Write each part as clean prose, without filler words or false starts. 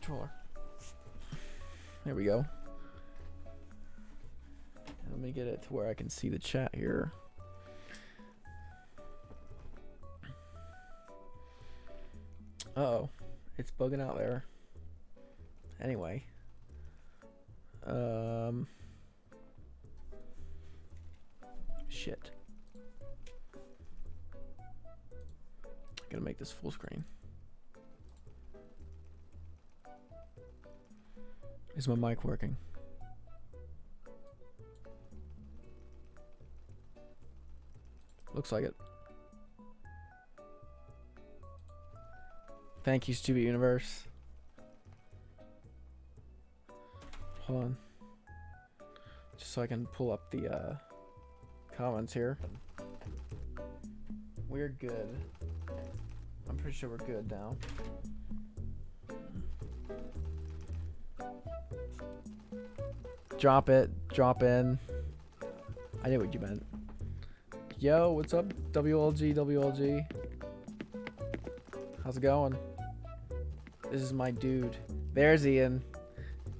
controller. There we go. Let me get it to where I can see the chat here. Uh-oh. It's bugging out there. Anyway. Shit. I gotta make this full screen. Is my mic working? Looks like it. Thank you, Stupid Universe. Hold on. Just so I can pull up the comments here. We're good. I'm pretty sure we're good now. Drop it. Drop in. I knew what you meant. Yo, what's up, WLG, WLG? How's it going? This is my dude. There's Ian.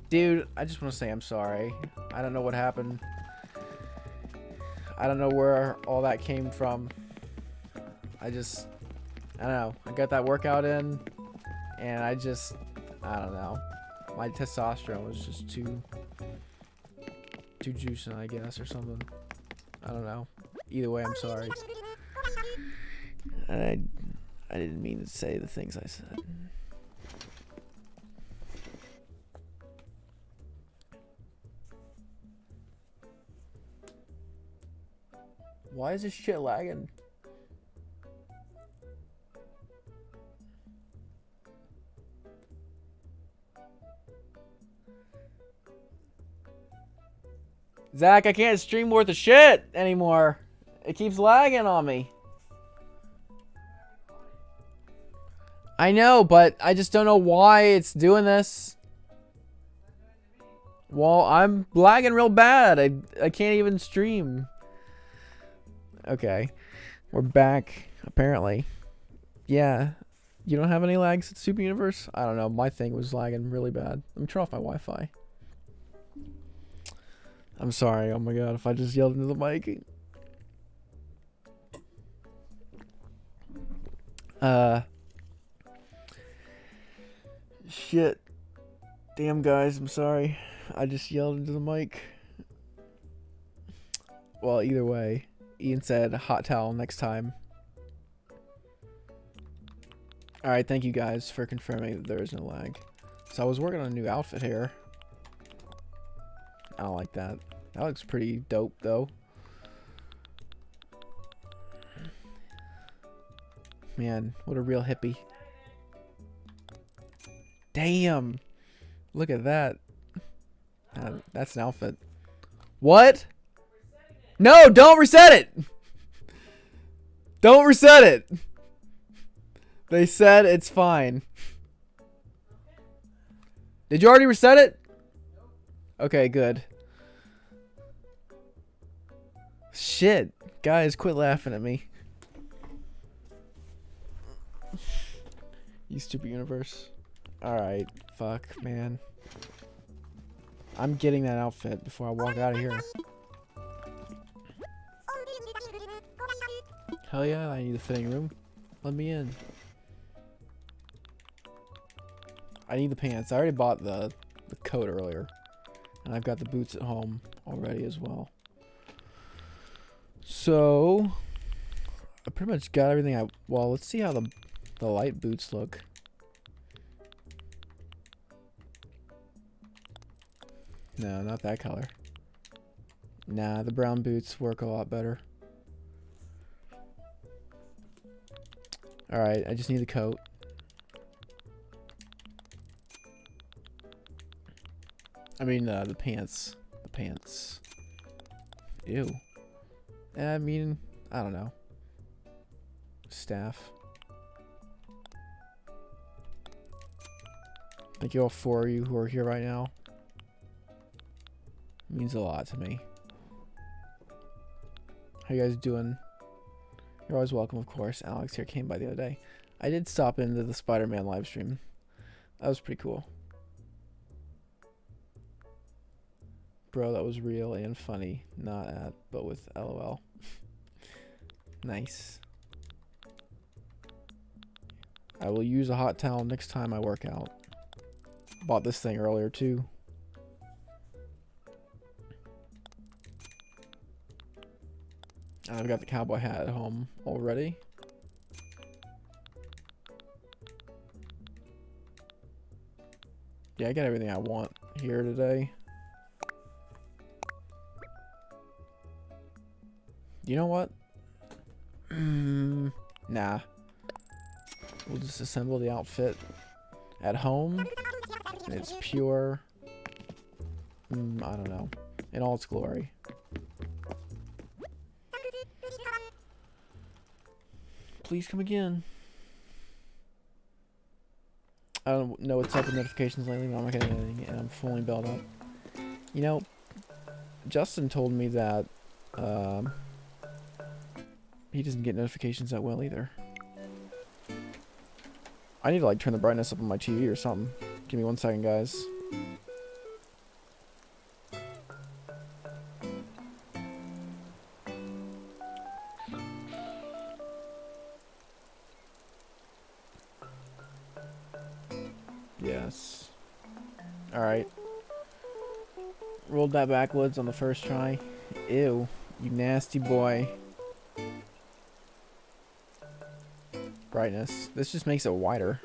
Dude, I just want to say I'm sorry. I don't know what happened. I don't know where all that came from. I don't know. I got that workout in, and I don't know. My testosterone was just too juicing, I guess, or something. I don't know. Either way, I'm sorry. I didn't mean to say the things I said. Why is this shit lagging? Zach, I can't stream worth of shit anymore. It keeps lagging on me. I know, but I just don't know why it's doing this. Well, I'm lagging real bad. I can't even stream. Okay. We're back, apparently. Yeah. You don't have any lags at Super Universe? I don't know. My thing was lagging really bad. Let me turn off my Wi-Fi. I'm sorry. Oh my god, if I just yelled into the mic. Shit. Damn, guys, I'm sorry. I just yelled into the mic. Well, either way, Ian said hot towel next time. Alright, thank you guys for confirming that there is no lag. So I was working on a new outfit here. I don't like that. That looks pretty dope, though. Man, what a real hippie. Damn! Look at that. That's an outfit. What? No, don't reset it! Don't reset it! They said it's fine. Did you already reset it? Okay, good. Shit. Guys, quit laughing at me. You stupid universe. Alright, fuck, man. I'm getting that outfit before I walk out of here. Hell yeah, I need a fitting room. Let me in. I need the pants. I already bought the coat earlier. And I've got the boots at home already as well. So, I pretty much got everything well, let's see how the light boots look. No, not that color. Nah, the brown boots work a lot better. Alright, I just need the coat. I mean, the pants. The pants. Ew. I mean, I don't know. Staff. Thank you all four of you who are here right now. It means a lot to me. How you guys doing? You're always welcome, of course. Alex here came by the other day. I did stop into the Spider-Man live stream. That was pretty cool. bro, that was real and funny. Not at, but with LOL. Nice. I will use a hot towel next time I work out. Bought this thing earlier too. I've got the cowboy hat at home already. Yeah, I got everything I want here today. You know what? Nah. We'll just assemble the outfit at home. And it's pure. I don't know. In all its glory. Please come again. I don't know what's up with notifications lately, but I'm not getting anything, and I'm fully built up. You know, Justin told me that he doesn't get notifications that well either. I need to like turn the brightness up on my TV or something. Give me 1 second, guys. Yes. Alright. Rolled that backwards on the first try. Ew. You nasty boy. Brightness. This just makes it wider.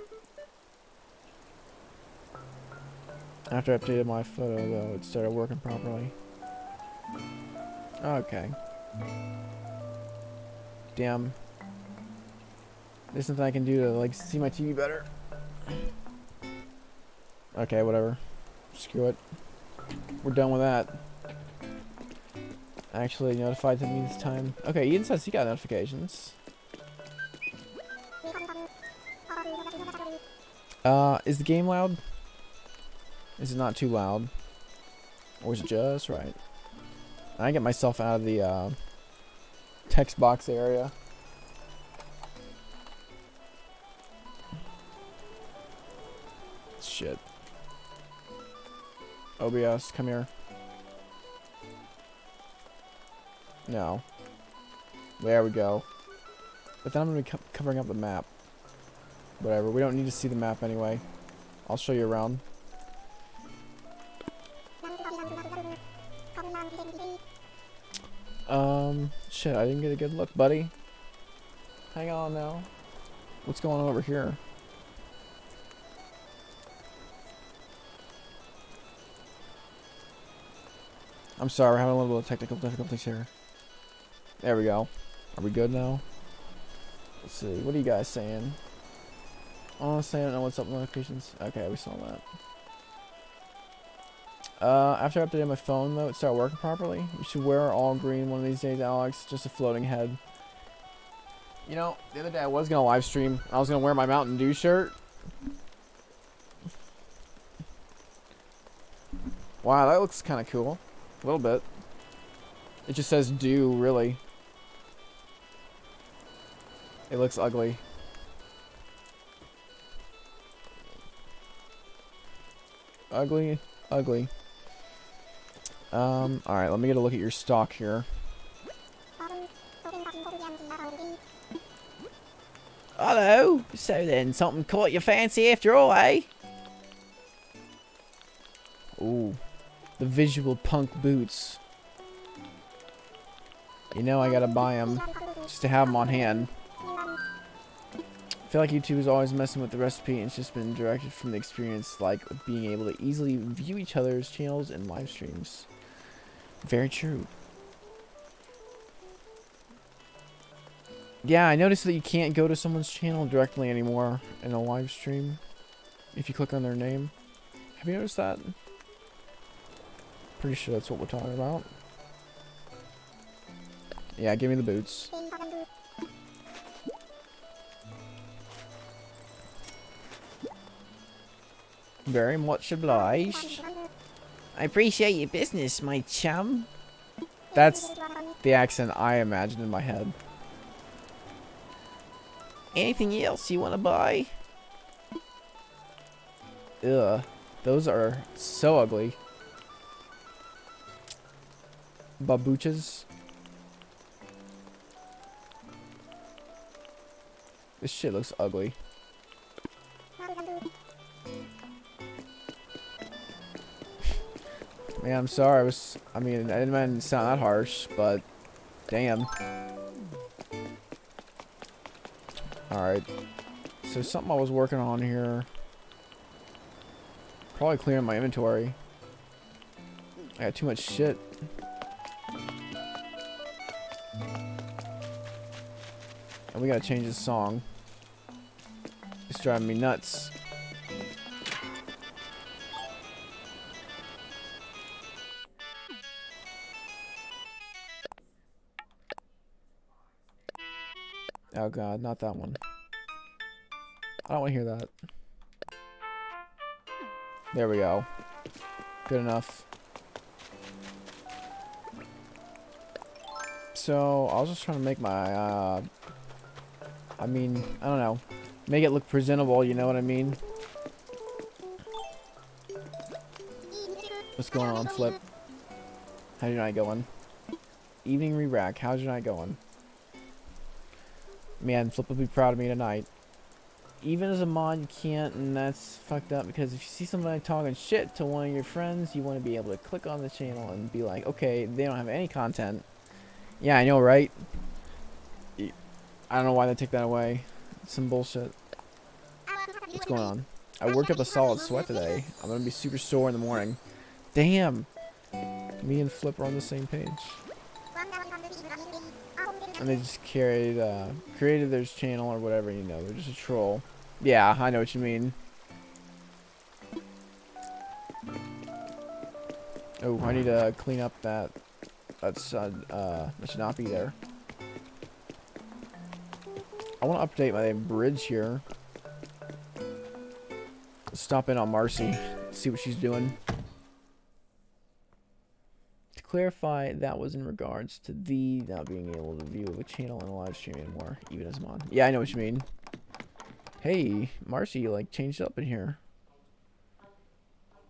After I updated my photo, though, it started working properly. Okay. Damn. There's something I can do to, like, see my TV better. Okay, whatever. Screw it. We're done with that. Actually notified to me this time. Okay, Ian says he got notifications. Is the game loud? Is it not too loud? Or is it just right? I get myself out of the text box area. Shit. OBS, come here. No. There we go. But then I'm going to be covering up the map. Whatever, we don't need to see the map anyway. I'll show you around. Shit, I didn't get a good look, buddy. Hang on now. What's going on over here? I'm sorry, we're having a little bit of technical difficulties here. There we go. Are we good now? Let's see. What are you guys saying? Honestly, I don't know what's up with notifications. Okay, we saw that. After I updated my phone, though, it started working properly. You should wear all green one of these days, Alex. Just a floating head. You know, the other day I was going to live stream. I was going to wear my Mountain Dew shirt. Wow, that looks kind of cool. A little bit. It just says Dew, really. It looks ugly. Ugly, ugly. Alright, let me get a look at your stock here. Hello! So then, something caught your fancy after all, eh? Ooh. The visual punk boots. You know I gotta buy them just to have them on hand. I feel like YouTube is always messing with the recipe, and it's just been directed from the experience, like being able to easily view each other's channels and live streams. Very true. Yeah, I noticed that you can't go to someone's channel directly anymore in a live stream if you click on their name. Have you noticed that? Pretty sure that's what we're talking about. Yeah, give me the boots. Very much obliged. I appreciate your business, my chum. That's the accent I imagined in my head. Anything else you want to buy? Ugh. Those are so ugly. babuchas. This shit looks ugly. Man, I'm sorry. I mean, I didn't mean to sound that harsh, but damn. Alright. So something I was working on here. Probably clearing my inventory. I got too much shit. And we gotta change this song. It's driving me nuts. Oh god, not that one. I don't want to hear that. There we go. Good enough. So, I was just trying to make my, I mean, I don't know. Make it look presentable, you know what I mean? What's going on, Flip? How's your night going? Evening re-rack, how's your night going? Man, Flip will be proud of me tonight. Even as a mod, you can't, and that's fucked up, because if you see somebody talking shit to one of your friends, you want to be able to click on the channel and be like, okay, they don't have any content. Yeah, I know, right? I don't know why they take that away. It's some bullshit. What's going on? I worked up a solid sweat today. I'm gonna be super sore in the morning. Damn! Me and Flip are on the same page. And they just created their channel or whatever, you know. They're just a troll. Yeah, I know what you mean. Oh, I need to clean up that. That should not be there. I want to update my bridge here. Stop in on Marcy. See what she's doing. To clarify, that was in regards to the not being able to view the channel and live stream anymore, even as mod. Yeah, I know what you mean. Hey, Marcy, like, changed up in here.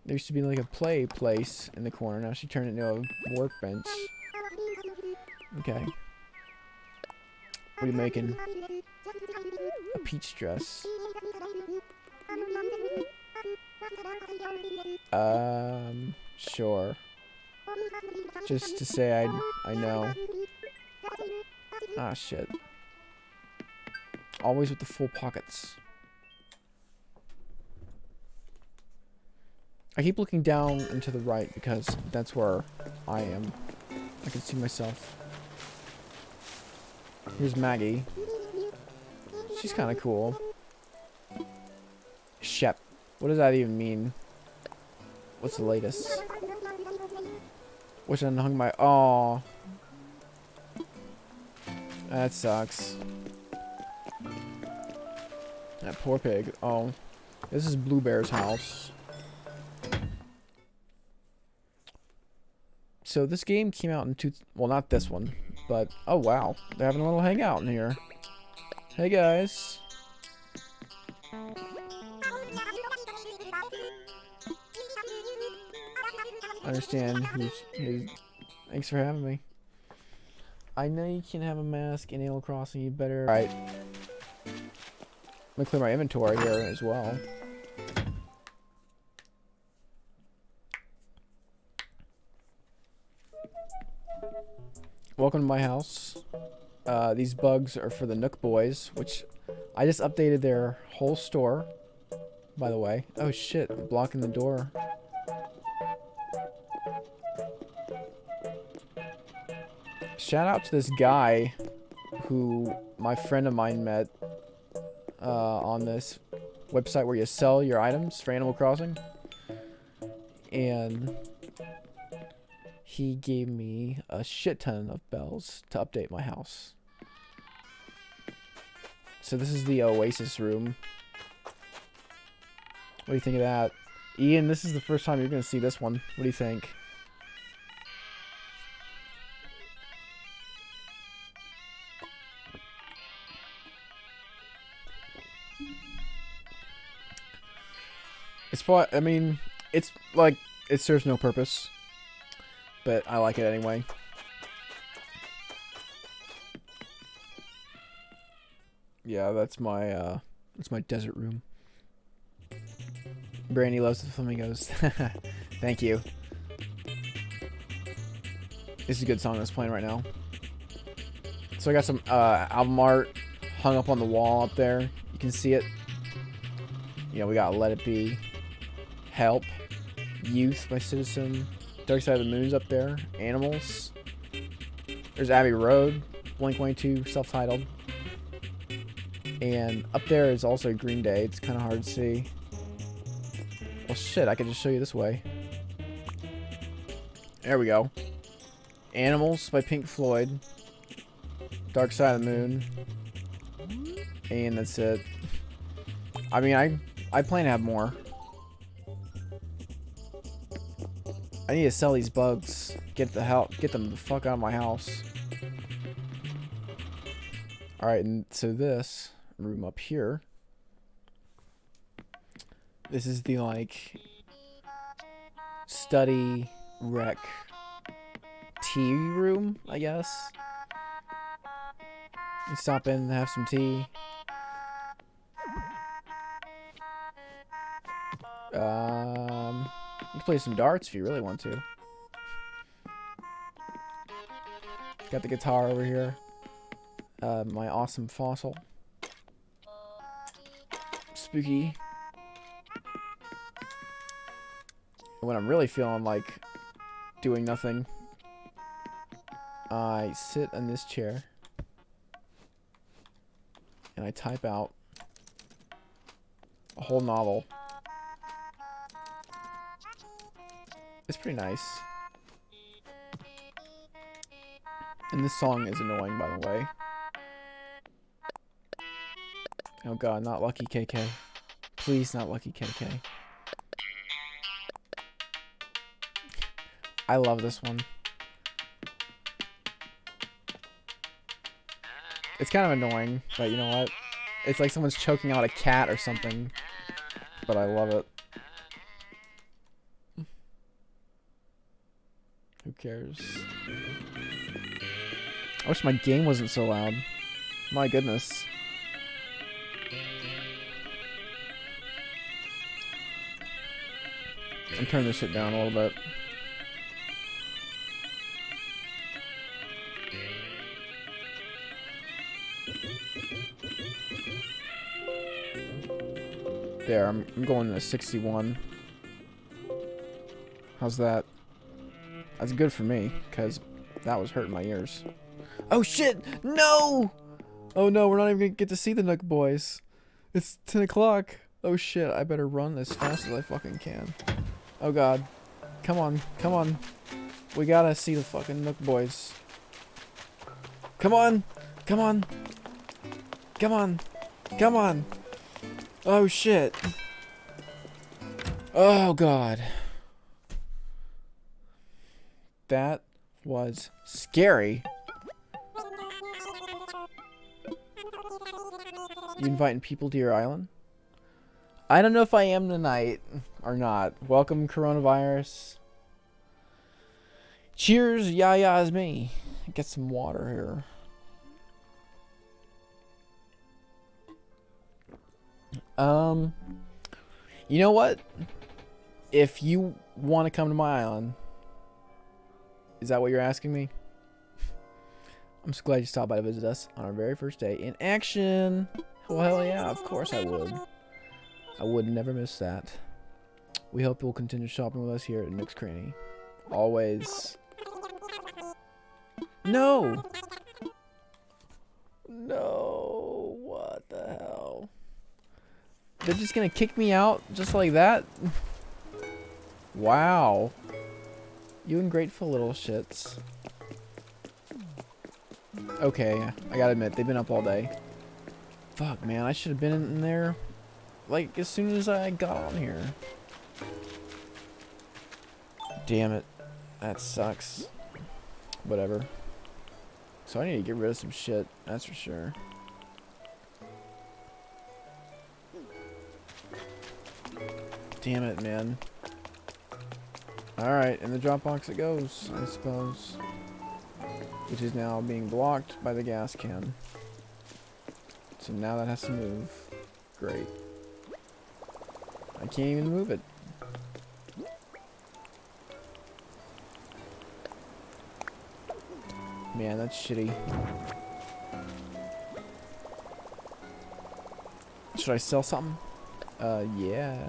There used to be like a play place in the corner. Now she turned it into a workbench. Okay. What are you making? A peach dress. Sure. Just to say I know. Ah, shit. Always with the full pockets. I keep looking down and to the right because that's where I am. I can see myself. Here's Maggie. She's kind of cool. Shep. What does that even mean? What's the latest? Wish I hadn't hung my... Aw. That sucks. That poor pig. Oh. This is Blue Bear's house. So this game came out in well, not this one, but oh wow, they're having a little hangout in here. Hey guys. I understand. Thanks for having me. I know you can have a mask in Animal Crossing. You better. All right. I'm gonna clear my inventory here as well. Welcome to my house. These bugs are for the Nook Boys, which I just updated their whole store, by the way. Oh shit, I'm blocking the door. Shout out to this guy who my friend of mine met on this website where you sell your items for Animal Crossing. And he gave me a shit ton of bells to update my house. So this is the Oasis room. What do you think of that? Ian, this is the first time you're going to see this one. What do you think? It's probably, I mean, it's like, it serves no purpose. But I like it anyway. Yeah, that's my desert room. Brandy loves the flamingos. Thank you. This is a good song that's playing right now. So I got some album art hung up on the wall up there. You can see it. You know, we got Let It Be, Help, Youth by Citizen, Dark Side of the Moon's up there, Animals. There's Abbey Road, Blink-182, self-titled. And up there is also Green Day. It's kind of hard to see. Well, shit, I could just show you this way. There we go. Animals by Pink Floyd. Dark Side of the Moon. And that's it. I mean, I plan to have more. I need to sell these bugs. Get them the fuck out of my house. Alright, and so this room up here. This is the, like, study rec tea room, I guess. You stop in and have some tea. You can play some darts if you really want to. Got the guitar over here. My awesome fossil. Spooky. When I'm really feeling like doing nothing, I sit in this chair and I type out a whole novel. It's pretty nice. And this song is annoying, by the way. Oh god, not Lucky KK. Please, not Lucky KK. I love this one. It's kind of annoying, but you know what? It's like someone's choking out a cat or something. But I love it. Who cares? I wish my game wasn't so loud. My goodness. I'm turning this shit down a little bit. There, I'm going to 61. How's that? That's good for me, because that was hurting my ears. Oh shit! No! Oh no, we're not even gonna get to see the Nook Boys. It's 10 o'clock. Oh shit, I better run as fast as I fucking can. Oh god. Come on, come on. We gotta see the fucking Nook Boys. Come on! Come on! Come on! Come on! Oh shit. Oh god. That was scary. You inviting people to your island? I don't know if I am tonight or not. Welcome, coronavirus. Cheers, yeah, is me. Get some water here. You know what? If you want to come to my island, is that what you're asking me? I'm so glad you stopped by to visit us on our very first day in action. Well, hell yeah, of course I would. I would never miss that. We hope you'll continue shopping with us here at Nook's Cranny. Always. No! No, what the hell? They're just gonna kick me out just like that? Wow. You ungrateful little shits. Okay, I gotta admit, they've been up all day. Fuck, man, I should have been in there, like, as soon as I got on here. Damn it. That sucks. Whatever. So I need to get rid of some shit, that's for sure. Damn it, man. Alright, in the Dropbox it goes, I suppose. Which is now being blocked by the gas can. So now that has to move. Great. I can't even move it. Man, that's shitty. Should I sell something? Yeah.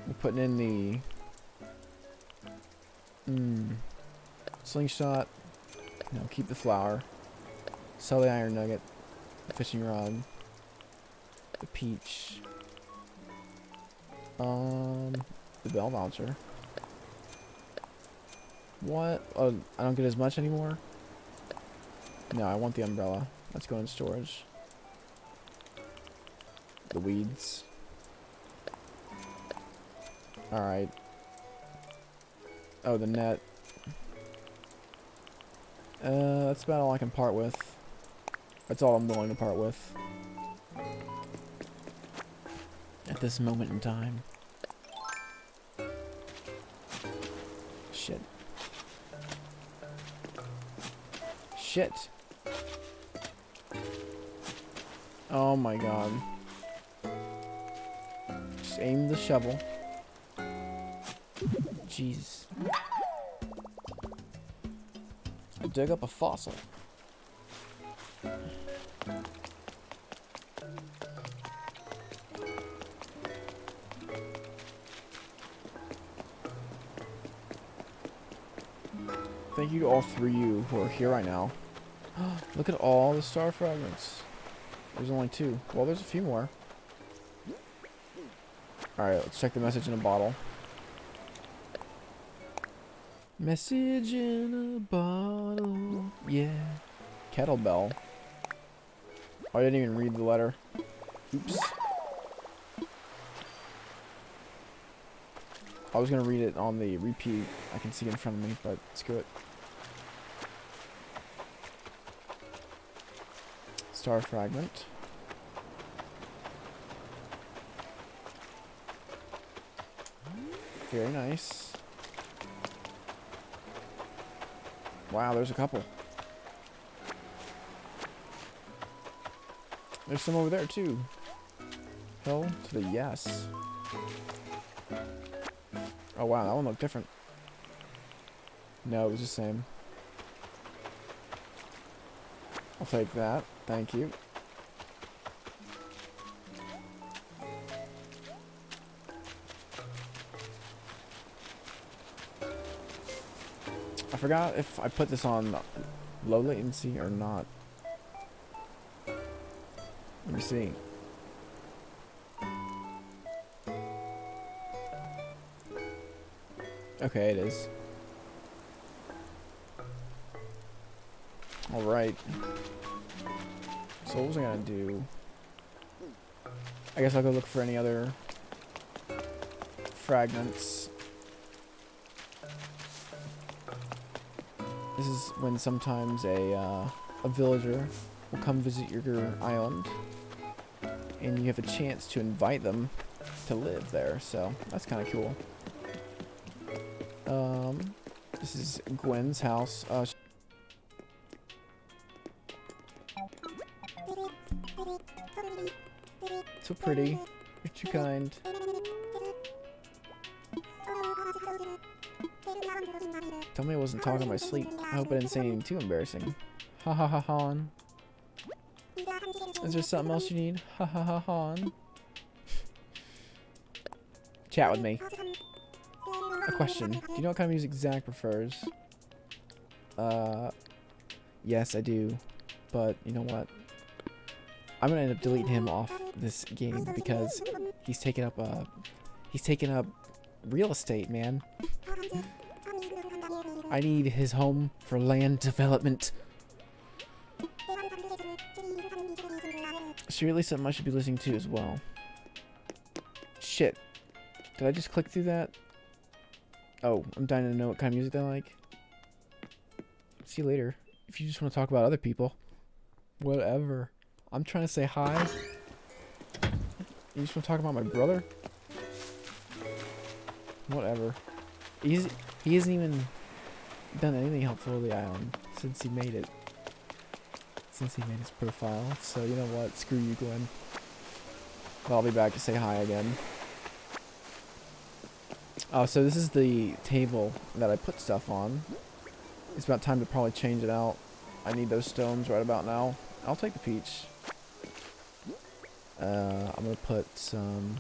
We're putting in the... slingshot. No, keep the flour. Sell the iron nugget. The fishing rod. The peach. The bell voucher. What? Oh, I don't get as much anymore? No, I want the umbrella. Let's go in storage. The weeds. Alright. Oh, the net. That's about all I can part with. That's all I'm willing to part with. At this moment in time. Shit. Shit. Oh my god. Just aim the shovel. Jeez. I dug up a fossil. Thank you to all three of you who are here right now. Look at all the star fragments. There's only 2. Well, there's a few more. Alright, let's check the message in a bottle. Message in a bottle. Yeah. Kettlebell. Oh, I didn't even read the letter. Oops. I was gonna read it on the repeat. I can see it in front of me, but screw it. Star fragment. Very nice. Wow, there's a couple. There's some over there too. Hell to the yes. Oh wow, that one looked different. No, it was the same. I'll take that. Thank you. I forgot if I put this on low latency or not. Let me see. Okay, it is. Alright. So what was I gonna do? I guess I'll go look for any other fragments. This is when sometimes a villager will come visit your island, and you have a chance to invite them to live there. So that's kind of cool. This is Gwen's house. So pretty. You're too kind. Tell me I wasn't talking in my sleep. I hope I didn't say anything too embarrassing. Ha ha ha ha. Is there something else you need? Ha ha ha ha. Chat with me. A question. Do you know what kind of music Zach prefers? Yes, I do. But you know what? I'm gonna end up deleting him off this game because he's taking up real estate, man. I need his home for land development. Surely something I should be listening to as well. Shit. Did I just click through that? Oh, I'm dying to know what kind of music I like. See you later. If you just want to talk about other people. Whatever. I'm trying to say hi. You just want to talk about my brother? Whatever. He hasn't even done anything helpful to the island since he made it. since he made his profile. So you know what? Screw you, Glenn. But I'll be back to say hi again. Oh, so this is the table that I put stuff on. It's about time to probably change it out. I need those stones right about now. I'll take the peach. I'm gonna put some...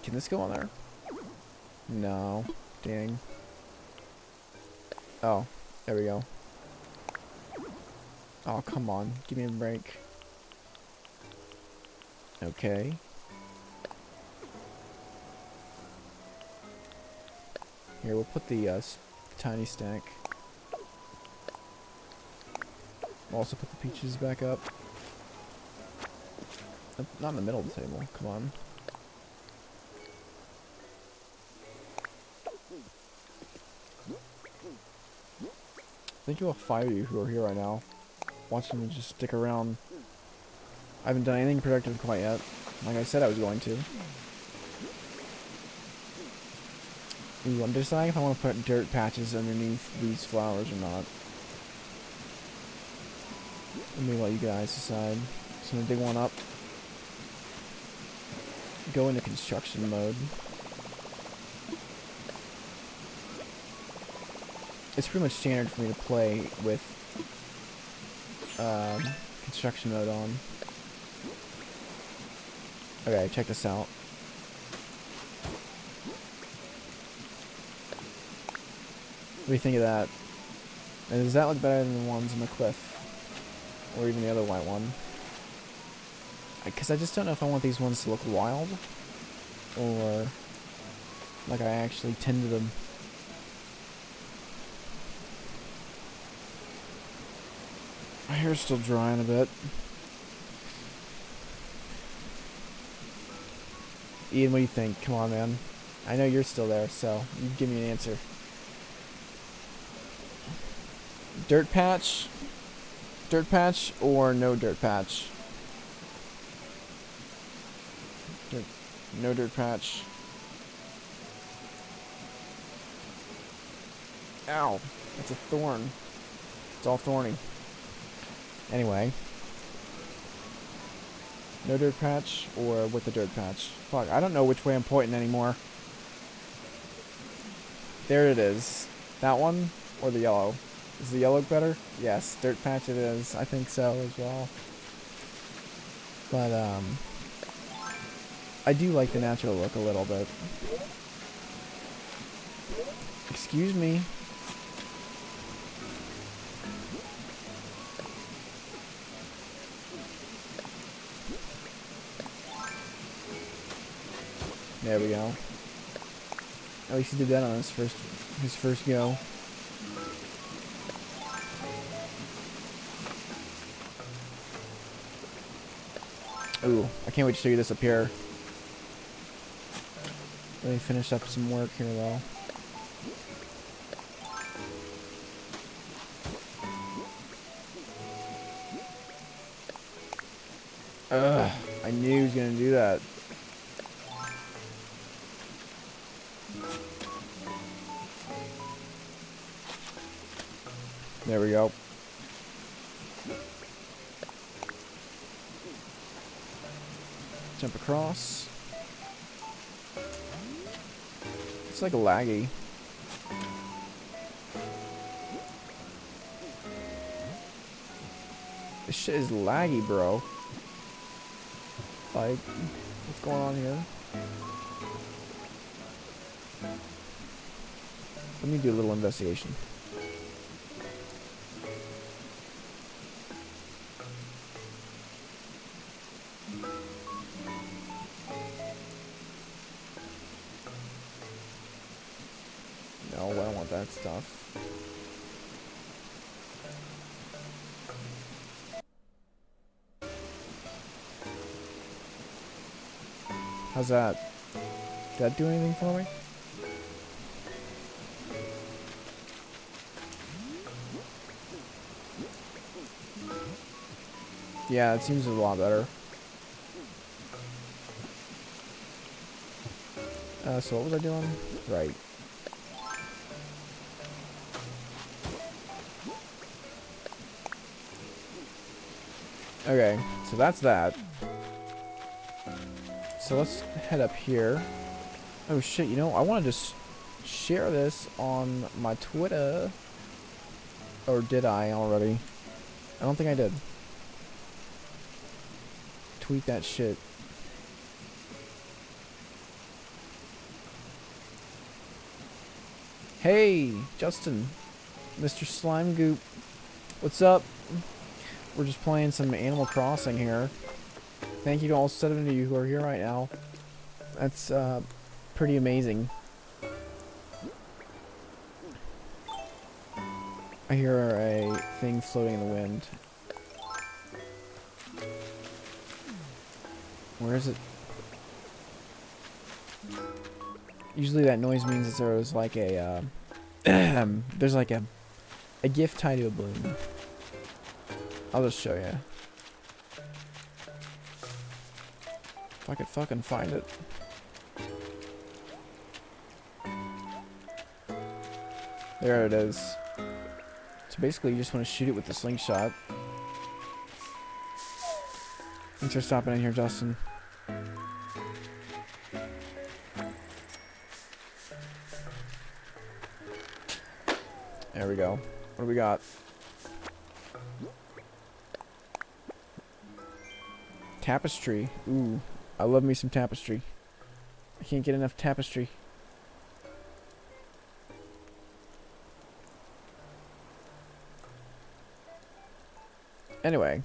Can this go on there? No. Dang. Oh, there we go. Oh, come on. Give me a break. Okay. Here, we'll put the tiny stack. We'll also put the peaches back up. Not in the middle of the table. Come on. Thank you all 5 of you who are here right now. Watching me just stick around. I haven't done anything productive quite yet. Like I said I was going to. Ooh, I'm deciding if I want to put dirt patches underneath these flowers or not. Let me let you guys decide. So I'm gonna dig one up. Go into construction mode. It's pretty much standard for me to play with construction mode on. Okay, check this out. What do you think of that? And does that look better than the ones on the cliff? Or even the other white one? Because I just don't know if I want these ones to look wild. Or like I actually tended them. My hair's still drying a bit. Ian, what do you think? Come on, man. I know you're still there, so you give me an answer. Dirt patch? Dirt patch or no dirt patch? No dirt patch. Ow. That's a thorn. It's all thorny. Anyway. No dirt patch or with the dirt patch? Fuck, I don't know which way I'm pointing anymore. There it is. That one or the yellow? Is the yellow better? Yes, dirt patch it is. I think so as well. But, I do like the natural look a little bit. Excuse me. There we go. At least he did that on his first go. Ooh, I can't wait to show you this up here. Let me finish up some work here though. Ugh, I knew he was gonna do that. There we go. Jump across. It's like a laggy. This shit is laggy, bro. Like, what's going on here? Let me do a little investigation. No, I don't want that stuff. How's that? Did that do anything for me? Yeah, it seems a lot better. So what was I doing? Right. Okay, so that's that. So let's head up here. Oh shit, you know, I want to just share this on my Twitter. Or did I already? I don't think I did. Tweet that shit. Hey, Justin. Mr. Slime Goop. What's up? We're just playing some Animal Crossing here. Thank you to all 7 of you who are here right now. That's pretty amazing. I hear a thing floating in the wind. Where is it? Usually that noise means that there's like a there's like a gift tied to a balloon. I'll just show you. If I could fucking find it. There it is. So basically you just want to shoot it with the slingshot. Thanks for stopping in here, Justin. There we go. What do we got? Tapestry. Ooh, I love me some tapestry. I can't get enough tapestry. Anyway.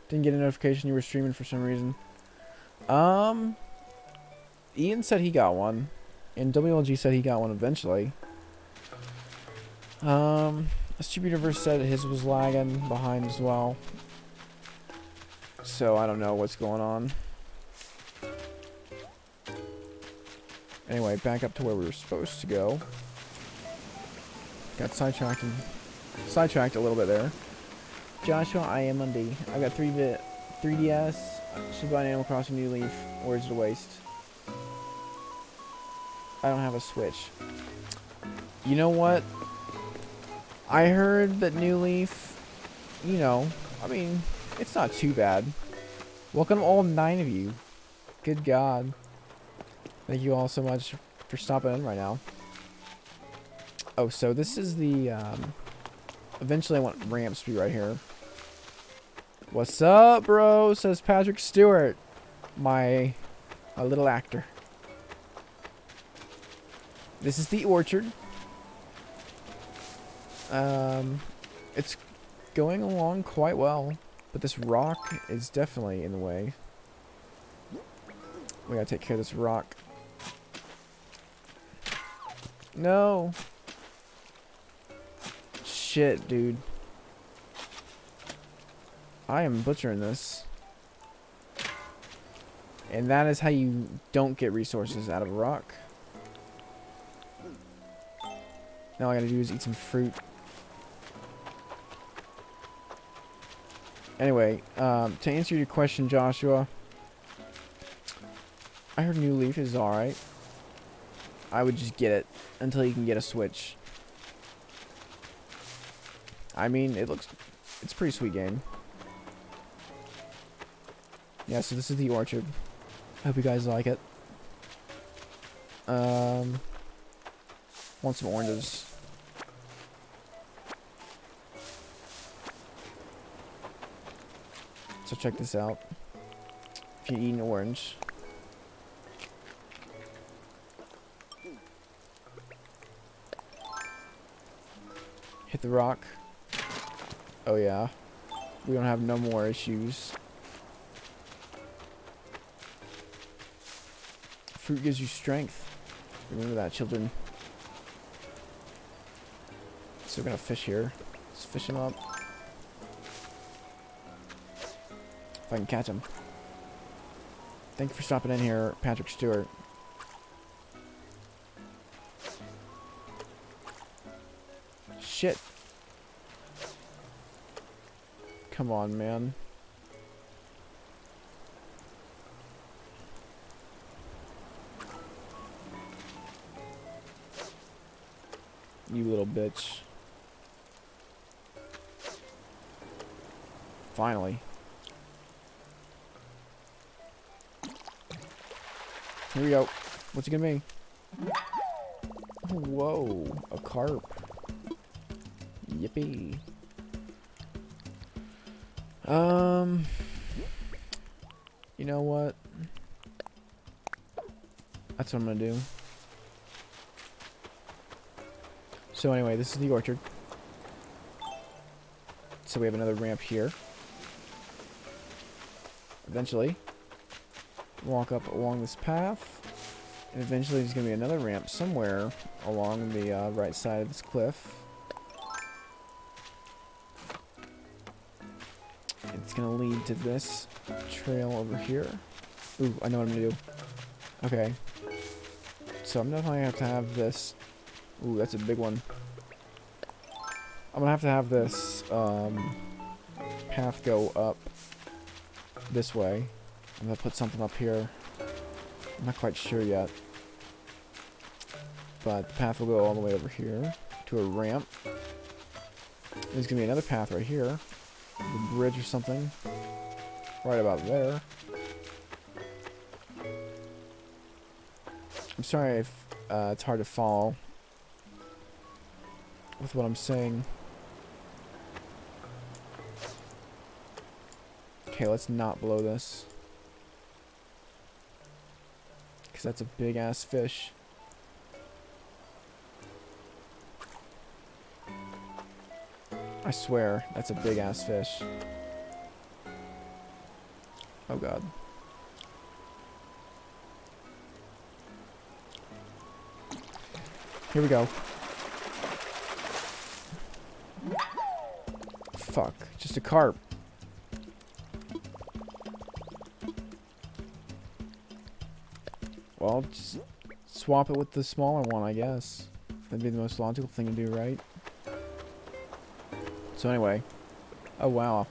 Didn't get a notification you were streaming for some reason. Ian said he got one. And WLG said he got one eventually. Stupid Universe said his was lagging behind as well. So I don't know what's going on. Anyway, back up to where we were supposed to go. Got sidetracked a little bit there. Joshua, I am on D. I've got 3DS. Should buy an Animal Crossing New Leaf, or is it a waste? I don't have a Switch. You know what? I heard that New Leaf, you know, I mean, it's not too bad. Welcome all 9 of you. Good God. Thank you all so much for stopping in right now. Oh, so this is the, eventually I want ramps to be right here. What's up, bro? Says Patrick Stewart. My little actor. This is the orchard. It's going along quite well, but this rock is definitely in the way. We gotta take care of this rock. No. Shit, dude. I am butchering this. And that is how you don't get resources out of a rock. Now all I gotta do is eat some fruit. Anyway, to answer your question, Joshua, I heard New Leaf is alright. I would just get it until you can get a Switch. I mean, it's a pretty sweet game. Yeah, so this is the orchard. I hope you guys like it. Want some oranges. So check this out. If you eat an orange. Hit the rock. Oh yeah. We don't have no more issues. Fruit gives you strength. Remember that, children. So we're gonna fish here. Let's fish him up. If I can catch him. Thank you for stopping in here, Patrick Stewart. Shit. Come on, man. You little bitch. Finally. Here we go. What's it gonna be? Whoa, a carp. Yippee. You know what? That's what I'm gonna do. So anyway, this is the orchard. So we have another ramp here. Eventually, walk up along this path. And eventually there's going to be another ramp somewhere along the right side of this cliff. It's going to lead to this trail over here. Ooh, I know what I'm going to do. Okay. So I'm definitely going to have this. Ooh, that's a big one. I'm going to have this path go up this way. I'm going to put something up here. I'm not quite sure yet. But the path will go all the way over here to a ramp. There's going to be another path right here. A bridge or something. Right about there. I'm sorry if it's hard to follow with what I'm saying. Okay, let's not blow this. Because that's a big ass fish. I swear, that's a big ass fish. Oh god. Here we go. Fuck, just a carp. Well, just swap it with the smaller one, I guess. That'd be the most logical thing to do, right? So anyway. Oh wow.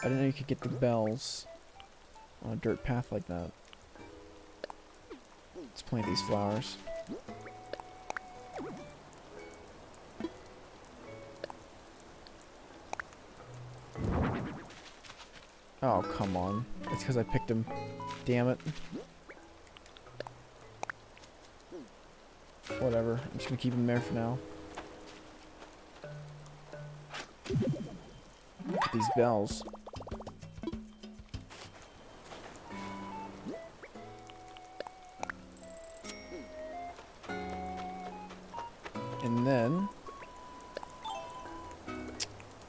I didn't know you could get the bells on a dirt path like that. Let's plant these flowers. Oh, come on. It's because I picked them. Damn it. Whatever. I'm just gonna keep them there for now. Get these bells. And then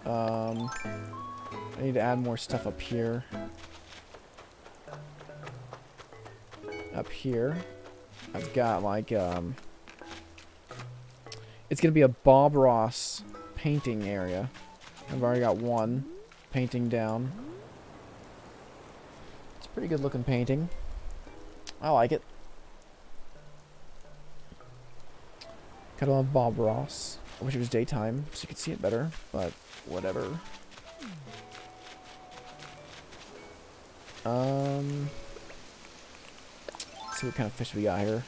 I need to add more stuff up here. Up here, I've got like it's gonna be a Bob Ross painting area. I've already got one painting down. It's a pretty good looking painting. I like it. Gotta love Bob Ross. I wish it was daytime so you could see it better, but whatever. Let's see what kind of fish we got here.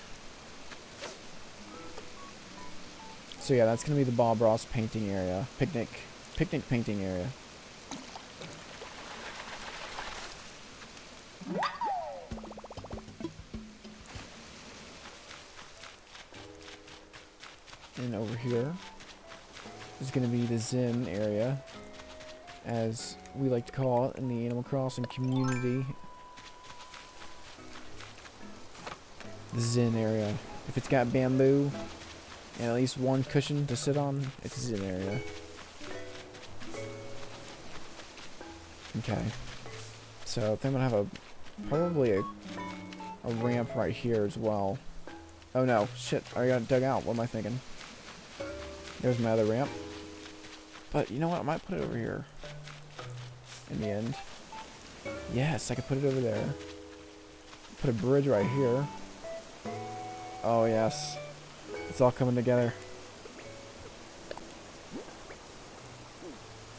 So yeah, that's gonna be the Bob Ross painting area. Picnic painting area. And over here is going to be the Zen area, as we like to call it in the Animal Crossing community. The Zen area. If it's got bamboo and at least one cushion to sit on, it's a Zen area. Okay. So I think I'm going to have probably a ramp right here as well. Oh no, shit, I got it dug out. What am I thinking? There's my other ramp. But you know what? I might put it over here. In the end. Yes, I could put it over there. Put a bridge right here. Oh yes. It's all coming together.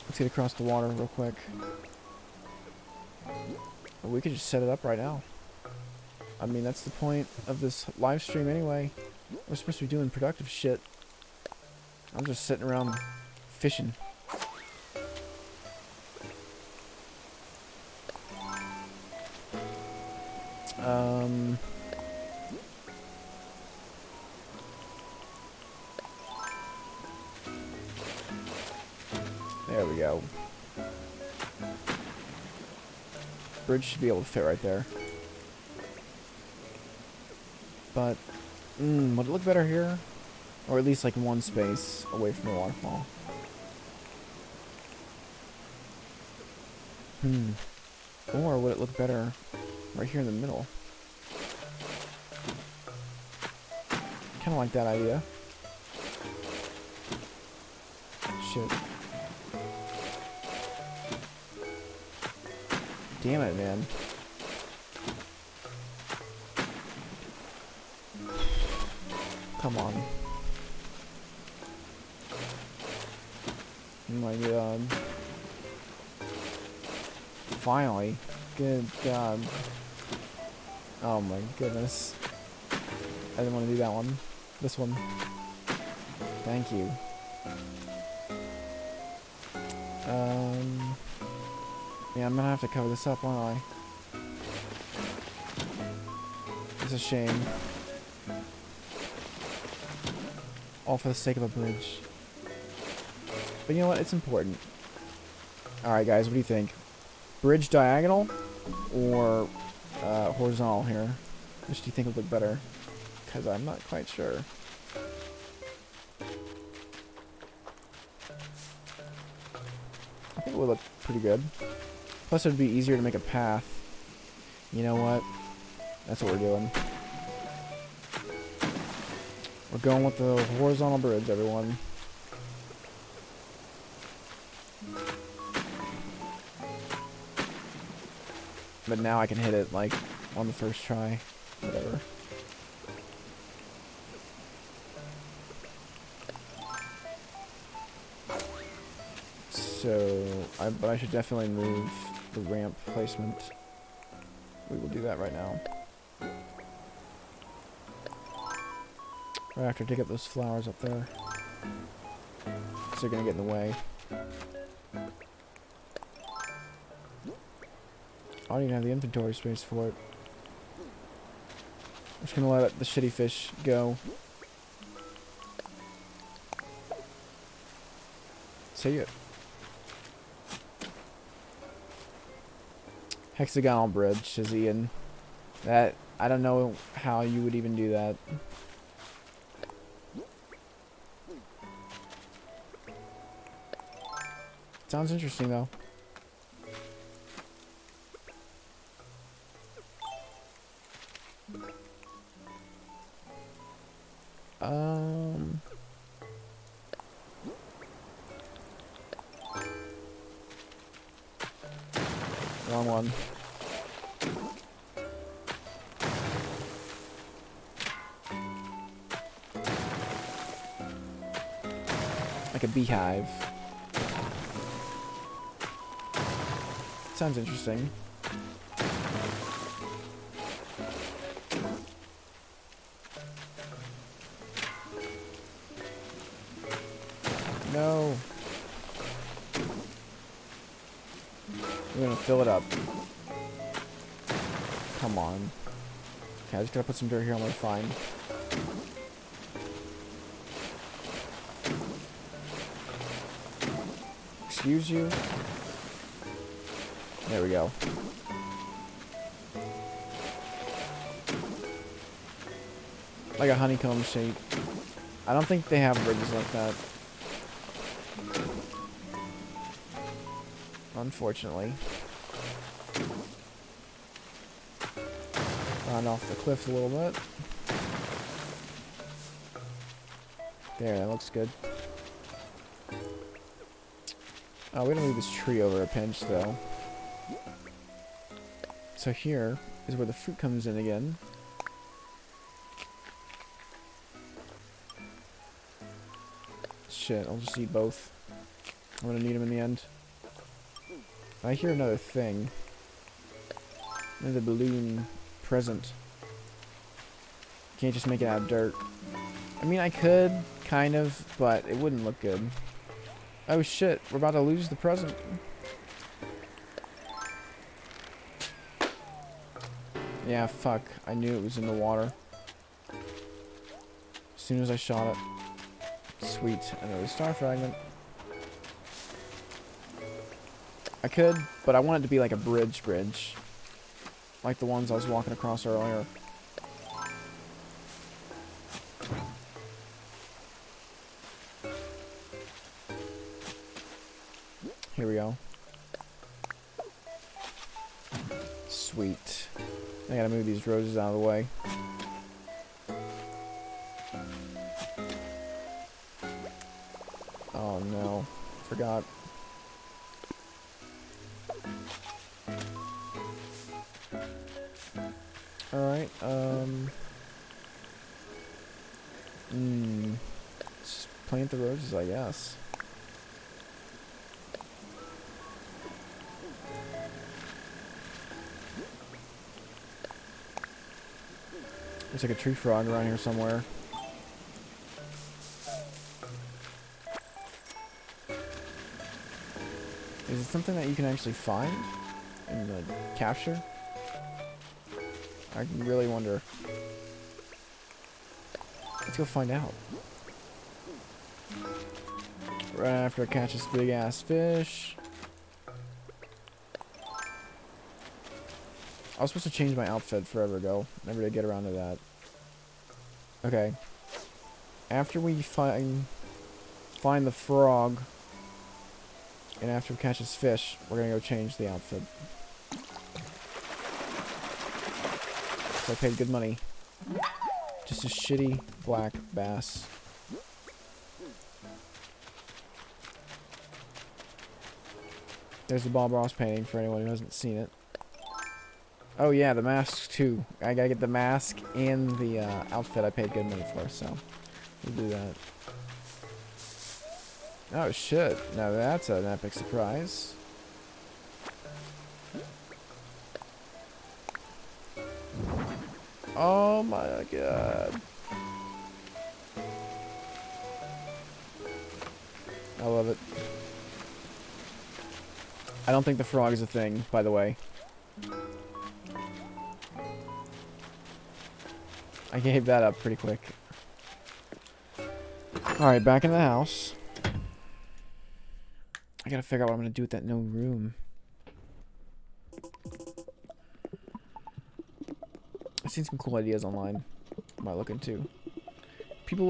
Let's get across the water real quick. We could just set it up right now. I mean, that's the point of this live stream anyway. We're supposed to be doing productive shit. I'm just sitting around fishing. go. Bridge should be able to fit right there. But, would it look better here? Or at least like one space away from the waterfall. Or would it look better right here in the middle? Kind of like that idea. Shit. Damn it, man. Come on. Oh my god. Finally. Good god. Oh my goodness. I didn't want to do that one. This one. Thank you. Yeah, I'm gonna have to cover this up, won't I? It's a shame. All for the sake of a bridge. But you know what? It's important. Alright guys, what do you think? Bridge diagonal or horizontal here? Which do you think would look better? Because I'm not quite sure. I think it would look pretty good. Plus it would be easier to make a path. You know what? That's what we're doing. We're going with the horizontal bridge, everyone. But now I can hit it, like, on the first try. Whatever. So, but I should definitely move the ramp placement. We will do that right now. Right after I dig up those flowers up there. So they're gonna get in the way. I don't even have the inventory space for it. I'm just gonna let the shitty fish go. See it. Hexagonal bridge, says Ian. That, I don't know how you would even do that. Sounds interesting though. Wrong one. Like a beehive. Sounds interesting. No. We're gonna fill it up. Come on. Okay, I just gotta put some dirt here on my find. Excuse you? There we go. Like a honeycomb shape. I don't think they have bridges like that. Unfortunately. Round off the cliff a little bit. There, that looks good. Oh, we're gonna leave this tree over a pinch though. So here is where the fruit comes in again. Shit, I'll just eat both. I'm gonna need them in the end. I hear another thing. Another balloon present. Can't just make it out of dirt. I mean, I could, kind of, but it wouldn't look good. Oh shit, we're about to lose the present. Yeah, fuck. I knew it was in the water. As soon as I shot it. Sweet. Another star fragment. I could, but I want it to be like a bridge. Like the ones I was walking across earlier. Here we go. Sweet. I gotta move these roses out of the way. Oh no. Forgot. Alright, just plant the roses, I guess. There's like a tree frog around here somewhere. Is it something that you can actually find in the capture? I really wonder. Let's go find out. Right after I catch this big ass fish. I was supposed to change my outfit forever ago. Never did get around to that. Okay. After we find the frog, and after we catch this fish, we're gonna go change the outfit. So I paid good money. Just a shitty black bass. There's the Bob Ross painting for anyone who hasn't seen it. Oh yeah, the mask too. I gotta get the mask and the outfit I paid good money for, so we'll do that. Oh shit, now that's an epic surprise. Oh my god. I love it. I don't think the frog is a thing, by the way. I gave that up pretty quick. Alright, back in the house. I gotta figure out what I'm gonna do with that no room. I've seen some cool ideas online. Might look into. If people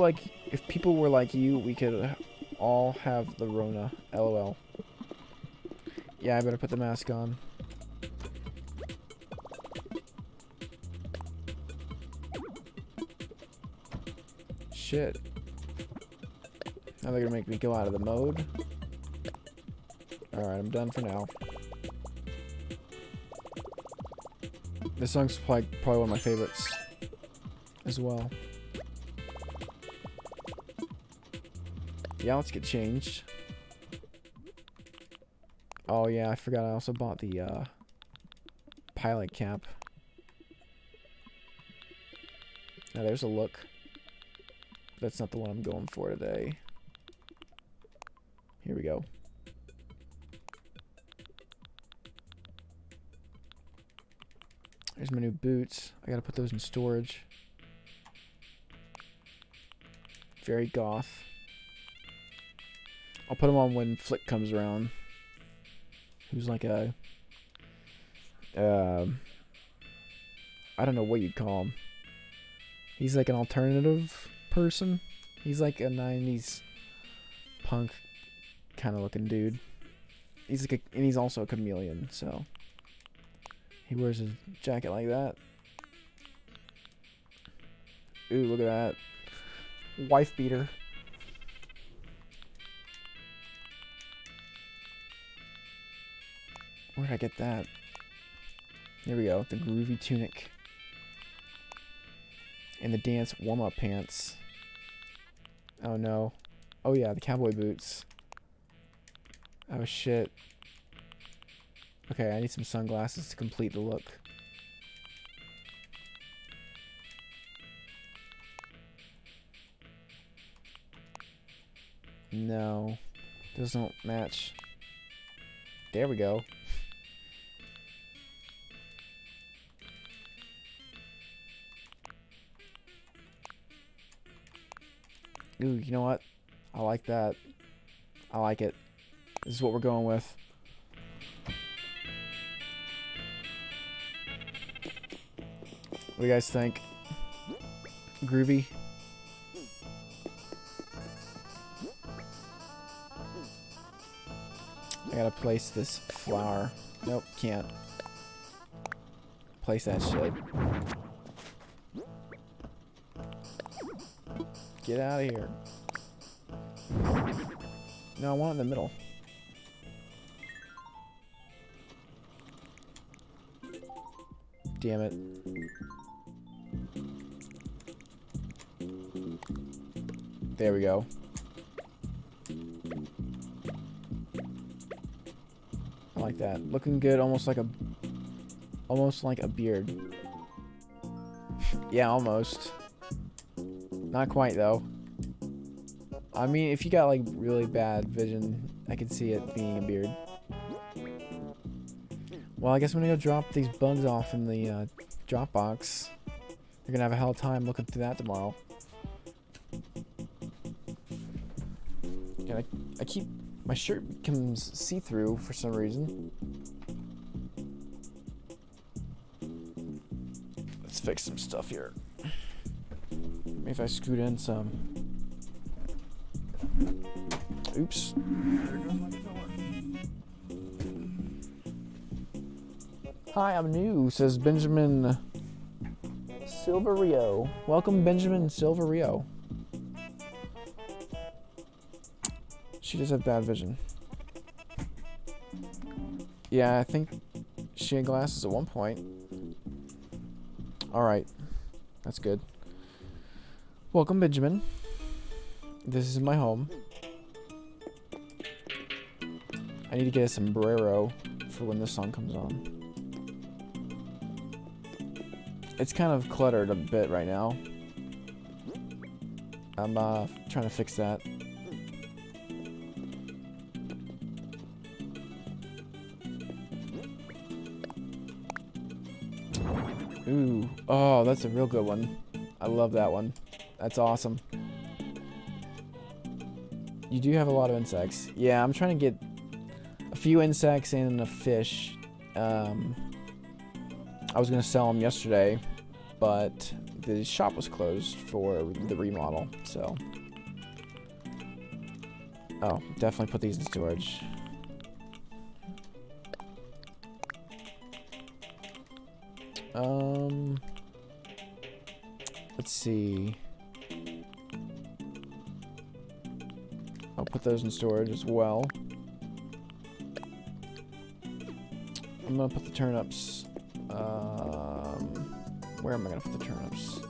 were like you, we could all have the Rona. LOL. Yeah, I better put the mask on. Shit. Now they're gonna make me go out of the mode. Alright, I'm done for now. This song's probably one of my favorites as well. Yeah, let's get changed. Oh yeah, I forgot I also bought the pilot cap. Now there's a look. That's not the one I'm going for today. Here we go. There's my new boots. I gotta put those in storage. Very goth. I'll put them on when Flick comes around. Who's like a... I don't know what you'd call him. He's like an alternative person. He's like a 90s punk kind of looking dude. He's like and he's also a chameleon, so... He wears a jacket like that. Ooh, look at that. Wife beater. Where did I get that? Here we go. The groovy tunic. And the dance warm-up pants. Oh no. Oh yeah, the cowboy boots. Oh shit. Okay, I need some sunglasses to complete the look. No. Those don't match. There we go. Ooh, you know what? I like that. I like it. This is what we're going with. What do you guys think? Groovy? I gotta place this flower. Nope, can't. Place that shit. Get out of here. No, I want it in the middle. Damn it. There we go. I like that. Looking good, almost like a beard. Yeah, almost. Not quite though. I mean, if you got like really bad vision, I could see it being a beard. Well, I guess I'm gonna go drop these bugs off in the drop box. You're gonna have a hell of a time looking through that tomorrow. And I keep my shirt becomes see-through for some reason. Let's fix some stuff here. Maybe if I scoot in some. Oops. Hi, I'm new, says Benjamin Silverio. Welcome, Benjamin Silverio. She does have bad vision. Yeah, I think she had glasses at one point. Alright. That's good. Welcome, Benjamin. This is my home. I need to get a sombrero for when this song comes on. It's kind of cluttered a bit right now. I'm trying to fix that. Ooh, oh, that's a real good one. I love that one. That's awesome. You do have a lot of insects. Yeah, I'm trying to get a few insects and a fish. I was gonna sell them yesterday, but the shop was closed for the remodel, so. Oh, definitely put these in storage. Let's see. I'll put those in storage as well. I'm gonna put the turnips. Where am I gonna put the turnips?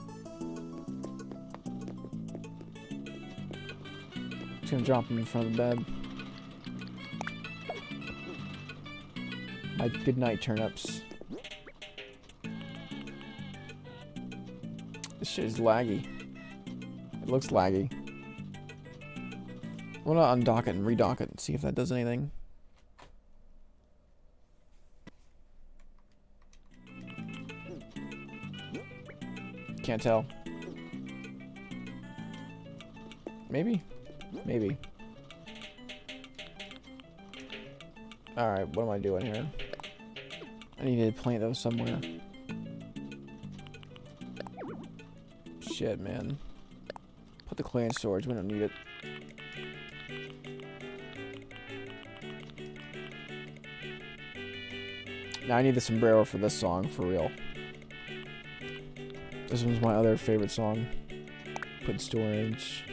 Just gonna drop them in front of the bed. My goodnight turnips. This shit is laggy. It looks laggy. I'm gonna undock it and redock it and see if that does anything. Can't tell. Maybe? Maybe. Alright, what am I doing here? I need to plant those somewhere. Shit, man. Put the clay in storage. We don't need it. Now I need the sombrero for this song, for real. This one's my other favorite song. Put in storage.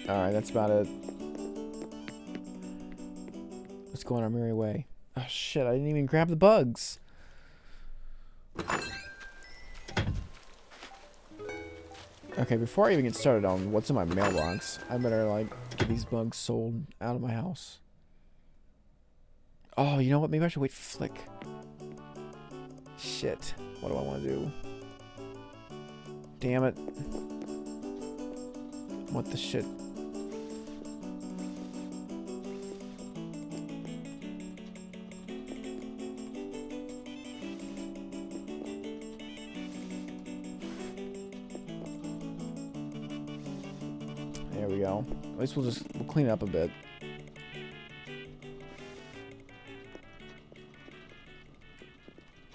Alright, that's about it. Let's go on our merry way. Oh shit, I didn't even grab the bugs. Okay, before I even get started on what's in my mailbox, I better, like, get these bugs sold out of my house. Oh, you know what? Maybe I should wait for Flick. Shit. What do I want to do? Damn it. What the shit? There we go. At least we'll clean it up a bit.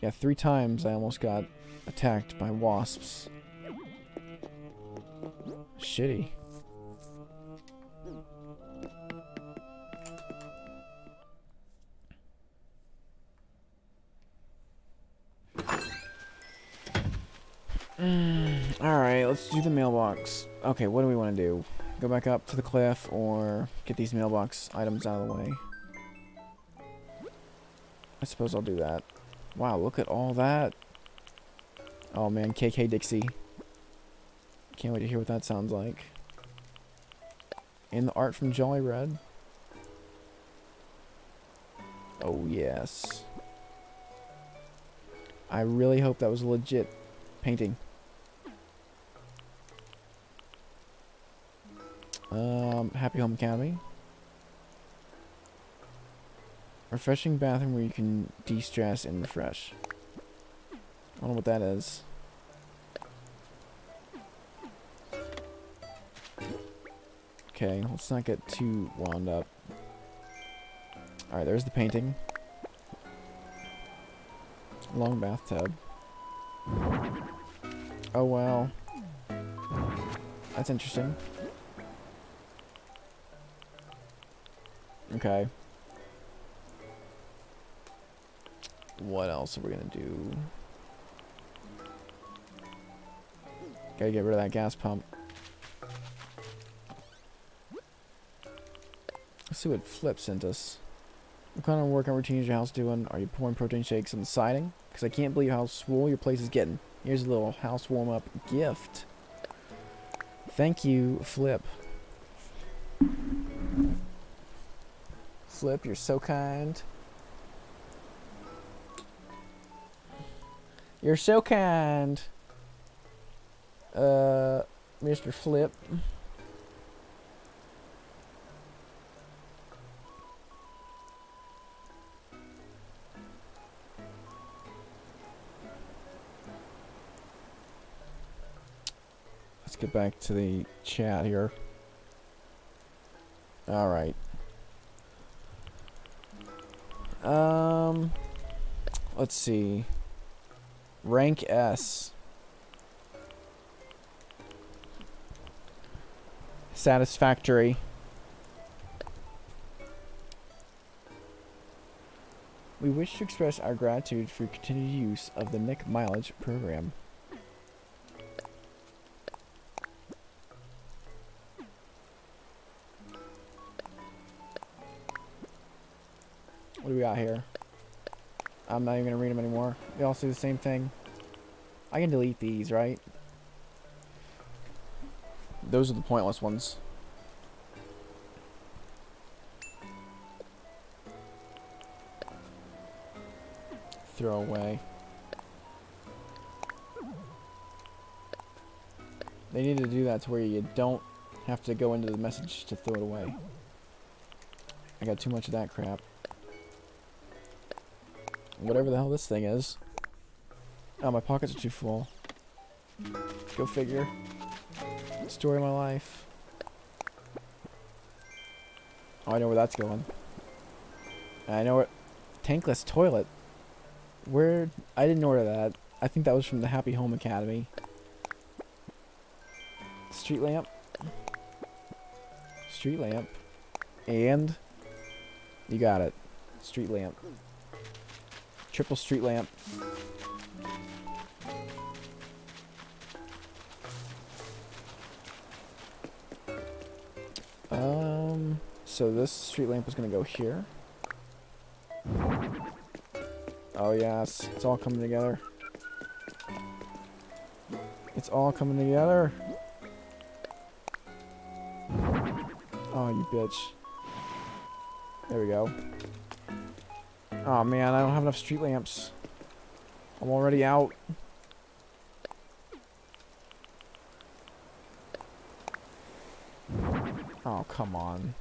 Yeah, 3 times I almost got attacked by wasps. Shitty. Alright, let's do the mailbox. Okay, what do we want to do? Go back up to the cliff or get these mailbox items out of the way? I suppose I'll do that. Wow, look at all that. Oh man, KK Dixie. Can't wait to hear what that sounds like. And the art from Jolly Red. Oh yes. I really hope that was a legit painting. Happy Home Academy. Refreshing bathroom where you can de-stress and refresh. I don't know what that is. Okay, let's not get too wound up. Alright, there's the painting. Long bathtub. Oh wow. That's interesting. Okay. What else are we gonna do? Gotta get rid of that gas pump. Let's see what Flip sent us. What kind of workout routine is your house doing? Are you pouring protein shakes on the siding? Because I can't believe how swole your place is getting. Here's a little house warm-up gift. Thank you, Flip. Flip, you're so kind. You're so kind. Mr. Flip. Let's get back to the chat here. All right. Let's see. Rank S. Satisfactory. We wish to express our gratitude for your continued use of the Nick Mileage program. What do we got here? I'm not even going to read them anymore. They all say the same thing. I can delete these, right? Those are the pointless ones. Throw away. They need to do that to where you don't have to go into the message to throw it away. I got too much of that crap. Whatever the hell this thing is. Oh, my pockets are too full. Go figure. Story of my life. Oh, I know where that's going. I know where... Tankless toilet. Where... I didn't order that. I think that was from the Happy Home Academy. Street lamp. Street lamp. And... You got it. Street lamp. Triple street lamp. So this street lamp was gonna go here. Oh yes, it's all coming together. It's all coming together. Oh, you bitch. There we go. Oh man, I don't have enough street lamps. I'm already out. Oh, come on.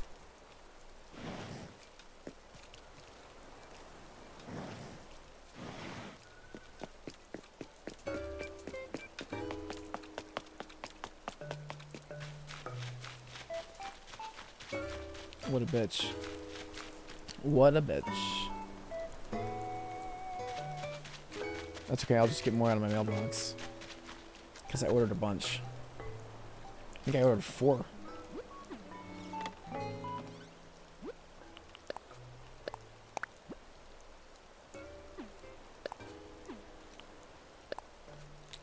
What a bitch. What a bitch. That's okay, I'll just get more out of my mailbox. Because I ordered a bunch. I think I ordered 4.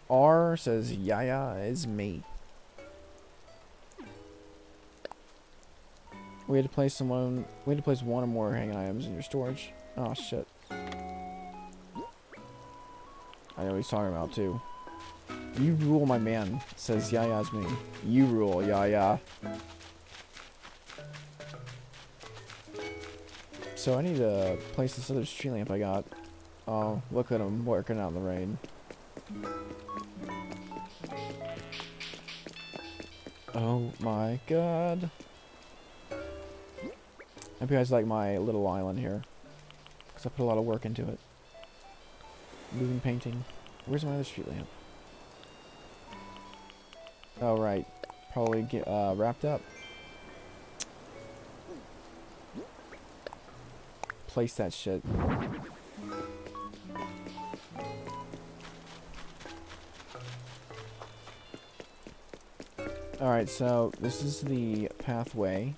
R says, Yaya is me. We had to place one or more hanging items in your storage. Oh shit. I know what he's talking about too. You rule, my man, says Yaya's me. You rule, Yaya. So I need to place this other street lamp I got. Oh, look at him working out in the rain. Oh my god. I hope you guys like my little island here. Because I put a lot of work into it. Moving painting. Where's my other street lamp? Oh, right. Probably get wrapped up. Place that shit. Alright, so this is the pathway.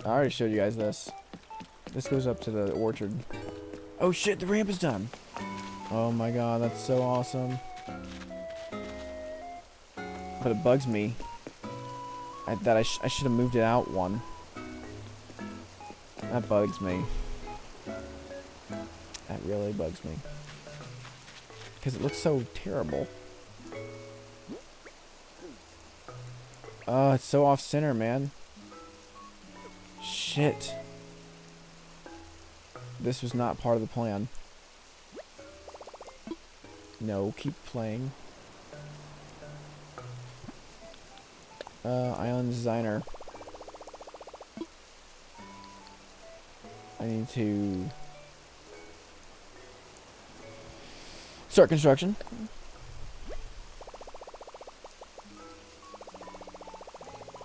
I already showed you guys this. This goes up to the orchard. Oh shit, the ramp is done! Oh my god, that's so awesome. But it bugs me that I should have moved it out one. That bugs me. That really bugs me. Because it looks so terrible. Oh, it's so off-center, man. Shit. This was not part of the plan. No, keep playing. Island designer. I need to start construction.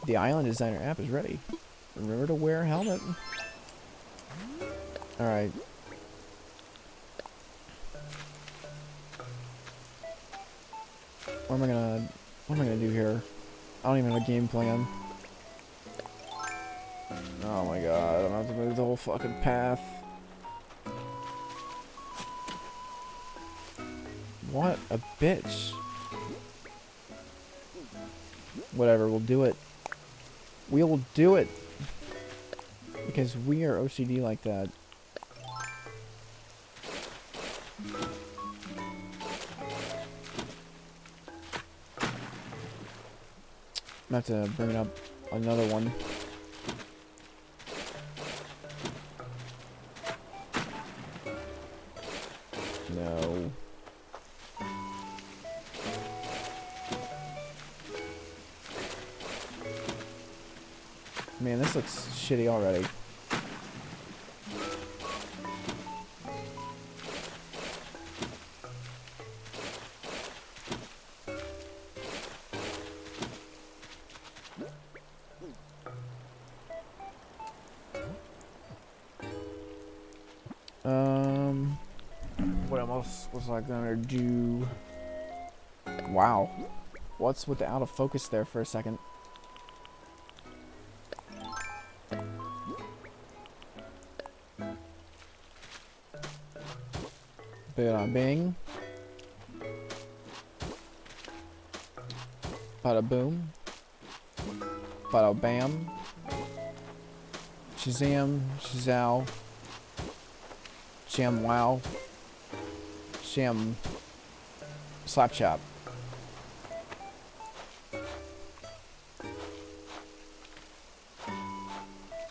The Island Designer app is ready. Remember to wear a helmet. Alright. What am I gonna do here? I don't even have a game plan. Oh my god, I don't have to move the whole fucking path. What a bitch. Whatever, we'll do it. We will do it. Because we are OCD like that. I'm gonna have to bring up another one. No. Man, this looks shitty already. What else was I gonna do? Wow. What's with the out of focus there for a second? Bada bing. Bada boom. Bada bam. Shazam. Shazow. Sham wow. Sham slap chop.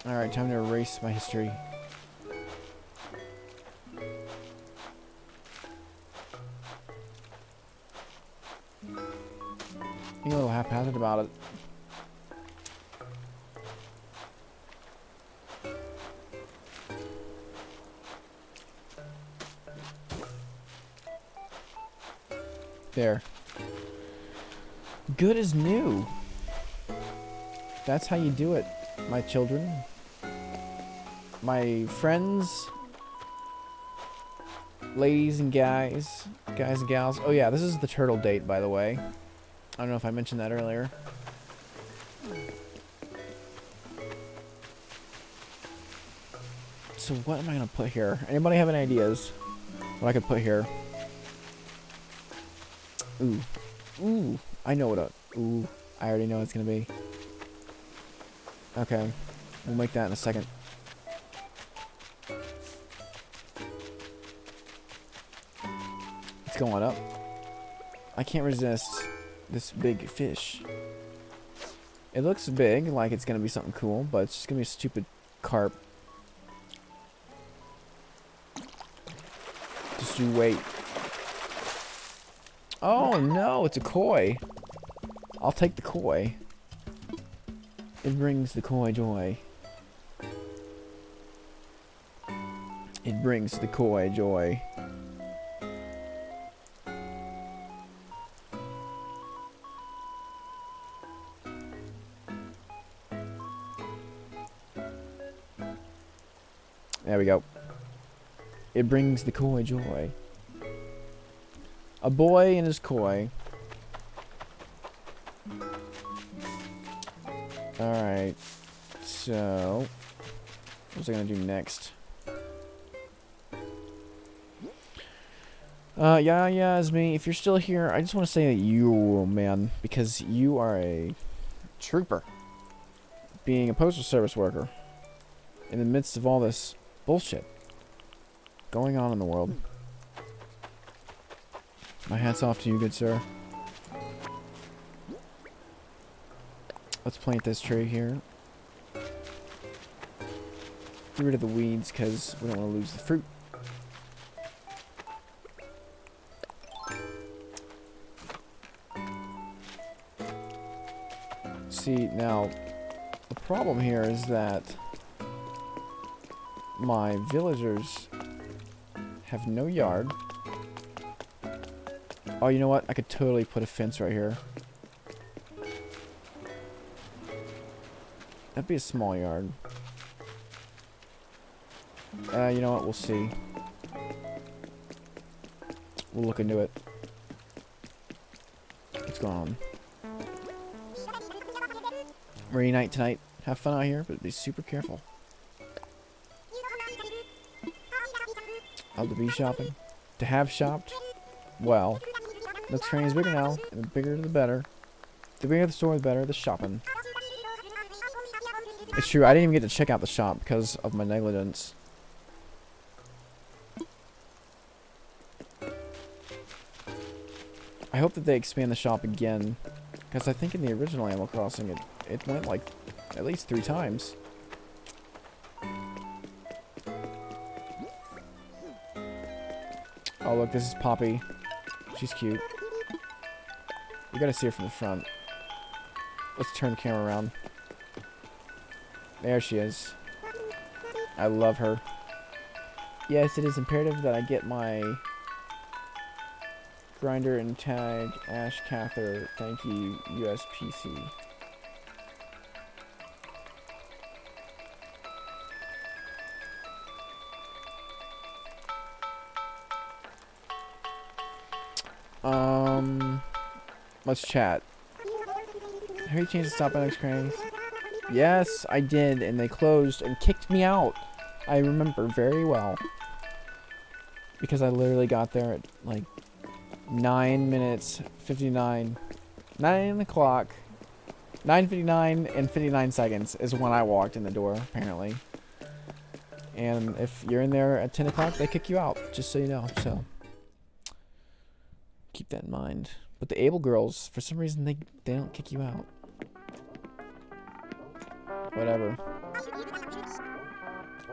Alright, time to erase my history. Being a little haphazard about it. There. Good as new. That's how you do it. my children, my friends, ladies and guys and gals. Oh yeah, this is the turtle date, by the way. I don't know if I mentioned that earlier. So what am I gonna put here? Anybody have any ideas what I could put here? Ooh. Ooh. I know what ooh. I already know what it's gonna be. Okay. We'll make that in a second. It's going up. I can't resist this big fish. It looks big, like it's gonna be something cool, but it's just gonna be a stupid carp. Just you wait. Oh no, it's a koi. I'll take the koi. It brings the koi joy. It brings the koi joy. There we go. It brings the koi joy. A boy and his koi. Alright. So, what's I gonna do next? Yeah, it's me. If you're still here, I just want to say that you, man, because you are a trooper. Being a postal service worker. In the midst of all this bullshit going on in the world. My hat's off to you, good sir. Let's plant this tree here. Get rid of the weeds because we don't want to lose the fruit. See, now, the problem here is that my villagers have no yard. Oh, you know what? I could totally put a fence right here. That'd be a small yard. You know what? We'll see. We'll look into it. What's going on? Rainy night tonight. Have fun out here, but be super careful. Oh, to be shopping? To have shopped? Well, Nook's Cranny is bigger now, and the bigger the better. The bigger the store, the better the shopping. It's true, I didn't even get to check out the shop because of my negligence. I hope that they expand the shop again, because I think in the original Animal Crossing it went like at least 3 times. Oh look, this is Poppy. She's cute. You gotta see her from the front. Let's turn the camera around. There she is. I love her. Yes, it is imperative that I get my grinder and tag Ash Cather. Thank you, USPC. Let's chat. Have you changed the stop by Nook's Crannies? Yes, I did, and they closed and kicked me out. I remember very well. Because I literally got there at like 9 minutes 59. 9 o'clock. 9:59 and 59 seconds is when I walked in the door, apparently. And if you're in there at 10 o'clock, they kick you out, just so you know. So keep that in mind. But the Able girls, for some reason, they don't kick you out. Whatever.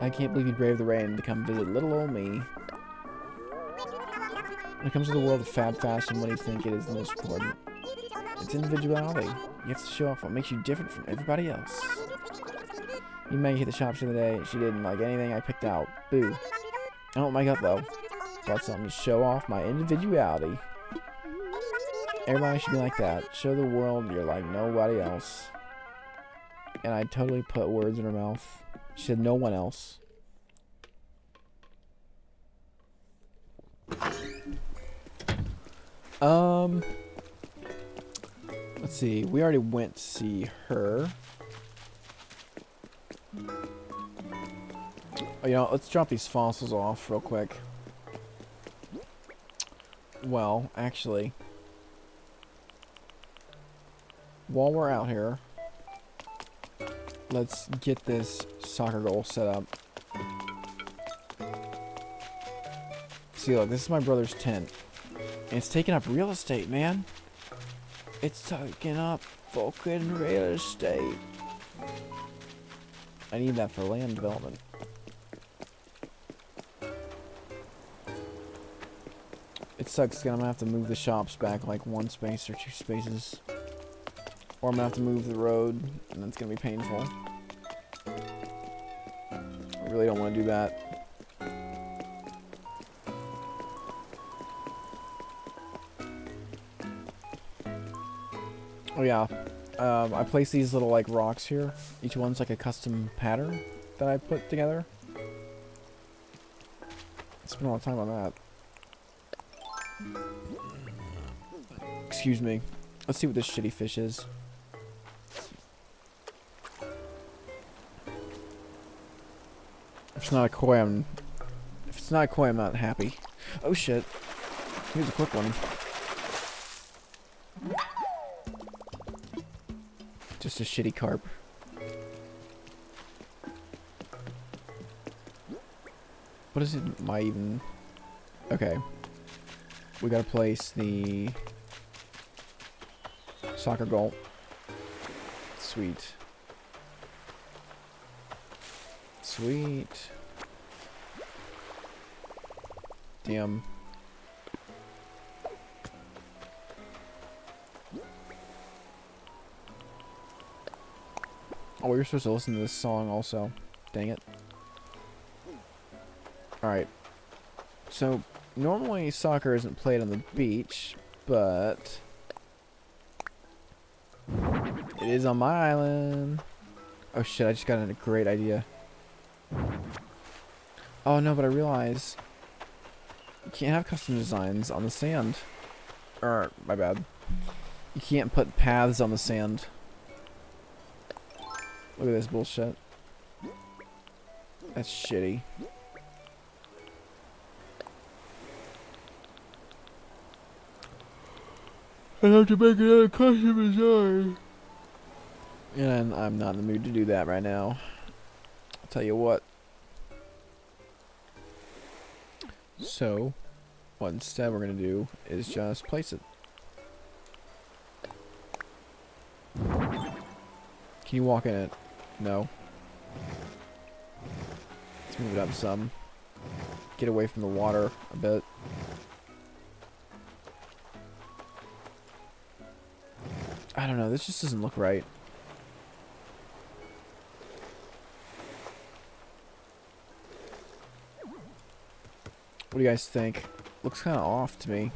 I can't believe you braved the rain to come visit little old me. When it comes to the world of fab fashion, what do you think it is the most important? It's individuality. You have to show off what makes you different from everybody else. You Maggie hit the shops the other day. She didn't like anything I picked out. Boo. I don't make up though. Bought something to show off my individuality. Everybody should be like that. Show the world you're like nobody else. And I totally put words in her mouth. She said no one else. Let's see. We already went to see her. Oh, you know, let's drop these fossils off real quick. Well, actually, while we're out here, let's get this soccer goal set up. See, look, this is my brother's tent. And it's taking up real estate, man. It's taking up fucking real estate. I need that for land development. It sucks because I'm gonna have to move the shops back like 1 space or 2 spaces. Or I'm gonna have to move the road, and that's gonna be painful. I really don't want to do that. Oh yeah, I place these little like rocks here. Each one's like a custom pattern that I put together. Spent a lot of time on that. Excuse me. Let's see what this shitty fish is. If it's not a koi, I'm not happy. Oh shit. Here's a quick one. Just a shitty carp. What is it? My even? Okay. We gotta place the soccer goal. Sweet. Sweet. Damn. Oh, we were supposed to listen to this song also. Dang it. Alright. So, normally soccer isn't played on the beach, but it is on my island. Oh shit, I just got a great idea. Oh no, but I realize you can't have custom designs on the sand. Or, my bad. You can't put paths on the sand. Look at this bullshit. That's shitty. I have to make another custom design. And I'm not in the mood to do that right now. I'll tell you what. So, what instead we're going to do is just place it. Can you walk in it? No. Let's move it up some. Get away from the water a bit. I don't know, this just doesn't look right. What do you guys think? Looks kind of off to me.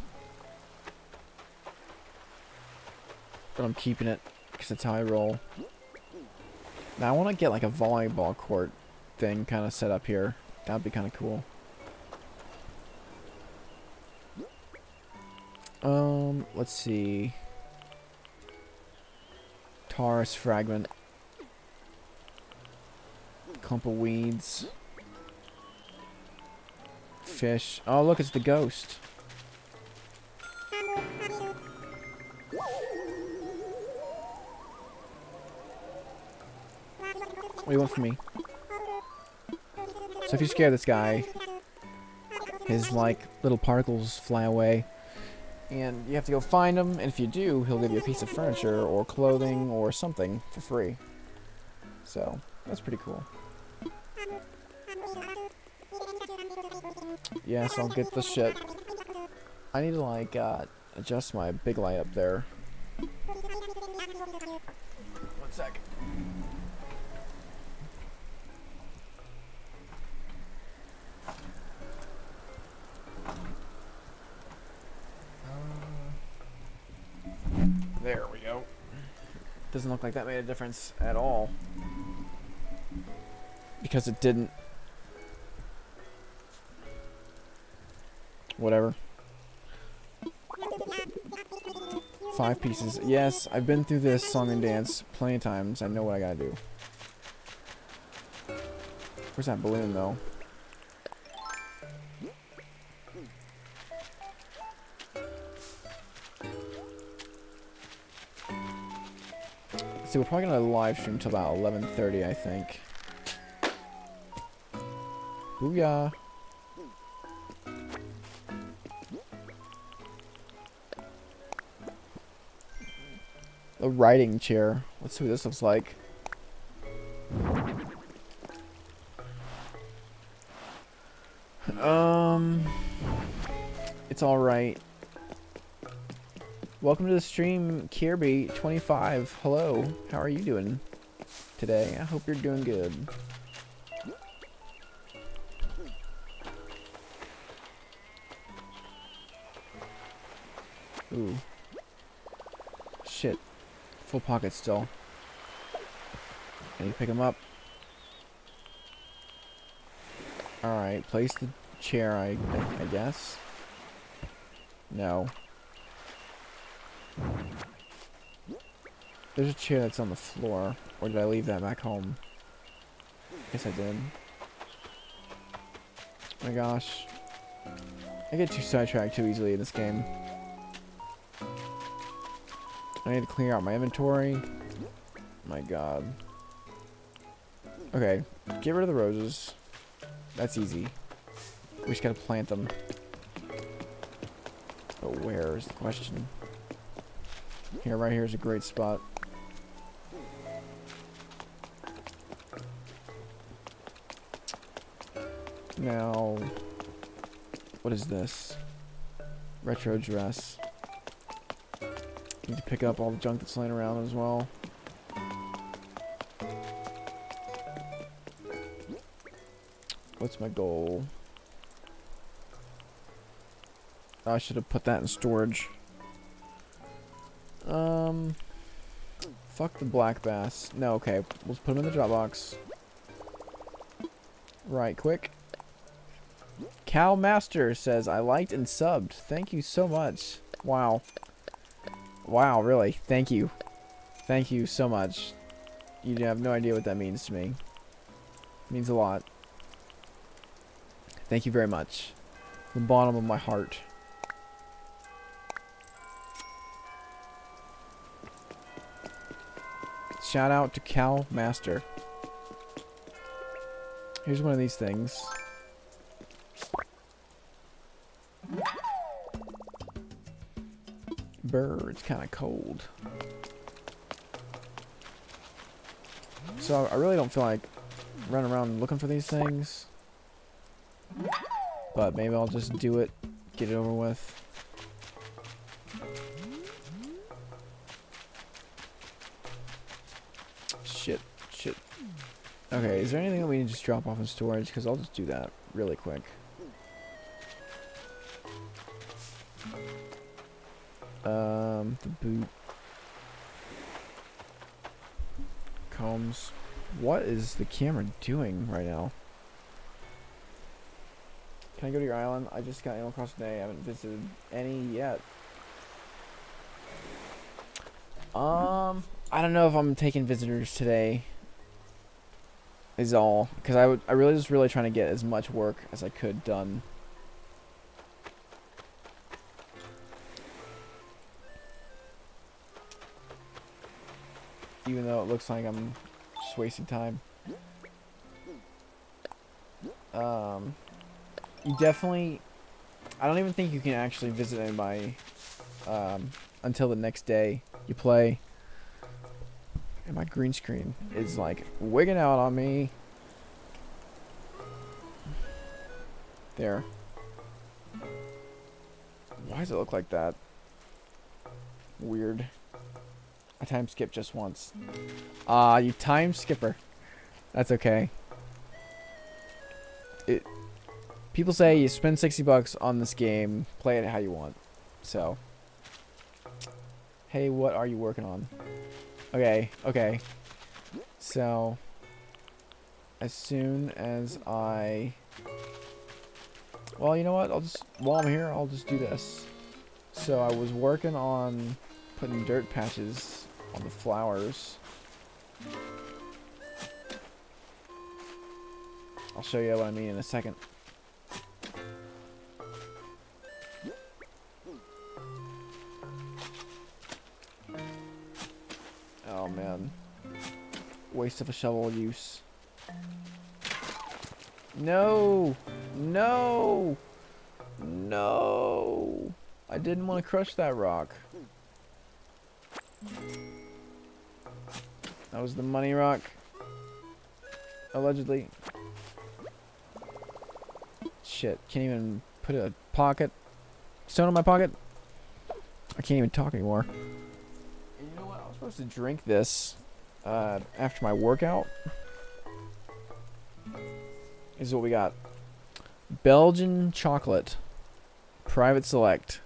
But I'm keeping it because that's how I roll. Now I want to get like a volleyball court thing kind of set up here. That would be kind of cool. Let's see. Taurus fragment. Clump of weeds. Fish. Oh, look, it's the ghost. What do you want from me? So if you scare this guy, his, like, little particles fly away. And you have to go find him, and if you do, he'll give you a piece of furniture or clothing or something for free. So, that's pretty cool. Yes, I'll get the shit. I need to, like, adjust my big light up there. 1 sec. There we go. Doesn't look like that made a difference at all. Because it didn't. Whatever. 5 pieces. Yes, I've been through this song and dance plenty of times. I know what I gotta do. Where's that balloon, though? See, we're probably gonna live stream till about 11:30, I think. Booyah! A writing chair. Let's see what this looks like. It's alright. Welcome to the stream, Kirby25. Hello. How are you doing today? I hope you're doing good. Ooh. Shit. Full pocket still. I need to pick him up. Alright, place the chair, I guess. No. There's a chair that's on the floor. Or did I leave that back home? Guess I did. Oh my gosh. I get too sidetracked too easily in this game. I need to clear out my inventory. My god. Okay, get rid of the roses. That's easy. We just gotta plant them. But where is the question? Here, right here is a great spot. Now, what is this? Retro dress. Need to pick up all the junk that's laying around as well. What's my goal? Oh, I should have put that in storage. Fuck the black bass. No, okay. Let's put them in the Dropbox. Right, quick. Cow Master says, I liked and subbed. Thank you so much. Wow. Wow, really. Thank you. Thank you so much. You have no idea what that means to me. It means a lot. Thank you very much. From the bottom of my heart. Shout out to Cow Master. Here's one of these things. Brr, it's kind of cold. So I really don't feel like running around looking for these things. But maybe I'll just do it, get it over with. Shit. Okay, is there anything that we can just drop off in storage? Because I'll just do that really quick. The boot. Combs. What is the camera doing right now? Can I go to your island? I just got Animal Crossing today. I haven't visited any yet. I don't know if I'm taking visitors today. Is all. Because I really just trying to get as much work as I could done. Even though it looks like I'm just wasting time. You definitely... I don't even think you can actually visit anybody until the next day you play. And my green screen is like wigging out on me. There. Why does it look like that? Weird. I time skipped just once. You time skipper. That's okay. People say you spend $60 on this game, play it how you want. So, hey, what are you working on? Okay, okay. So, as soon as I... Well, you know what? I'll just... While I'm here, I'll just do this. So, I was working on putting dirt patches on the flowers. I'll show you what I mean in a second. Oh, man. Waste of a shovel use. No! No! No! I didn't want to crush that rock. That was the money rock. Allegedly. Shit. Can't even put a pocket. Stone in my pocket. I can't even talk anymore. And you know what? I was supposed to drink this after my workout. This is what we got. Belgian chocolate. Private select.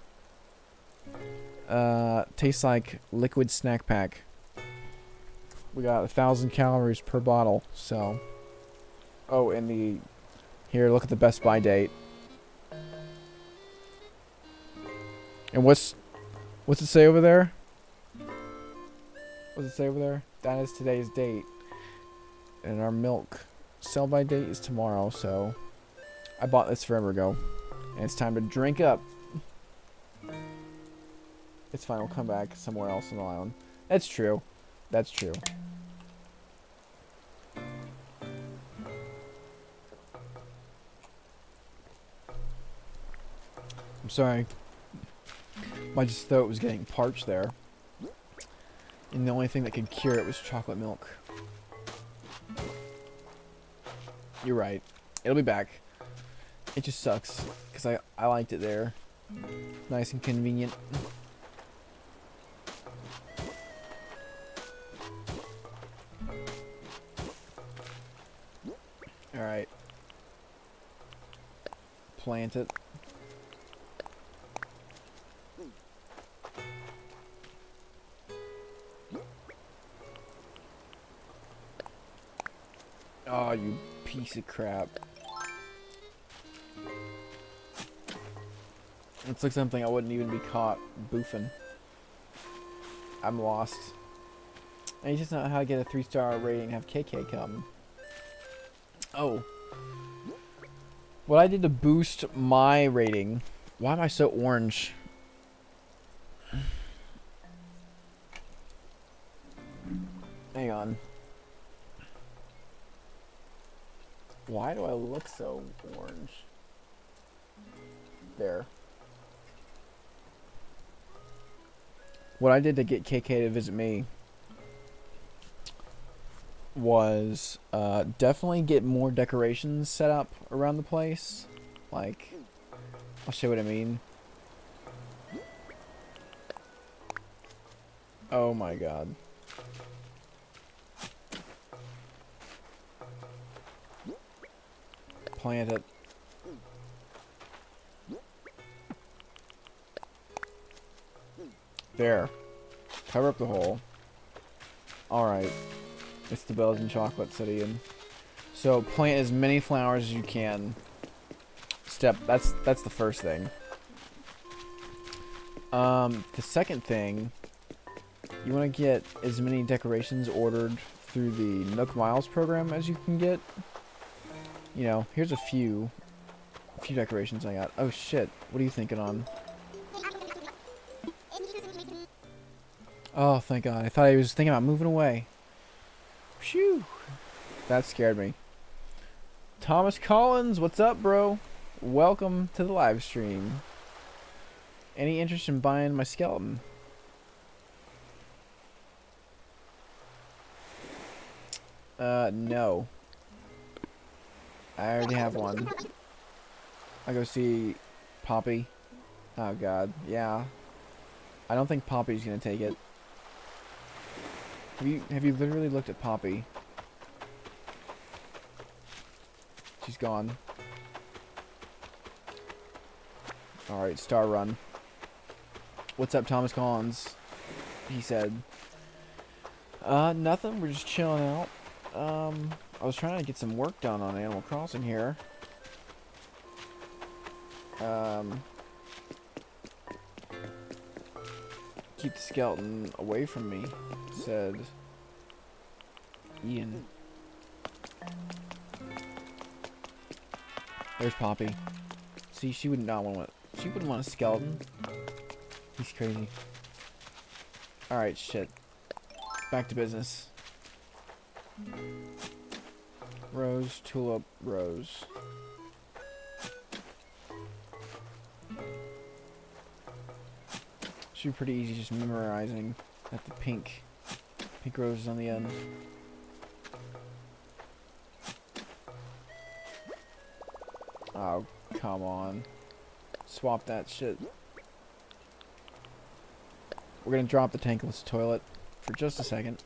Tastes like liquid snack pack. We got 1,000 calories per bottle, so. Oh, and the... Here, look at the Best Buy date. And what's it say over there? What's it say over there? That is today's date. And our milk sell-by date is tomorrow, so I bought this forever ago. And it's time to drink up. It's fine, we'll come back somewhere else on the island. That's true. That's true. I'm sorry. My throat was getting parched there. And the only thing that could cure it was chocolate milk. You're right. It'll be back. It just sucks. Because I liked it there. Nice and convenient. Alright. Plant it. Oh, you piece of crap. It's like something I wouldn't even be caught boofing. I'm lost. I just know how to get a 3-star rating and have KK come. Oh. What I did to boost my rating. Why am I so orange? Hang on. Why do I look so orange? There. What I did to get KK to visit me was definitely get more decorations set up around the place. Like, I'll show you what I mean. Oh my god. Plant it. There. Cover up the hole. Alright. It's the Belgian chocolate city, and so plant as many flowers as you can. That's the first thing. The second thing, you want to get as many decorations ordered through the Nook Miles program as you can get. You know, here's a few decorations I got. Oh shit, what are you thinking on? Oh, thank God. I thought he was thinking about moving away. Phew. That scared me. Thomas Collins, what's up, bro? Welcome to the live stream. Any interest in buying my skeleton? No. I already have one. I go see Poppy. Oh God, yeah. I don't think Poppy's gonna take it. Have you literally looked at Poppy? She's gone. Alright, Star Run. What's up, Thomas Collins? He said. Nothing. We're just chilling out. I was trying to get some work done on Animal Crossing here. Keep the skeleton away from me, said Ian. There's Poppy. See, she would not want. She wouldn't want a skeleton. He's crazy. All right, shit. Back to business. Rose, tulip, rose. Should be pretty easy just memorizing that the pink rose is on the end. Oh, come on. Swap that shit. We're gonna drop the tankless toilet for just a second.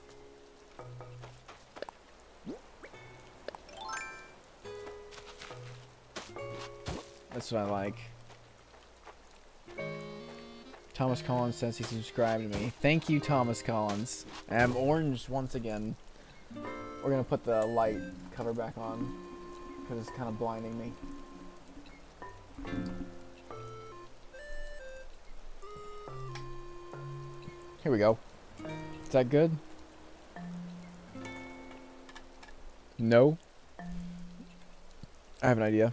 That's what I like. Thomas Collins says he subscribed to me. Thank you, Thomas Collins. I'm orange once again. We're gonna put the light cover back on because it's kind of blinding me. Here we go. Is that good? No? I have an idea.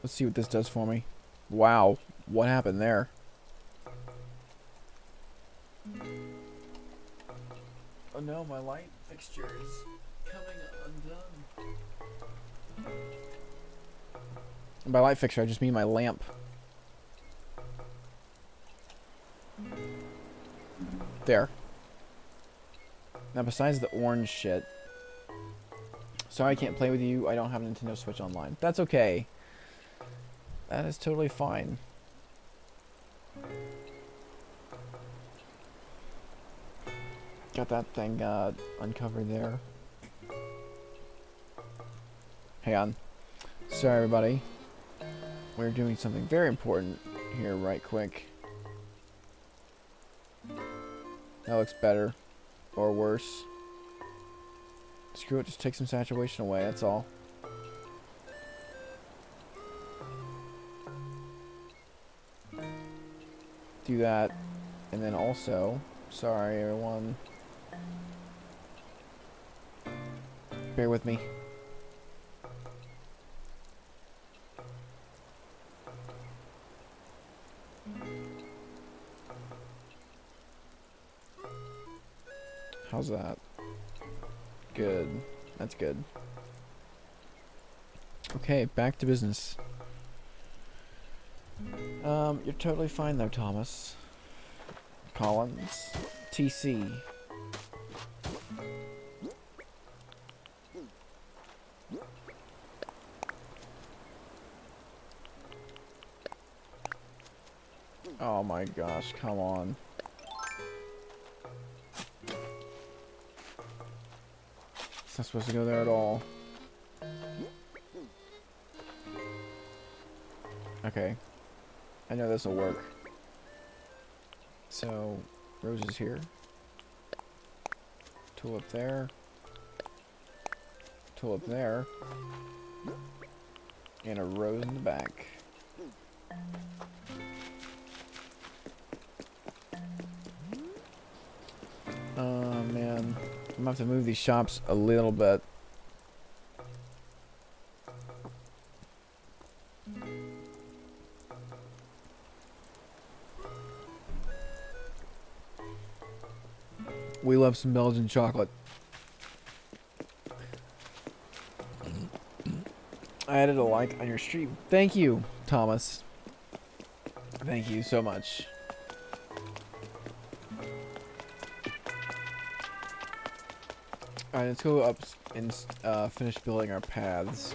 Let's see what this does for me. Wow. What happened there? Oh no, my light fixture is coming undone. And by light fixture, I just mean my lamp. There. Now, besides the orange shit, sorry I can't play with you. I don't have a Nintendo Switch Online. That's okay. That is totally fine. Got that thing uncovered there. Hang on. Sorry, everybody. We're doing something very important here right quick. That looks better. Or worse. Screw it, just take some saturation away, that's all. Do that. And then also, sorry everyone. Bear with me. How's that? Good. That's good. Okay, back to business. You're totally fine though, Thomas. Collins. TC. Oh my gosh, come on. It's not supposed to go there at all. Okay. I know this will work. So, roses here. Tulip there. Tulip there. And a rose in the back. Oh man. I'm gonna have to move these shops a little bit. We love some Belgian chocolate. I added a like on your stream. Thank you, Thomas. Thank you so much. Alright, let's go up and finish building our paths.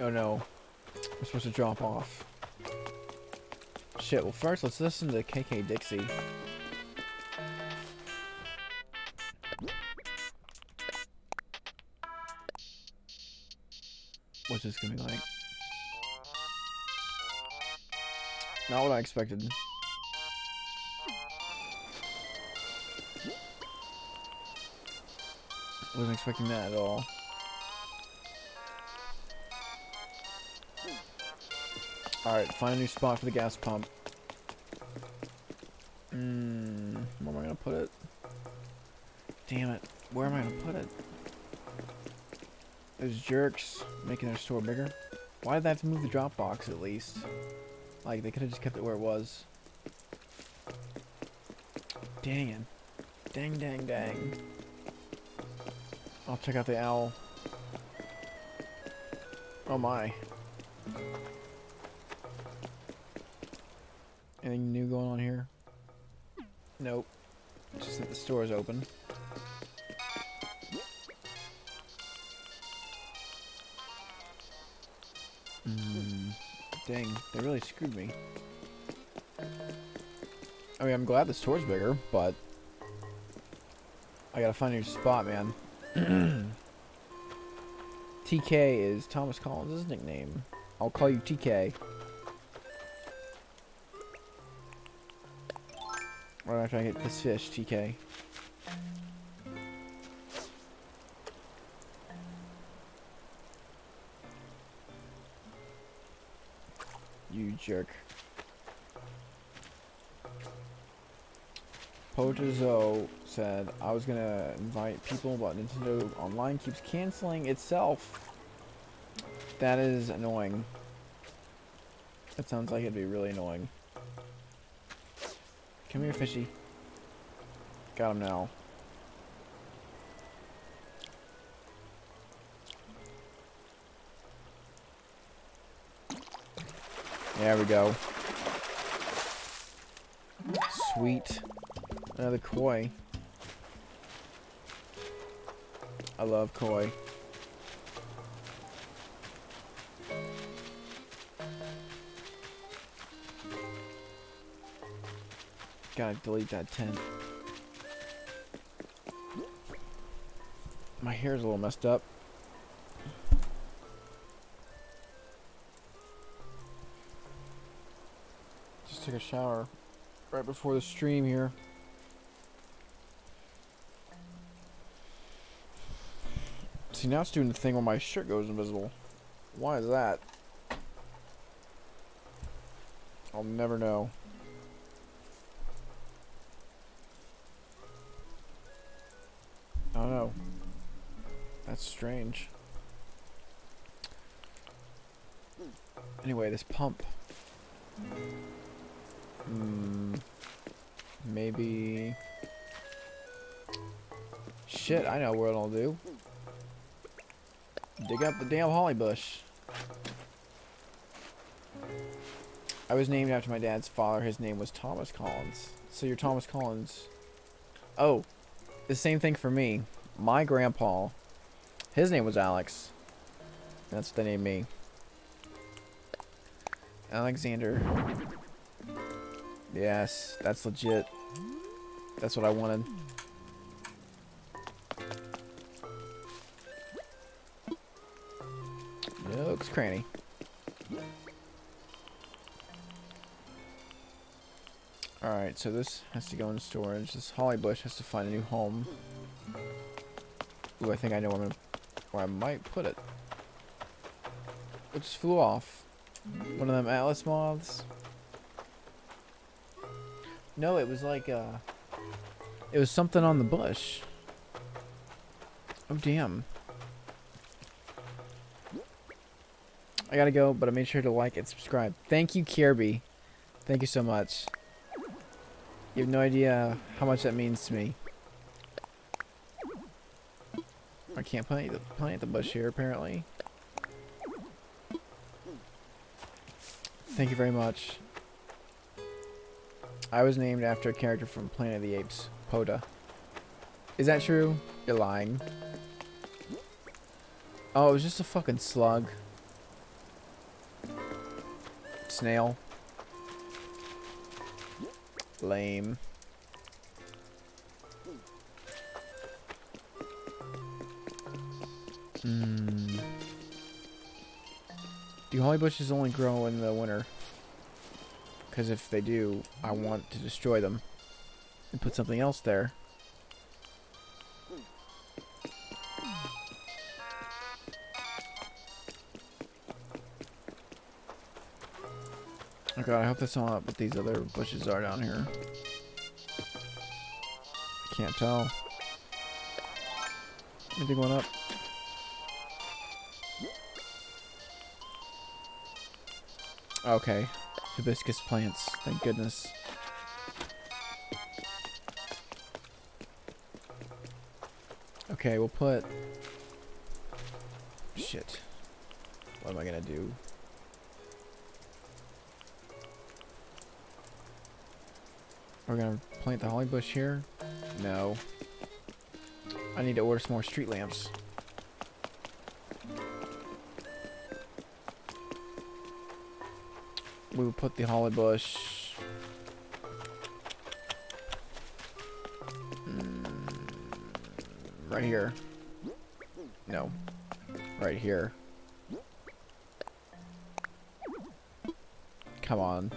Oh no. We're supposed to drop off. Shit, well first let's listen to KK Dixie. What's this gonna be like? Not what I expected. Wasn't expecting that at all. Alright, find a new spot for the gas pump. Where am I gonna put it? Damn it. Where am I gonna put it? Those jerks making their store bigger. Why did they have to move the drop box at least? Like, they could have just kept it where it was. Dang it. Dang, dang, dang. I'll check out the owl. Oh my. Anything new going on here? Nope. Just that the store is open. Dang, they really screwed me. I mean, I'm glad the store's bigger, but I gotta find a new spot, man. TK is Thomas Collins' nickname. I'll call you TK. Right after I get this fish, TK. You jerk. Potazo said, I was gonna invite people, but Nintendo Online keeps canceling itself. That is annoying. That sounds like it'd be really annoying. Come here, fishy. Got him now. There we go. Sweet. Another koi. I love koi. Gotta delete that tent. My hair's a little messed up. Just took a shower right before the stream here. See, now it's doing the thing where my shirt goes invisible. Why is that? I'll never know. I don't know. That's strange. Anyway, this pump. Maybe... Shit, I know what I'll do. Dig up the damn holly bush. I was named after my dad's father. His name was Thomas Collins. So you're Thomas Collins. Oh, the same thing for me. My grandpa, his name was Alex. That's what they named me. Alexander. Yes, that's legit. That's what I wanted. Nooks cranny. Alright, so this has to go in storage. This holly bush has to find a new home. Ooh, I think I know where I might put it. It just flew off. One of them atlas moths. No, it was like it was something on the bush. Oh damn. I gotta go, but I made sure to like and subscribe. Thank you, Kirby. Thank you so much. You have no idea how much that means to me. I can't plant the bush here, apparently. Thank you very much. I was named after a character from Planet of the Apes, Poda. Is that true? You're lying. Oh, it was just a fucking slug. Snail. Lame. Do holly bushes only grow in the winter? Because if they do, I want to destroy them and put something else there. Oh god, I hope that's not what these other bushes are down here. I can't tell. Anything going up? Okay. Hibiscus plants. Thank goodness. Okay, we'll put... Shit. What am I gonna do? We're gonna plant the holly bush here? No. I need to order some more street lamps. We will put the holly bush... right here. No. Right here. Come on.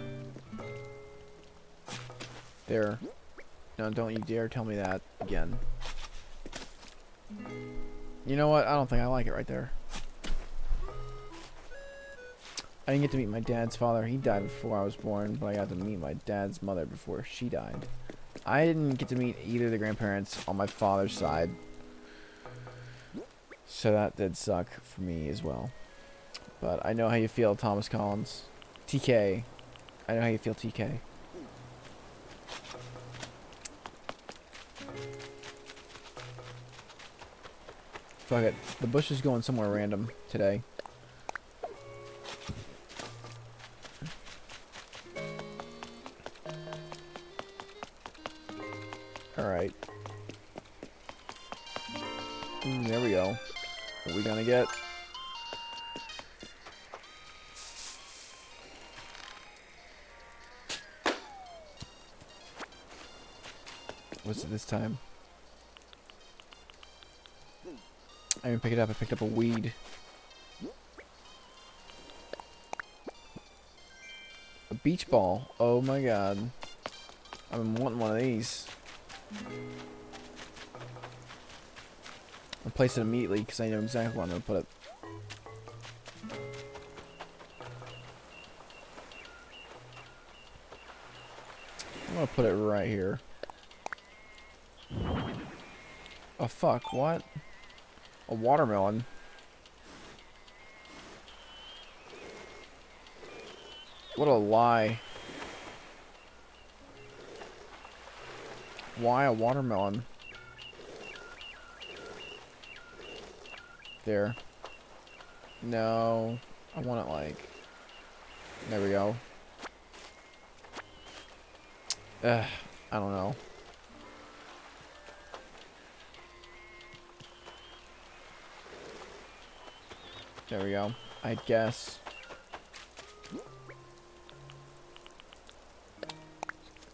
There. No, don't you dare tell me that again. You know what? I don't think I like it right there. I didn't get to meet my dad's father. He died before I was born, but I got to meet my dad's mother before she died. I didn't get to meet either of the grandparents on my father's side. So that did suck for me as well. But I know how you feel, Thomas Collins. TK. I know how you feel, TK. Fuck it. The bush is going somewhere random today. Alright. There we go. What we gonna get? What's it this time? I didn't pick it up. I picked up a weed. A beach ball. Oh my god. I've been wanting one of these. I'll place it immediately because I know exactly where I'm going to put it. I'm going to put it right here. Oh fuck, what? A watermelon? What a lie. Why a watermelon? There. No. I want it like... There we go. Ugh. I don't know. There we go. I guess.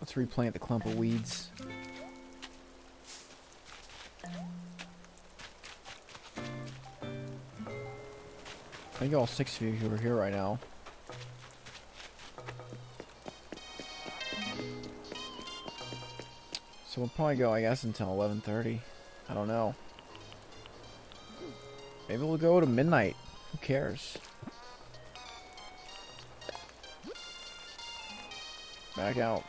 Let's replant the clump of weeds. I think all 6 of you who are here right now. So we'll probably go, I guess, until 11:30. I don't know. Maybe we'll go to midnight. Who cares? Back out.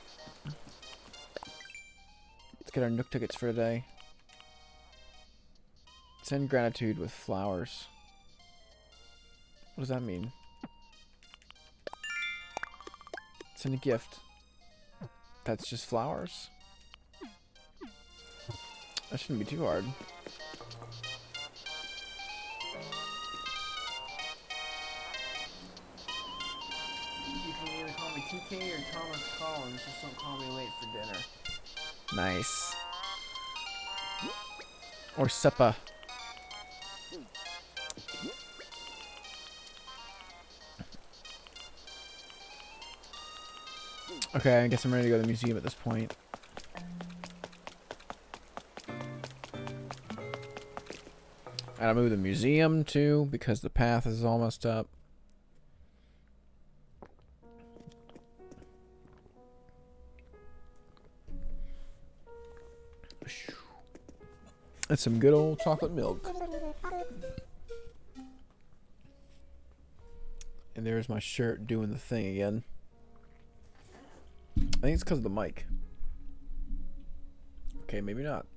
Let's get our Nook tickets for today. Send gratitude with flowers. What does that mean? Send a gift. That's just flowers? That shouldn't be too hard. You can either call me TK or Thomas Collins, just don't call me late for dinner. Nice. Or Seppa. Okay, I guess I'm ready to go to the museum at this point. And I move the museum too because the path is all messed up. That's some good old chocolate milk. And there's my shirt doing the thing again. I think it's because of the mic. Okay, maybe not.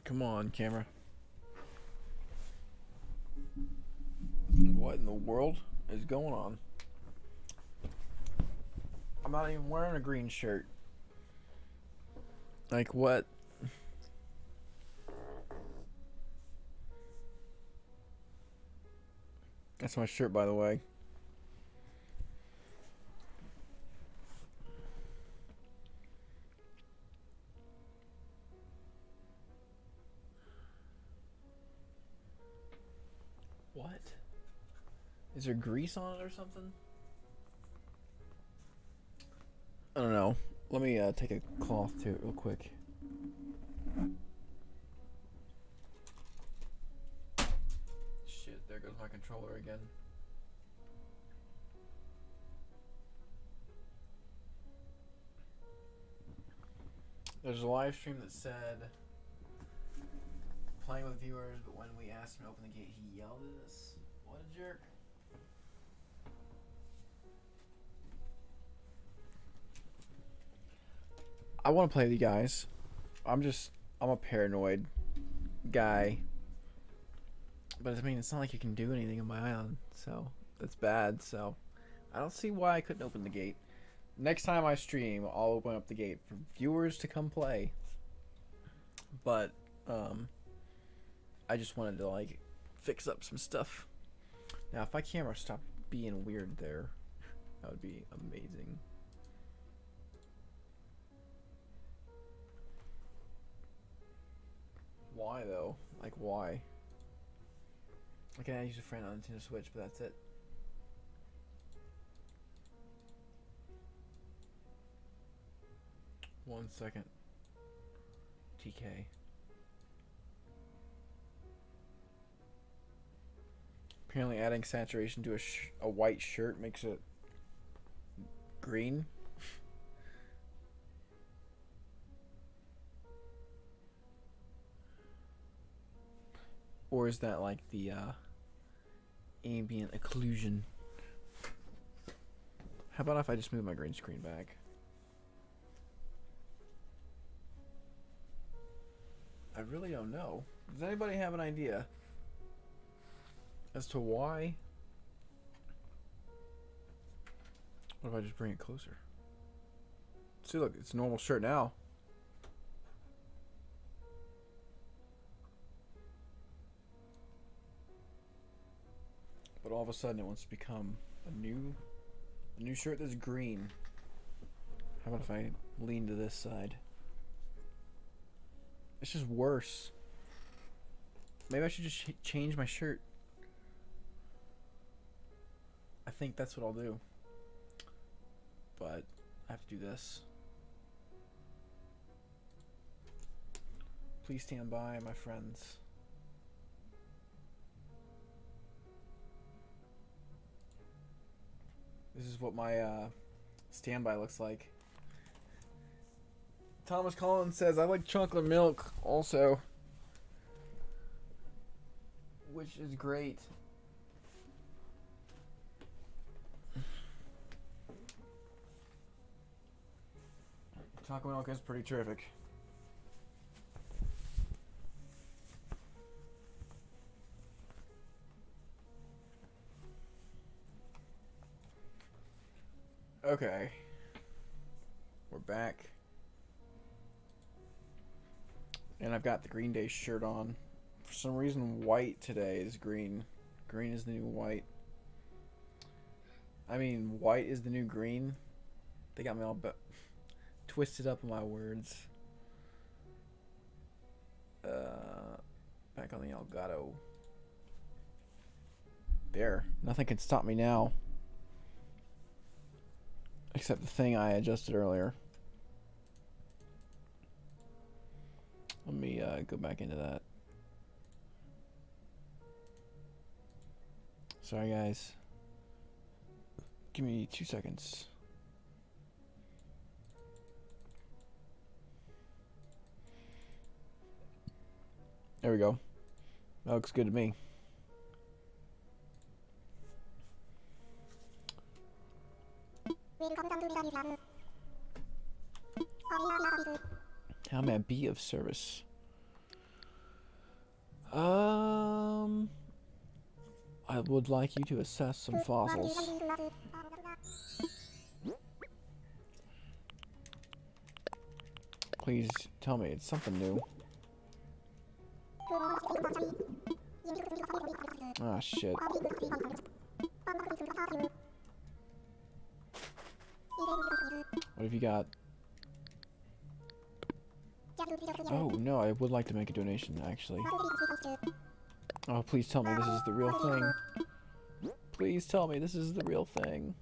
Come on, camera. What in the world is going on? I'm not even wearing a green shirt. Like what? That's my shirt, by the way. What? Is there grease on it or something? I don't know. Let me take a cloth to it real quick. Shit, there goes my controller again. There's a live stream that said playing with viewers, but when we asked him to open the gate, he yelled at us. What a jerk. I want to play with you guys. I'm a paranoid guy. But I mean, it's not like you can do anything on my island, so that's bad. So I don't see why I couldn't open the gate. Next time I stream, I'll open up the gate for viewers to come play. But I just wanted to like fix up some stuff. Now, if my camera stopped being weird there, that would be amazing. Why though? Like why? Okay, I use a friend on Nintendo Switch, but that's it. One second. TK. Apparently adding saturation to a white shirt makes it green. Or is that like the ambient occlusion? How about if I just move my green screen back? I really don't know. Does anybody have an idea as to why? What if I just bring it closer? See, look, it's a normal shirt now. But all of a sudden it wants to become a new shirt that's green. How about if I lean to this side? It's just worse. Maybe I should just change my shirt. I think that's what I'll do. But I have to do this. Please stand by, my friends. This is what my standby looks like. Thomas Collins says, I like chocolate milk also. Which is great. Chocolate milk is pretty terrific. Okay. We're back. And I've got the Green Day shirt on. For some reason, white today is green. Green is the new white. I mean, white is the new green. They got me all twisted up in my words. Back on the Elgato. There. Nothing can stop me now. Except the thing I adjusted earlier. Let me go back into that. Sorry, guys. Give me 2 seconds. There we go. That looks good to me. How may I be of service? I would like you to assess some fossils. Please tell me it's something new. Ah, shit. What have you got? Oh, no, I would like to make a donation, actually. Oh, please tell me this is the real thing. Please tell me this is the real thing.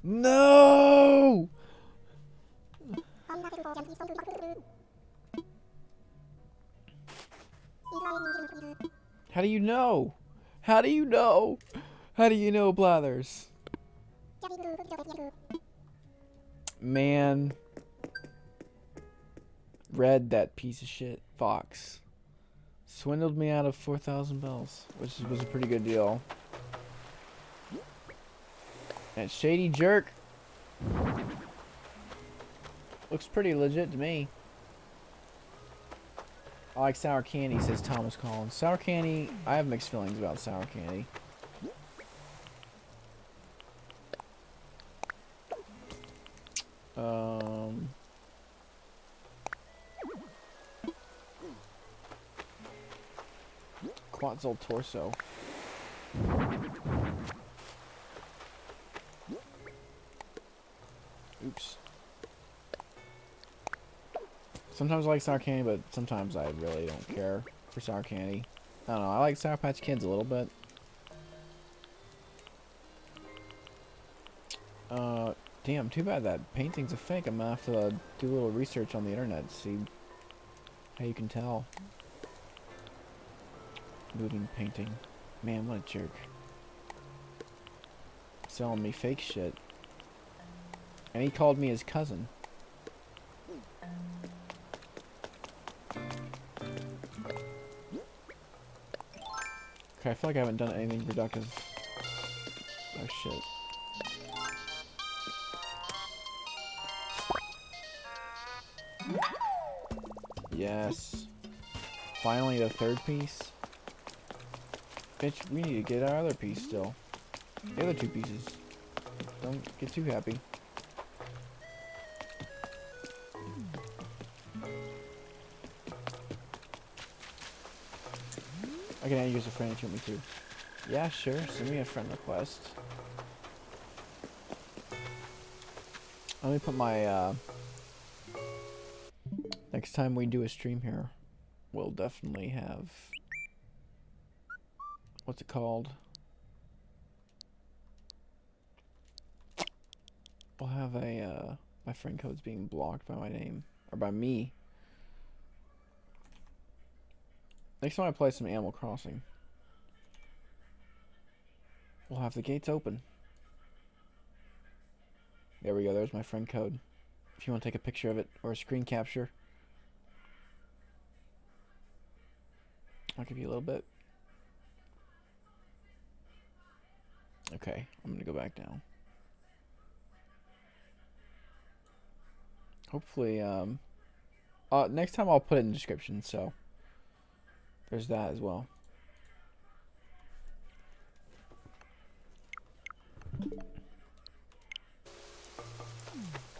No! How do you know? How do you know? How do you know, Blathers? Man. Red, that piece of shit. Fox. Swindled me out of 4,000 bells, which was a pretty good deal. That shady jerk. Looks pretty legit to me. I like sour candy, says Thomas Collins. Sour candy, I have mixed feelings about sour candy. Quetzal torso. Oops. Sometimes I like sour candy, but sometimes I really don't care for sour candy. I don't know, I like Sour Patch Kids a little bit. Damn, too bad that painting's a fake. I'm gonna have to do a little research on the internet to see how you can tell. Moving painting. Man, what a jerk. Selling me fake shit. And he called me his cousin. Okay, I feel like I haven't done anything productive. Oh shit. Yes. Finally the third piece. Bitch, we need to get our other piece still. The other two pieces. Don't get too happy. I can add you as a friend if you want me to. Yeah, sure. Send me a friend request. Let me put my, next time we do a stream here, we'll definitely have... What's it called? We'll have a, my friend code's being blocked by my name. Or by me. Next time I play some Animal Crossing, we'll have the gates open. There we go, there's my friend code. If you want to take a picture of it, or a screen capture. I'll give you a little bit. Okay, I'm gonna go back now. Hopefully, next time I'll put it in the description, so there's that as well.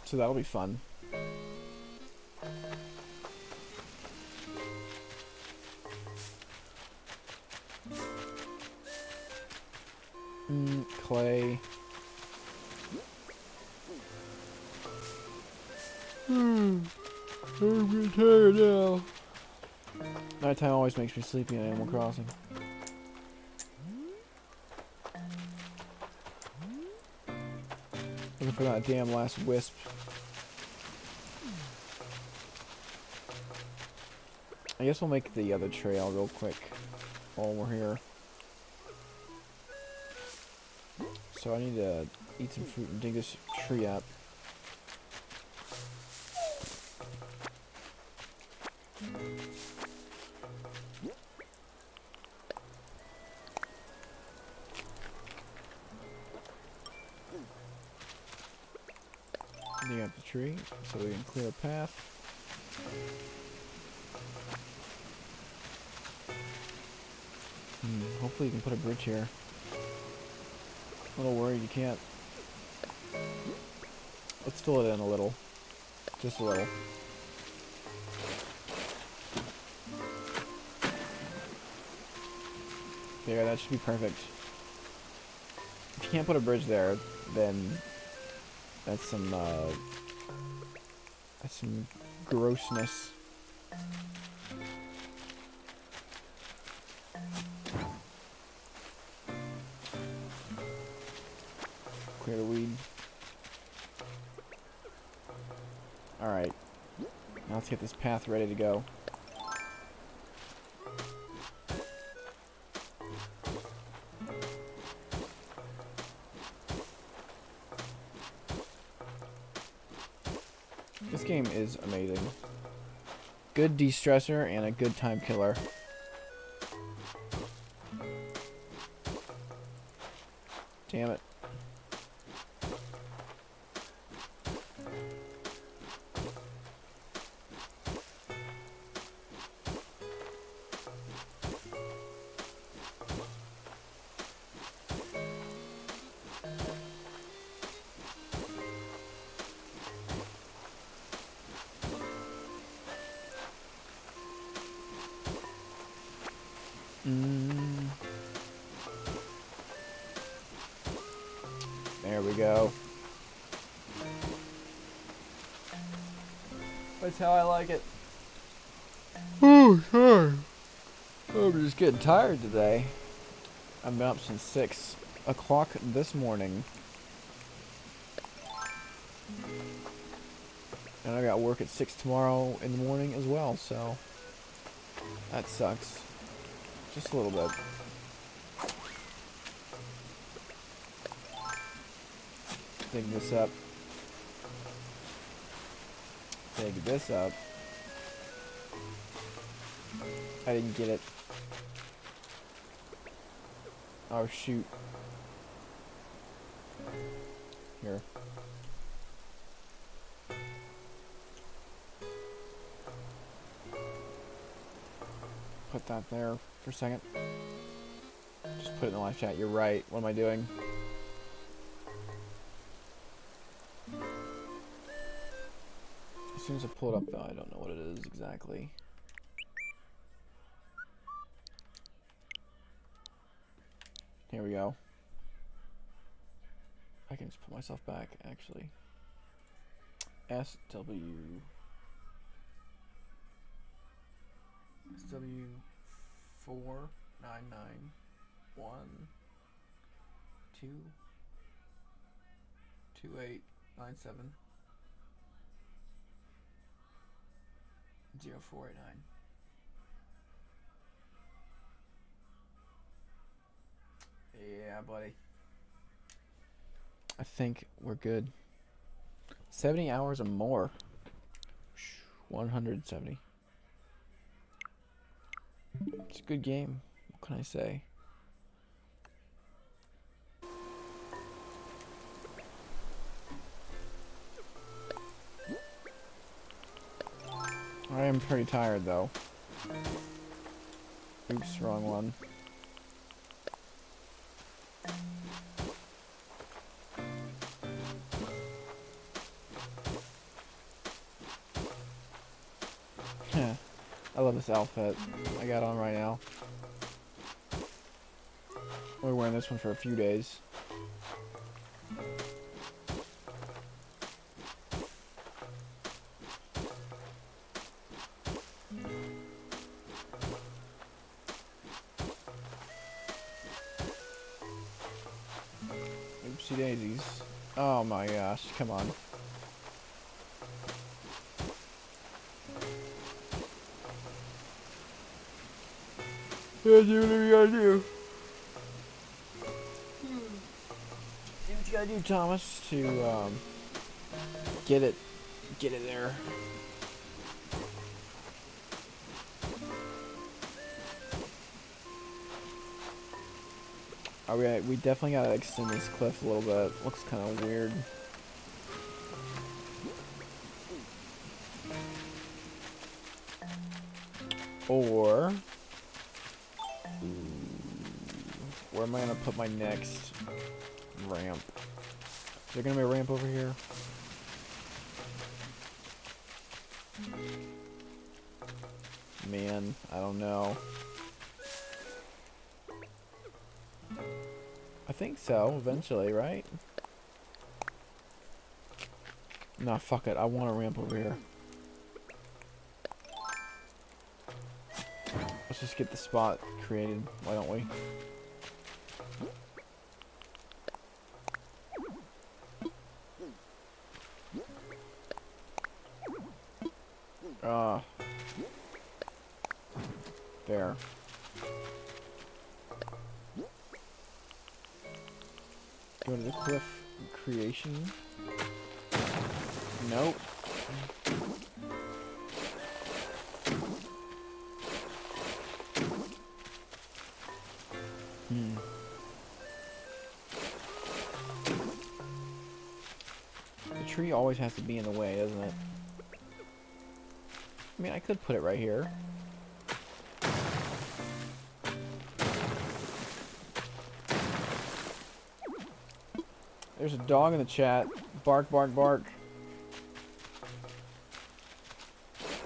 So that'll be fun. Clay. I'm getting tired now. Nighttime always makes me sleepy in Animal Crossing. Looking for that damn last wisp. I guess we'll make the other trail real quick while we're here. So I need to eat some fruit and dig this tree up. clear up the tree so we can clear a path. Hopefully you can put a bridge here. A little worried you can't. Let's fill it in a little. Just a little. There, that should be perfect. If you can't put a bridge there, then that's some grossness. Clear the weed. Alright. Now let's get this path ready to go. This game is amazing. Good de-stressor and a good time killer. Damn it. There we go. That's how I like it. Oh, sorry. I'm just getting tired today. I've been up since 6 o'clock this morning. And I got work at 6 tomorrow in the morning as well, so that sucks. Just a little bit. Dig this up. Dig this up. I didn't get it. Oh shoot. Here. Put that there for a second. Just put it in the live chat. You're right. What am I doing? As soon as I pull it up though, I don't know what it is exactly. Here we go. I can just put myself back actually. SW 4991 0489. Yeah, buddy. I think we're good. 70 hours or more. 170. It's a good game. What can I say? I am pretty tired though. Oops, wrong one. I love this outfit I got on right now. We're wearing this one for a few days. Oopsie daisies. Oh my gosh, come on. Yeah, do whatever you gotta do. Do what you gotta do, Thomas, to get it there. Alright, we definitely gotta extend this cliff a little bit. Looks kind of weird. Or where am I gonna put my next ramp? Is there gonna be a ramp over here? Man, I don't know. I think so, eventually, right? Nah, fuck it. I want a ramp over here. Let's just get the spot created. Why don't we? There. Go to the cliff creation. Nope. The tree always has to be in the way, doesn't it? I mean, I could put it right here. There's a dog in the chat. Bark, bark, bark.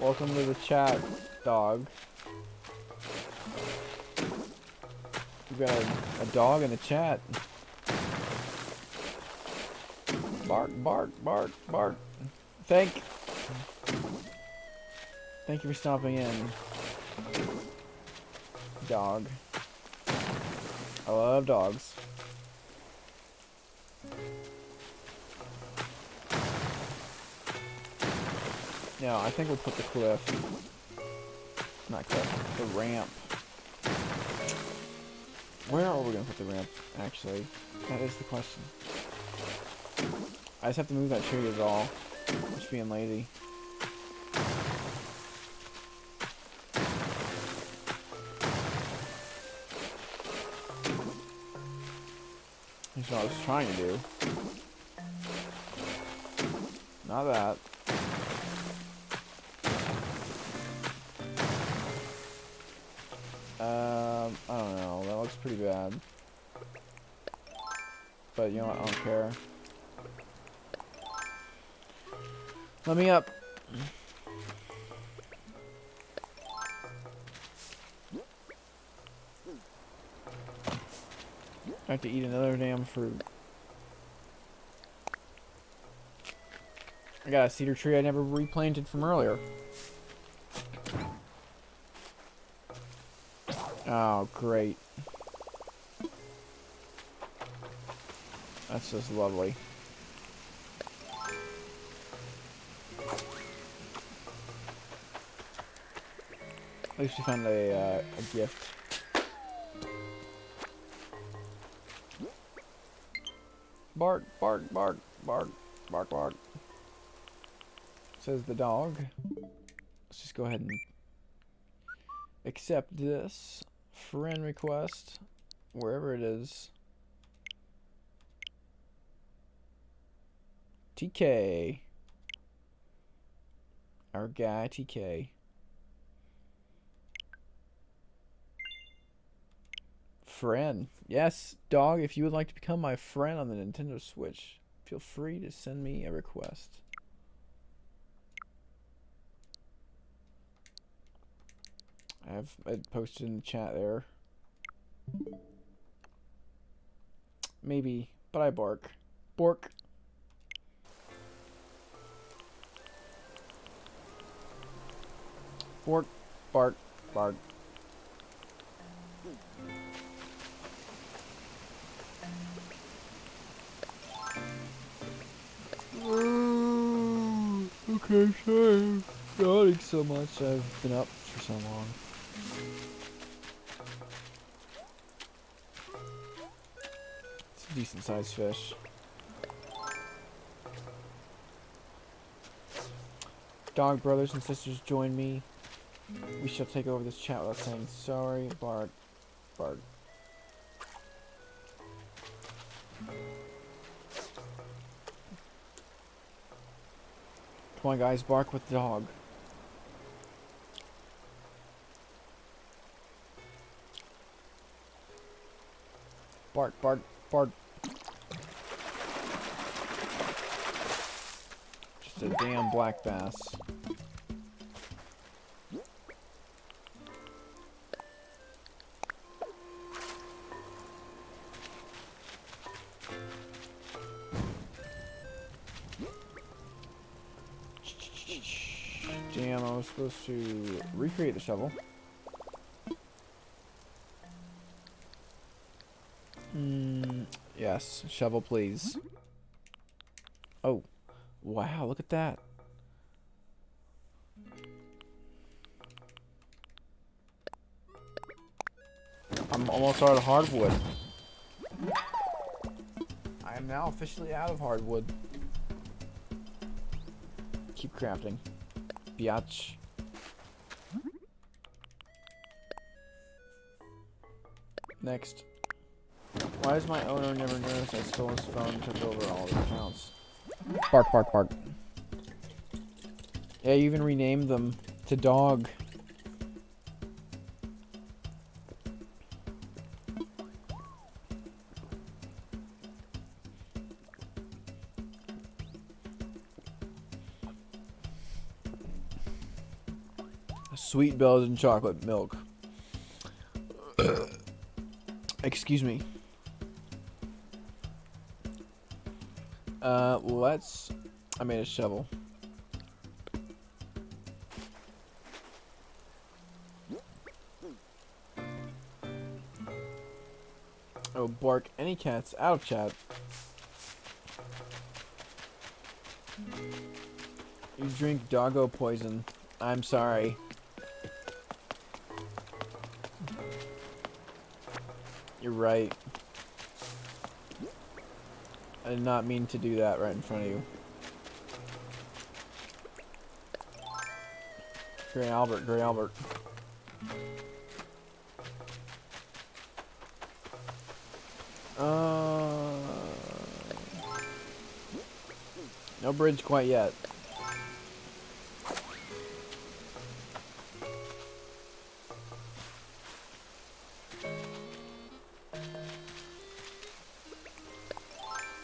Welcome to the chat, dog. We've got a dog in the chat. Bark, bark, bark, bark. Thank you for stopping in, dog. I love dogs. No, I think we'll put the cliff. Not cliff, the ramp. Where are we gonna put the ramp, actually? That is the question. I just have to move that tree is all. Just being lazy. That's what I was trying to do. Not that. I don't know. That looks pretty bad. But you know what? I don't care. Let me up. I have to eat another damn fruit. I got a cedar tree I never replanted from earlier. Oh, great. That's just lovely. At least we found a gift. Bark, bark, bark, bark, bark, bark. Says the dog. Let's just go ahead and accept this friend request wherever it is. TK. Our guy TK. Friend. Yes, dog, if you would like to become my friend on the Nintendo Switch, feel free to send me a request. I posted in the chat there. Maybe, but I bark. Bork. Bork, bark, bark. Okay, sorry. Yawning so much. I've been up for so long. It's a decent sized fish. Dog brothers and sisters, join me. We shall take over this chat without saying sorry. Bark, bark. Come on, guys, bark with the dog. Bark, bark, bark. Just a damn black bass. Damn, I was supposed to recreate the shovel. Yes, shovel please. Oh, wow, look at that. I'm almost out of hardwood. I am now officially out of hardwood. Keep crafting. Biatch. Next. Why does my owner never notice I stole his phone and took over all his accounts? Bark, bark, bark. Yeah, you even renamed them to dog. Sweet bells and chocolate milk. Excuse me. I made a shovel. Oh, bark any cats out of chat. You drink doggo poison. I'm sorry. You're right. I did not mean to do that right in front of you. Gray Albert, Gray Albert. No bridge quite yet.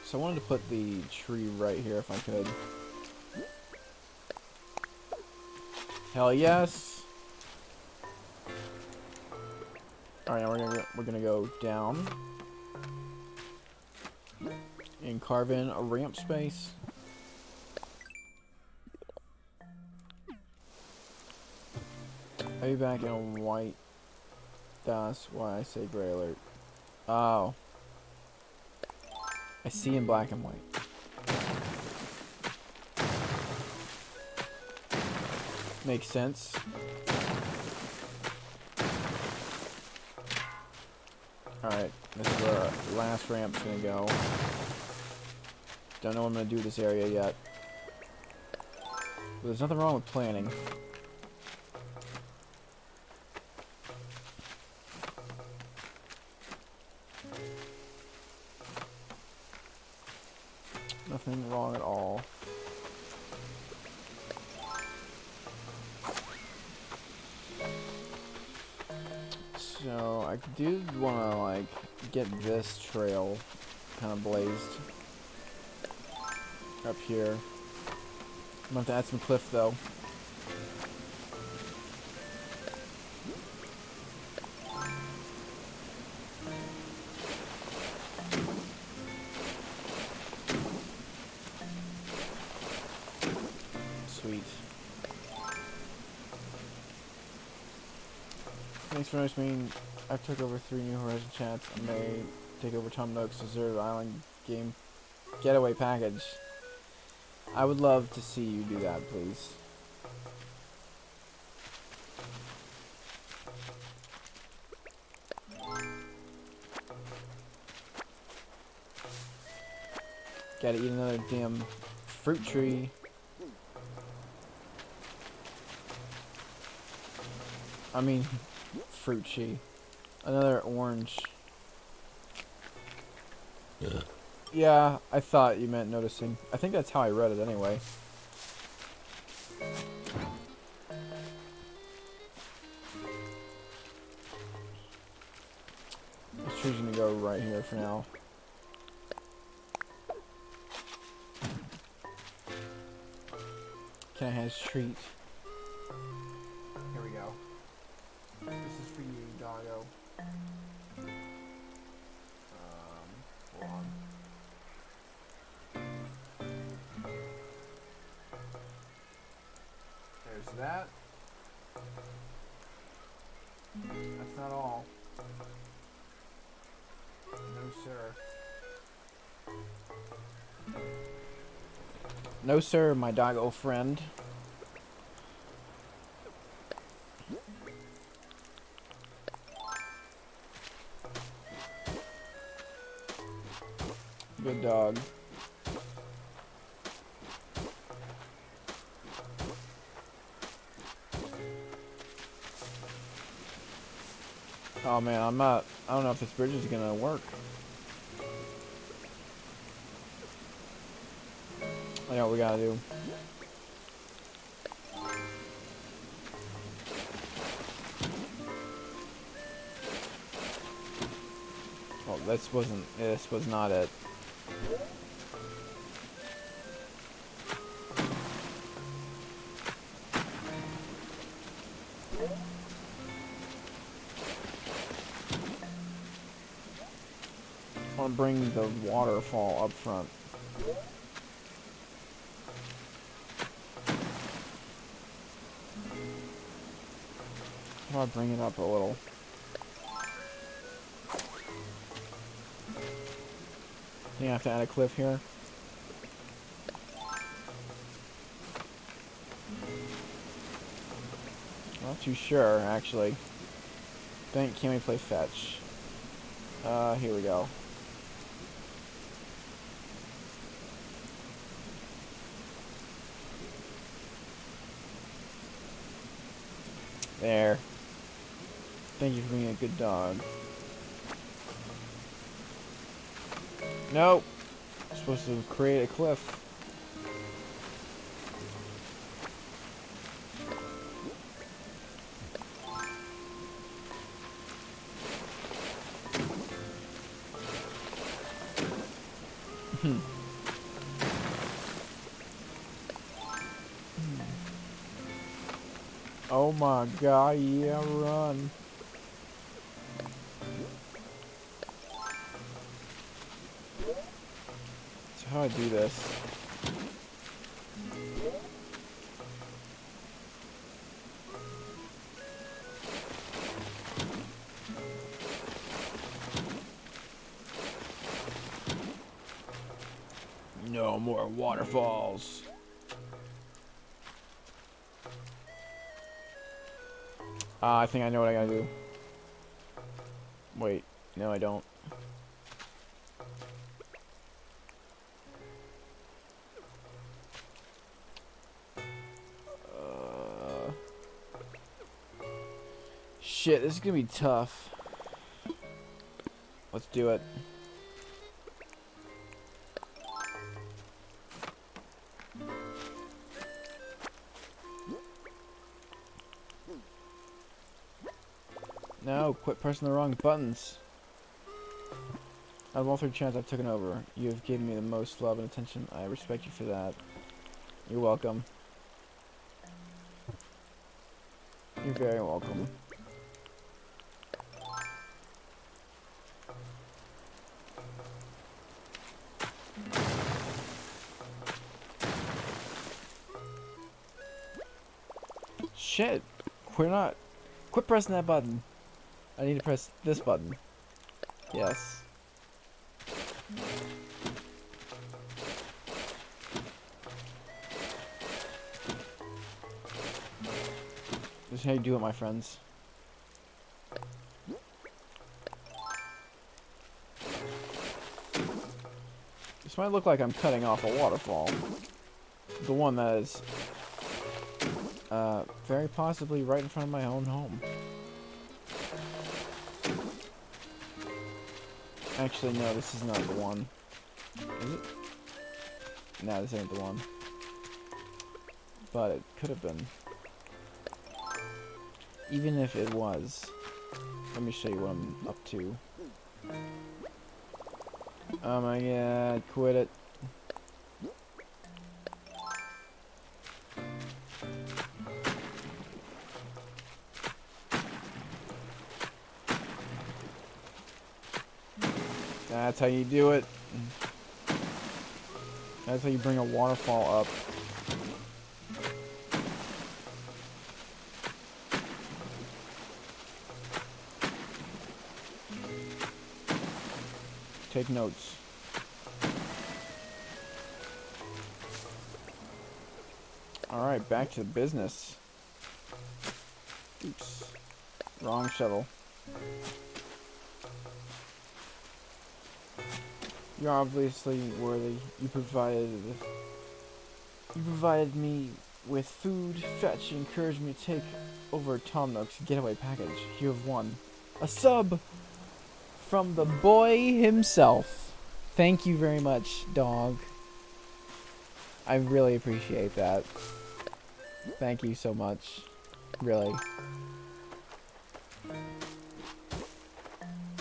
So I wanted to put the tree right here if I could. Hell yes. All right, now we're gonna go down and carve in a ramp space. Are you back in white? That's why I say gray alert. Oh. I see in black and white. Makes sense. Alright, this is where our last ramp's gonna go. Don't know what I'm gonna do with this area yet. But there's nothing wrong with planning. Nothing wrong at all. So I do want to like get this trail kind of blazed up here. I'm gonna have to add some cliff though. Sweet. Thanks for noticing. I took over 3 New Horizon chats. I may take over Tom Nook's Deserted Island game getaway package. I would love to see you do that, please. Gotta eat another damn fruit tree. I mean, fruit tree. Another orange. Yeah, I thought you meant noticing. I think that's how I read it anyway. Let's we're just gonna go right here for now. Can I have a treat? Here we go. This is for you, doggo. Hold on. There's that. That's not all. No, sir. No, sir, my doggo friend. Good dog. Oh man, I don't know if this bridge is gonna work. I know what we gotta do. Oh, this was not it. I want to bring the waterfall up front. How do I bring it up a little? You have to add a cliff here. Not too sure, actually. Can we play fetch? Here we go. There. Thank you for being a good dog. Nope. I'm supposed to create a cliff. Oh my god, yeah, run. So how do I do this? No more waterfalls. I think I know what I gotta do. Wait, no I don't. Shit, this is gonna be tough. Let's do it. No, quit pressing the wrong buttons. Out of all 3 channels I've taken over, you have given me the most love and attention. I respect you for that. You're welcome. You're very welcome. Shit! Quit pressing that button. I need to press this button. Yes. This is how you do it, my friends. This might look like I'm cutting off a waterfall. The one that is very possibly right in front of my own home. Actually, no, this is not the one. Is it? No, this ain't the one. But it could have been. Even if it was, let me show you what I'm up to. Oh my god, quit it. That's how you do it. That's how you bring a waterfall up. Take notes. Alright, back to the business. Oops. Wrong shovel. You're obviously worthy. You provided me with food, fetch, and encouraged me to take over Tom Nook's getaway package. You have won. A sub from the boy himself. Thank you very much, dog. I really appreciate that. Thank you so much. Really.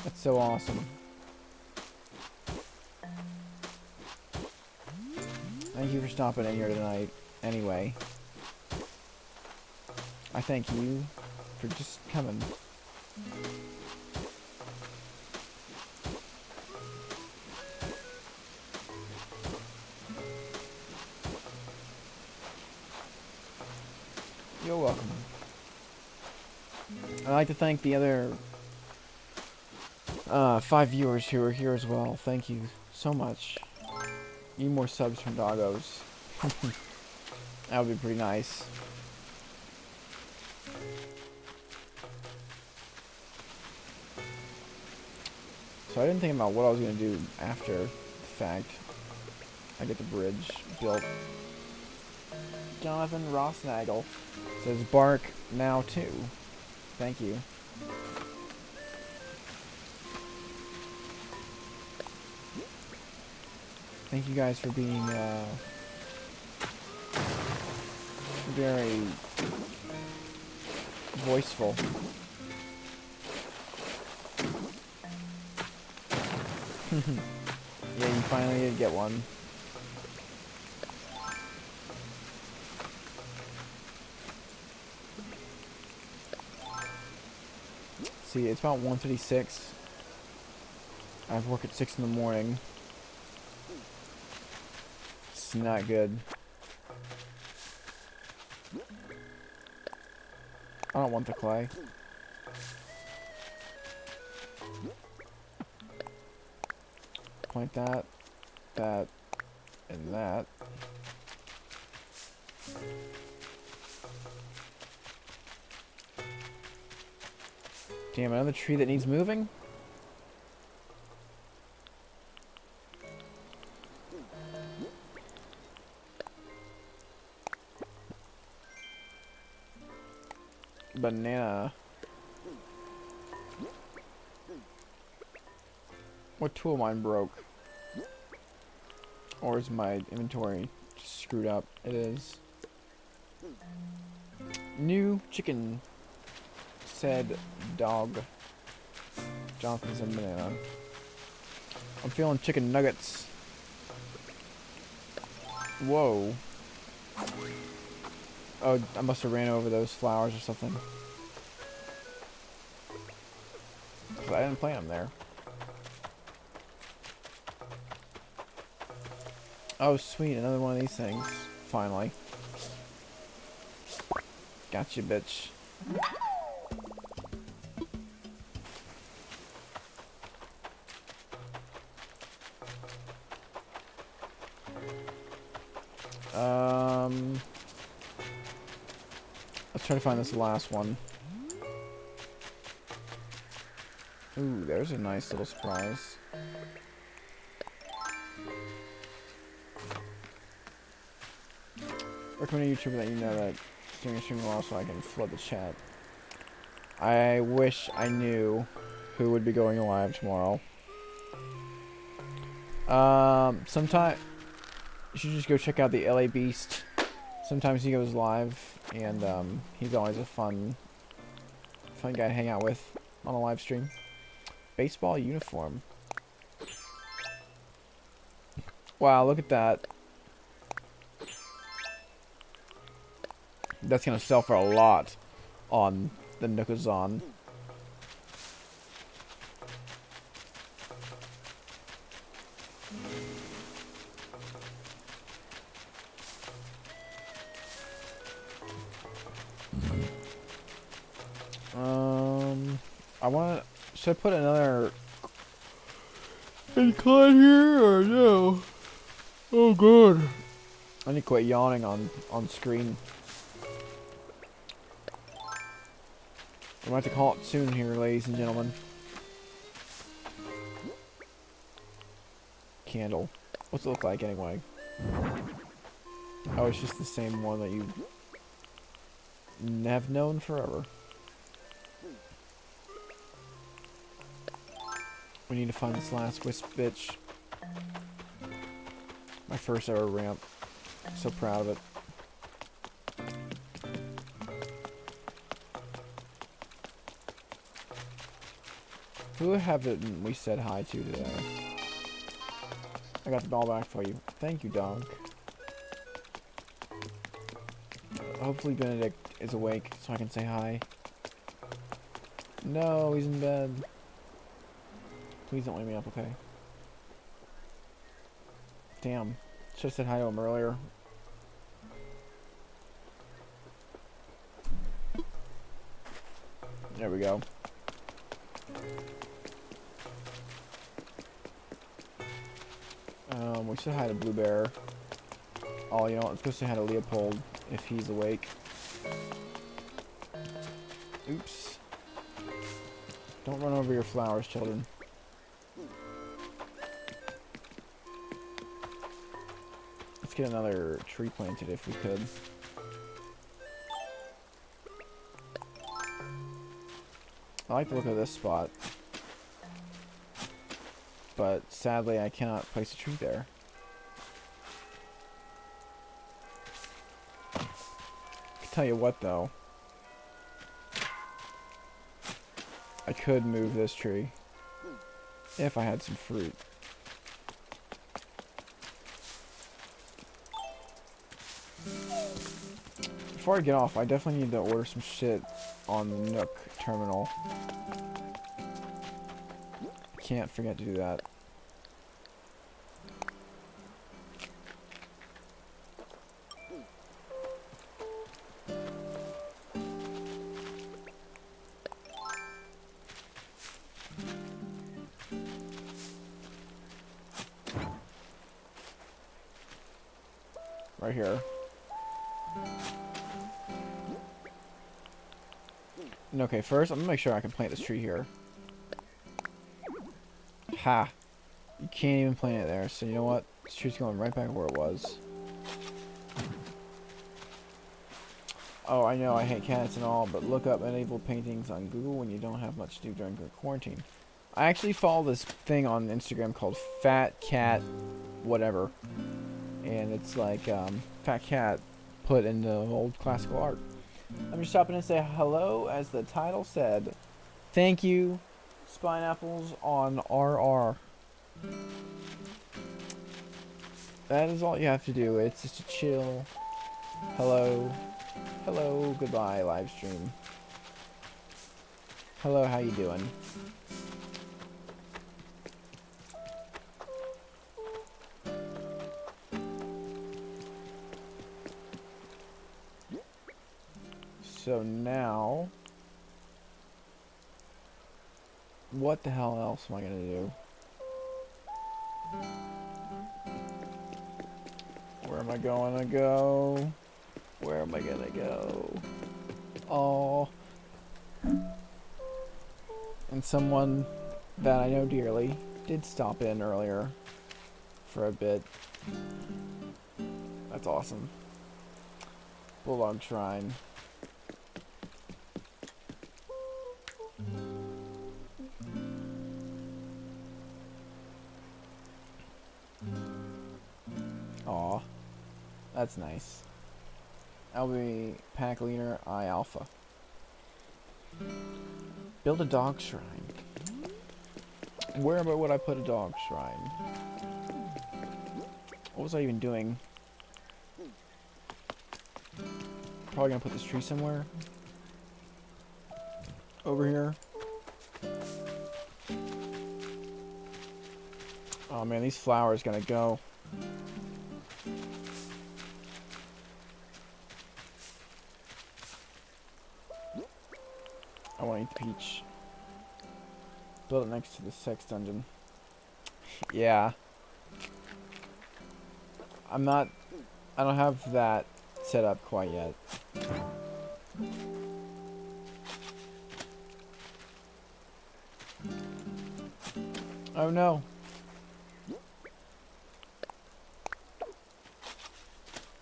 That's so awesome. Thank you for stopping in here tonight. Anyway. I thank you for just coming. You're welcome. I'd like to thank the other 5 viewers who are here as well. Thank you so much. Need more subs from doggos. That would be pretty nice. So I didn't think about what I was going to do after the fact. I get the bridge built. Jonathan Rossnagel says bark now too. Thank you. Thank you guys for being very voiceful. Yeah, you finally did get one. See, it's about 1:56. I have work at 6 in the morning. It's not good. I don't want the clay. Point that, that, and that. Damn, another tree that needs moving? Banana. What tool of mine broke? Or is my inventory just screwed up? It is. New chicken. Said dog. Jonathan said banana. I'm feeling chicken nuggets. Whoa. Oh, I must have ran over those flowers or something. But I didn't plant them there. Oh, sweet. Another one of these things. Finally. Gotcha, bitch. Let's try to find this last one. Ooh, there's a nice little surprise. Recommend a YouTuber that you know that doing a stream well so I can flood the chat. I wish I knew who would be going live tomorrow. Sometime you should just go check out the LA Beast. Sometimes he goes live, and he's always a fun guy to hang out with on a live stream. Baseball uniform. Wow, look at that. That's gonna sell for a lot on the Nookazon. Should I put another icon here or no? Oh god. I need to quit yawning on screen. I'm going to have to call it soon here, ladies and gentlemen. Candle. What's it look like anyway? Oh, it's just the same one that you have known forever. We need to find this last wisp bitch. My first ever ramp. So proud of it. Who haven't we said hi to today? I got the ball back for you. Thank you, dog. Hopefully Benedict is awake so I can say hi. No, he's in bed. Please don't wake me up, okay? Damn. Should have said hi to him earlier. There we go. We said hi to Blue Bear. Oh, you know what? Let's go say hi to Leopold if he's awake. Oops. Don't run over your flowers, children. Let's get another tree planted if we could. I like the look of this spot. But sadly I cannot place a tree there. I can tell you what though. I could move this tree. If I had some fruit. Before I get off, I definitely need to order some shit on the Nook terminal. Can't forget to do that. Right here. And okay, first I'm gonna make sure I can plant this tree here. Ha! You can't even plant it there, so you know what? This tree's going right back where it was. Oh, I know I hate cats and all, but look up medieval paintings on Google when you don't have much to do during your quarantine. I actually follow this thing on Instagram called Fat Cat whatever. And it's like Fat Cat put into old classical art. I'm just stopping to say hello, as the title said. Thank you, Spineapples on RR. That is all you have to do. It's just a chill. Hello. Hello. Goodbye, Livestream. Hello, how you doing? So now, what the hell else am I gonna do? Where am I gonna go? Where am I gonna go? Oh. And someone that I know dearly did stop in earlier for a bit. That's awesome. Bulldog Shrine. Aw, that's nice. I'll be pack leader I Alpha. Build a dog shrine. Where would I put a dog shrine? What was I even doing? Probably gonna put this tree somewhere. Over here. Oh man, these flowers gonna go. I want to eat the peach. Build it next to the sex dungeon. Yeah. I don't have that set up quite yet. Oh no.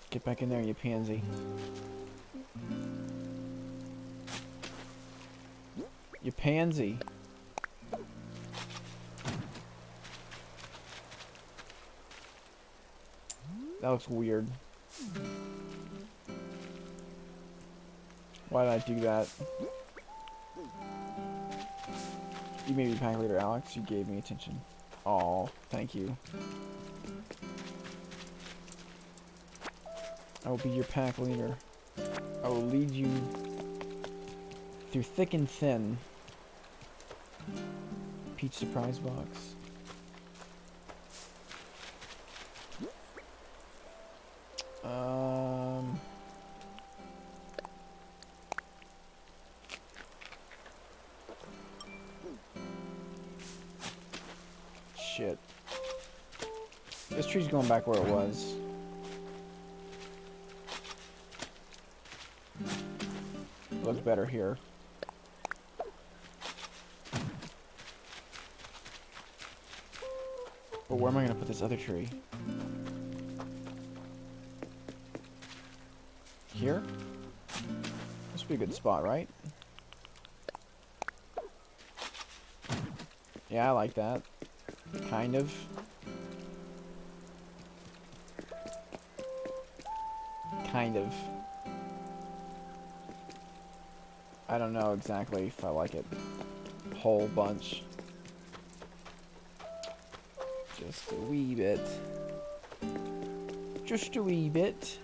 Get back in there, you pansy. You pansy. That looks weird. Why did I do that? You made me pack leader, Alex. You gave me attention. Aw, thank you. I will be your pack leader. I will lead you through thick and thin. Peach surprise box. Shit. This tree's going back where it was. It looks better here. But where am I going to put this other tree? Here? This would be a good spot, right? Yeah, I like that. Kind of. Kind of. I don't know exactly if I like it. Whole bunch. Just a wee bit. Just a wee bit.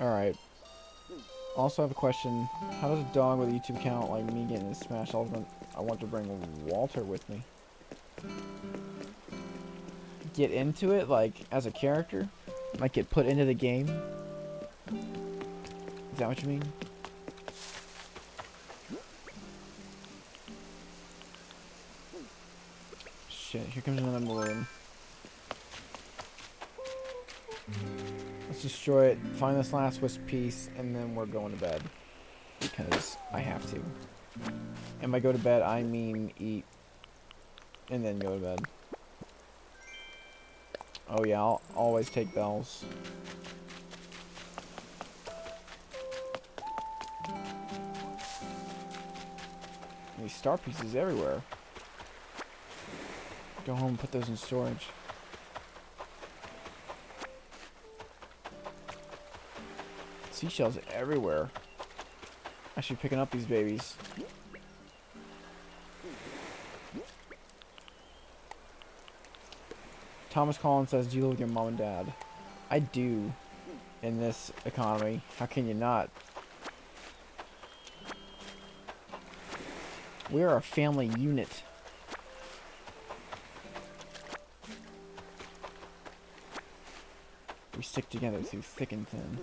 Alright. Also have a question. How does a dog with a YouTube account like me get into Smash Ultimate? I want to bring Walter with me. Get into it, like, as a character? Like, get put into the game? Is that what you mean? Shit, here comes another balloon. Let's destroy it, find this last wisp piece, and then we're going to bed. Because I have to. And by go to bed, I mean eat. And then go to bed. Oh yeah, I'll always take bells. These star pieces everywhere. Go home and put those in storage. Seashells everywhere. I should be picking up these babies. Thomas Collins says, do you live with your mom and dad? I do. In this economy. How can you not? We are a family unit. We stick together through thick and thin.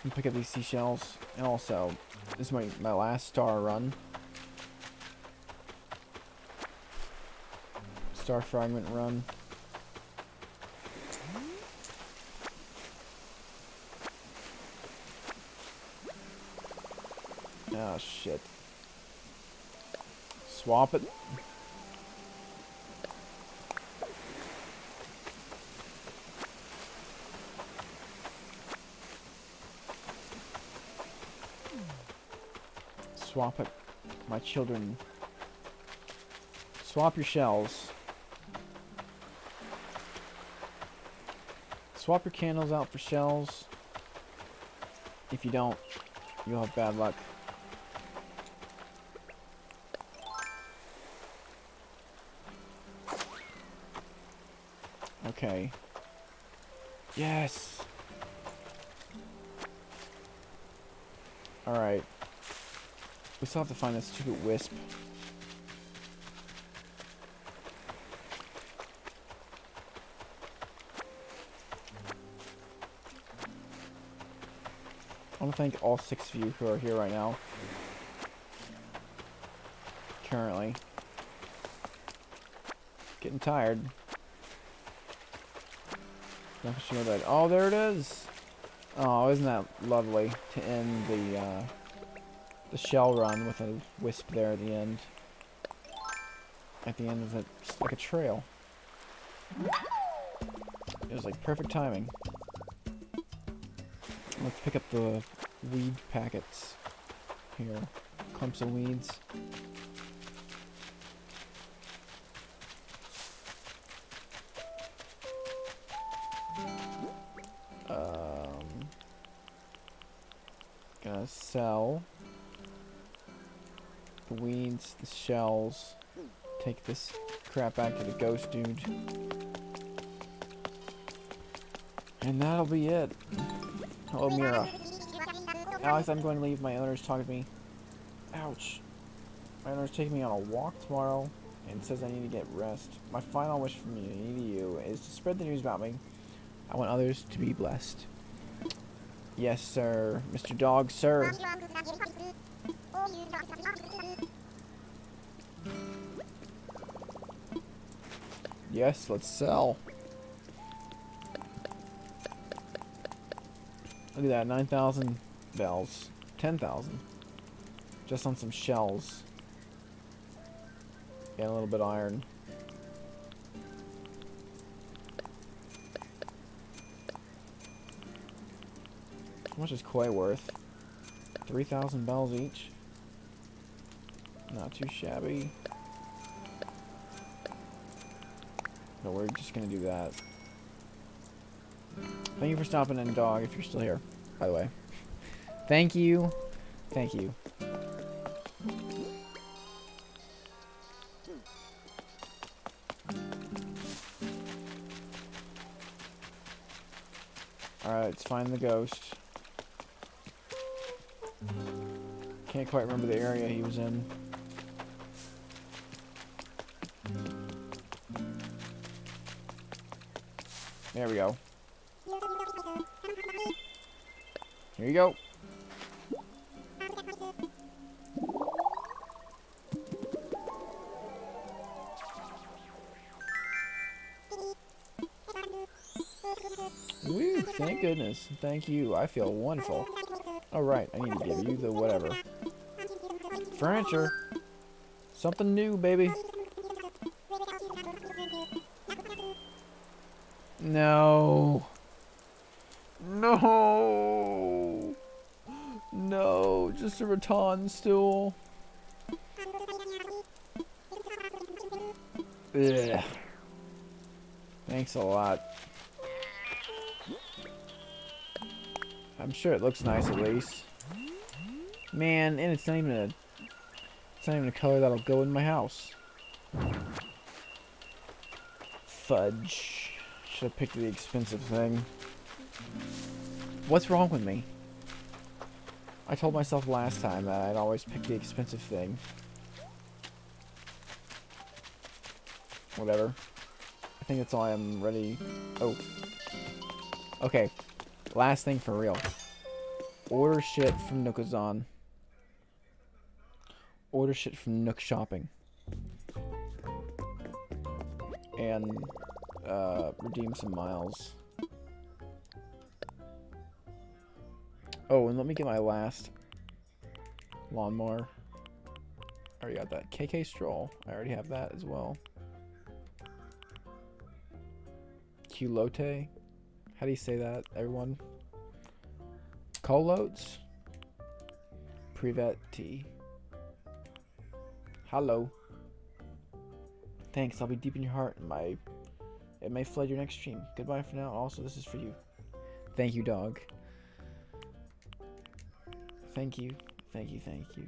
And pick up these seashells. And also, this is my last star run. Star fragment run. Oh shit. Swap it. Swap it. My children. Swap your shells. Swap your candles out for shells. If you don't, you'll have bad luck. Okay. Yes! Alright. We still have to find this stupid wisp. I want to thank all 6 of you who are here right now. Currently. Getting tired. Not sure that. Oh, there it is! Oh, isn't that lovely to end the shell run with a wisp there at the end. At the end of it, like a trail. It was like perfect timing. Let's pick up the weed packets. Here. Clumps of weeds. Gonna sell the weeds, the shells. Take this crap back to the ghost dude. And that'll be it. Hello, Mira. Alex, I'm going to leave. My owner's talking to me. Ouch. My owner's taking me on a walk tomorrow and says I need to get rest. My final wish from you is to spread the news about me. I want others to be blessed. Yes, sir. Mr. Dog, sir. Yes, let's sell. Look at that, 9,000 bells. 10,000. Just on some shells. And a little bit of iron. How much is koi worth? 3,000 bells each. Not too shabby. But we're just gonna do that. Thank you for stopping in, dog, if you're still here, by the way. Thank you. Thank you. Alright, let's find the ghost. Can't quite remember the area he was in. There we go. Here you go. Woo, thank goodness. Thank you. I feel wonderful. Alright, I need to give you the whatever. Furniture. Something new, baby. No. No. No, just a rattan stool. Ugh. Thanks a lot. I'm sure it looks nice at least. Man, and it's not even a color that'll go in my house. Fudge. Should have picked the expensive thing. What's wrong with me? I told myself last time that I'd always pick the expensive thing. Whatever. I think that's all I'm ready. Oh. Okay. Last thing for real. Order shit from Nookazon. Order shit from Nook Shopping. And redeem some miles. Oh, and let me get my last lawnmower. I already got that. KK Stroll. I already have that as well. Culotte. How do you say that, everyone? Colotes? Privetti. Hello. Thanks, I'll be deep in your heart, my It may flood your next stream. Goodbye for now. Also, this is for you. Thank you, dog. Thank you. Thank you, thank you.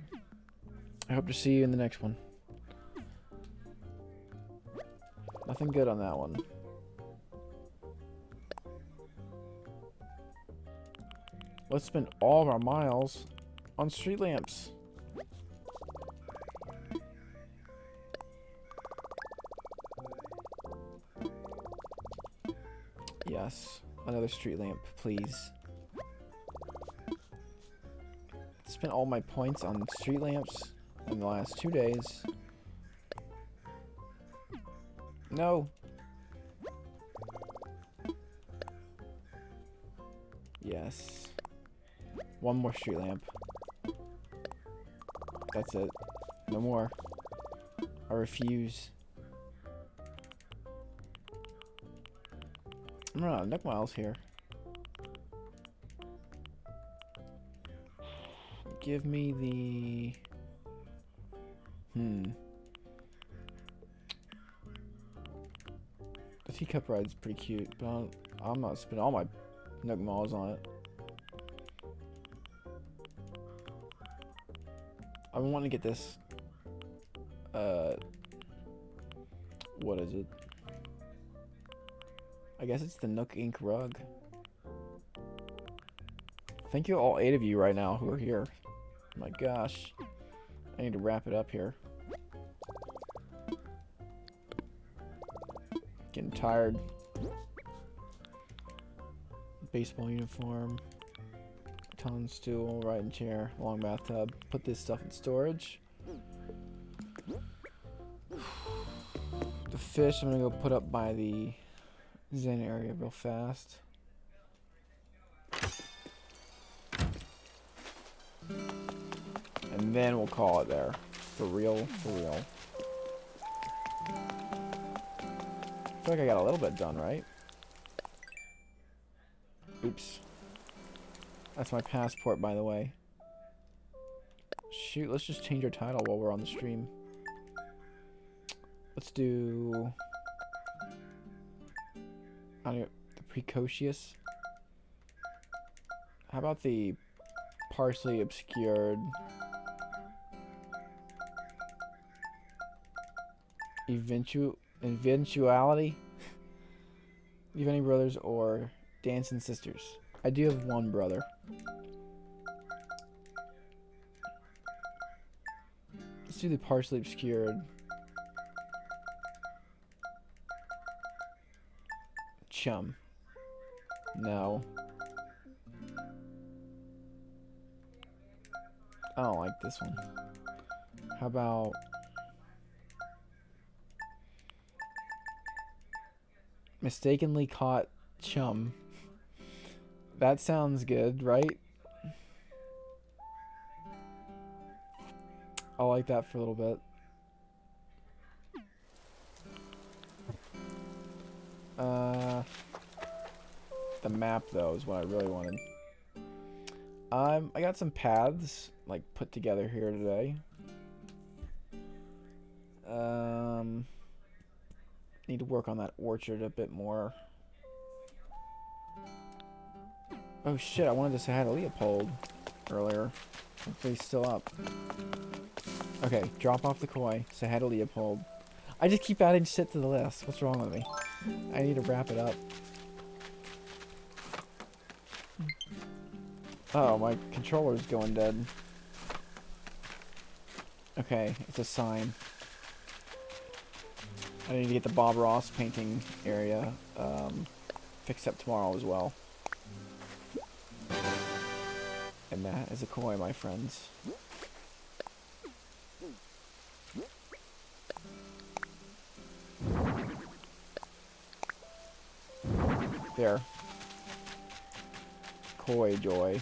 I hope to see you in the next one. Nothing good on that one. Let's spend all of our miles on street lamps. Yes, another street lamp, please. Spent all my points on street lamps in the last 2 days. No. Yes. One more street lamp. That's it. No more. I refuse. I'm running out of Nook Miles here. Give me the... The teacup ride's pretty cute, but I'm not spending all my Nook Miles on it. I want to get this, what is it? I guess it's the Nook Ink rug. Thank you all 8 of you right now who are here. Oh my gosh. I need to wrap it up here. Getting tired. Baseball uniform. Ton stool, rocking chair, long bathtub. Put this stuff in storage. The fish I'm gonna go put up by the Zen area real fast. And then we'll call it there. For real, for real. I feel like I got a little bit done, right? Oops. That's my passport, by the way. Shoot, let's just change our title while we're on the stream. Let's do... I don't know, the precocious. How about the partially obscured... Eventuality? Do you have any brothers or dancing sisters? I do have one brother. Let's do the partially obscured. Chum. No. I don't like this one. How about... mistakenly caught chum. That sounds good, right? I'll like that for a little bit. The map though is what I really wanted. I got some paths like put together here today. Need to work on that orchard a bit more. Oh shit, I wanted to say hi to Leopold earlier. Hopefully he's still up. Okay, drop off the koi. Say hi to Leopold. I just keep adding shit to the list. What's wrong with me? I need to wrap it up. Oh, my controller's going dead. Okay, it's a sign. I need to get the Bob Ross painting area fixed up tomorrow as well. And that is a koi, my friends. There. Koi joy.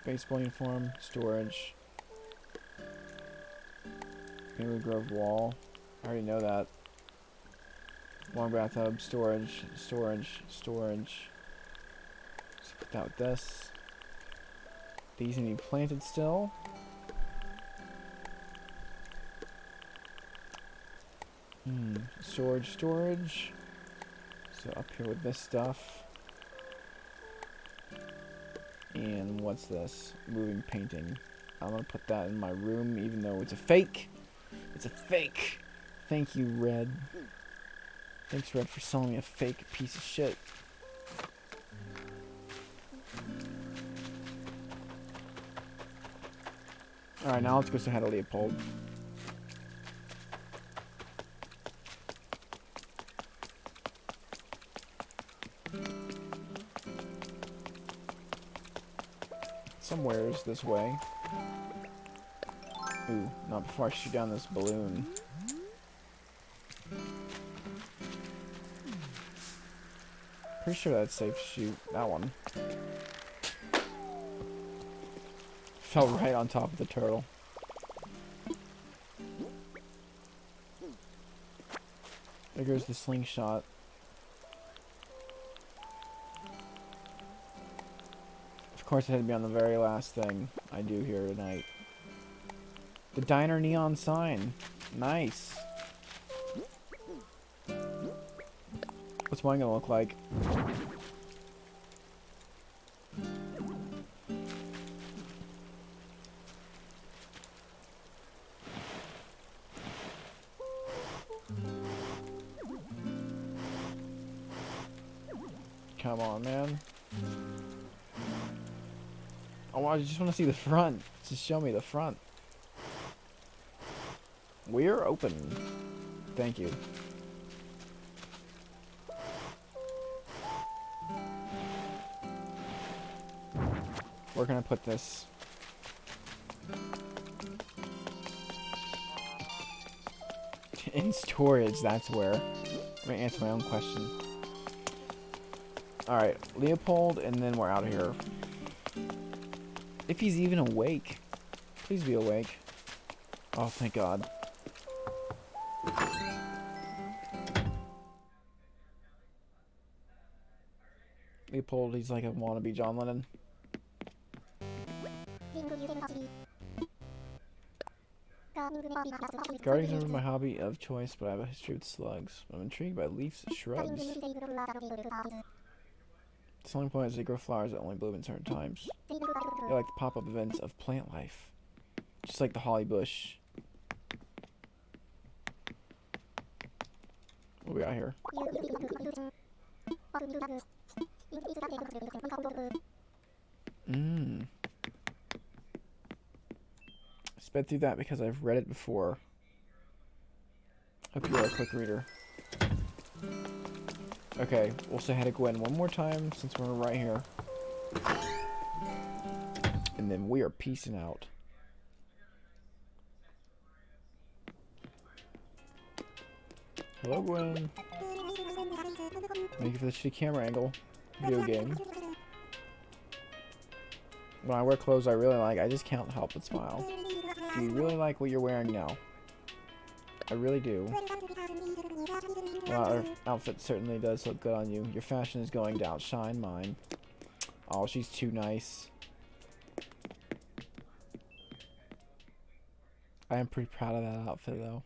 Baseball uniform, storage. Maybe Grove wall. I already know that. Long bathtub, storage, storage, storage. Let's put that with this. These need to be planted still. Storage. So up here with this stuff. And what's this? Moving painting. I'm gonna put that in my room even though it's a fake. It's a fake. Thank you, Red. Thanks, Red, for selling me a fake piece of shit. Alright, now let's go say hi to Leopold. Somewhere's this way. Ooh, not before I shoot down this balloon. Pretty sure that's safe to shoot. That one. Fell right on top of the turtle. There goes the slingshot. Of course, it had to be on the very last thing I do here tonight. The diner neon sign. Nice. What's mine gonna look like? Come on, man. Oh, I just want to see the front. Just show me the front. We're open. Thank you. Where can I put this? In storage, that's where. I'm gonna answer my own question. Alright, Leopold, and then we're out of here. If he's even awake. Please be awake. Oh, thank God. Leopold, he's like a wannabe John Lennon. Gardening is my hobby of choice, but I have a history with slugs. I'm intrigued by leaves and shrubs. The selling point is they grow flowers that only bloom at certain times. They're like the pop-up events of plant life. Just like the holly bush. What do we got here? I sped through that because I've read it before. Hope you're a quick reader. Okay, we'll say hi to Gwen one more time since we're right here. And then we are peacing out. Hello, Gwen. Thank you for the shitty camera angle. Video game. When I wear clothes I really like, I just can't help but smile. Do you really like what you're wearing now? I really do. Well, our outfit certainly does look good on you. Your fashion is going to outshine mine. Oh, she's too nice. I am pretty proud of that outfit, though.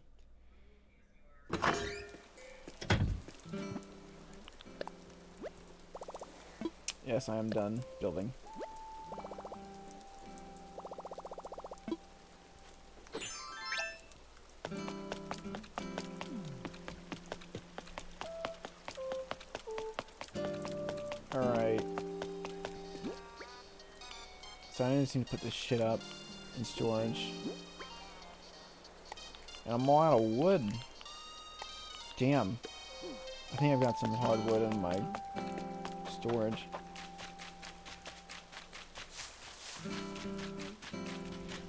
Yes, I am done building. Alright. So I just need to put this shit up in storage. And I'm all out of wood. Damn. I think I've got some hardwood in my storage.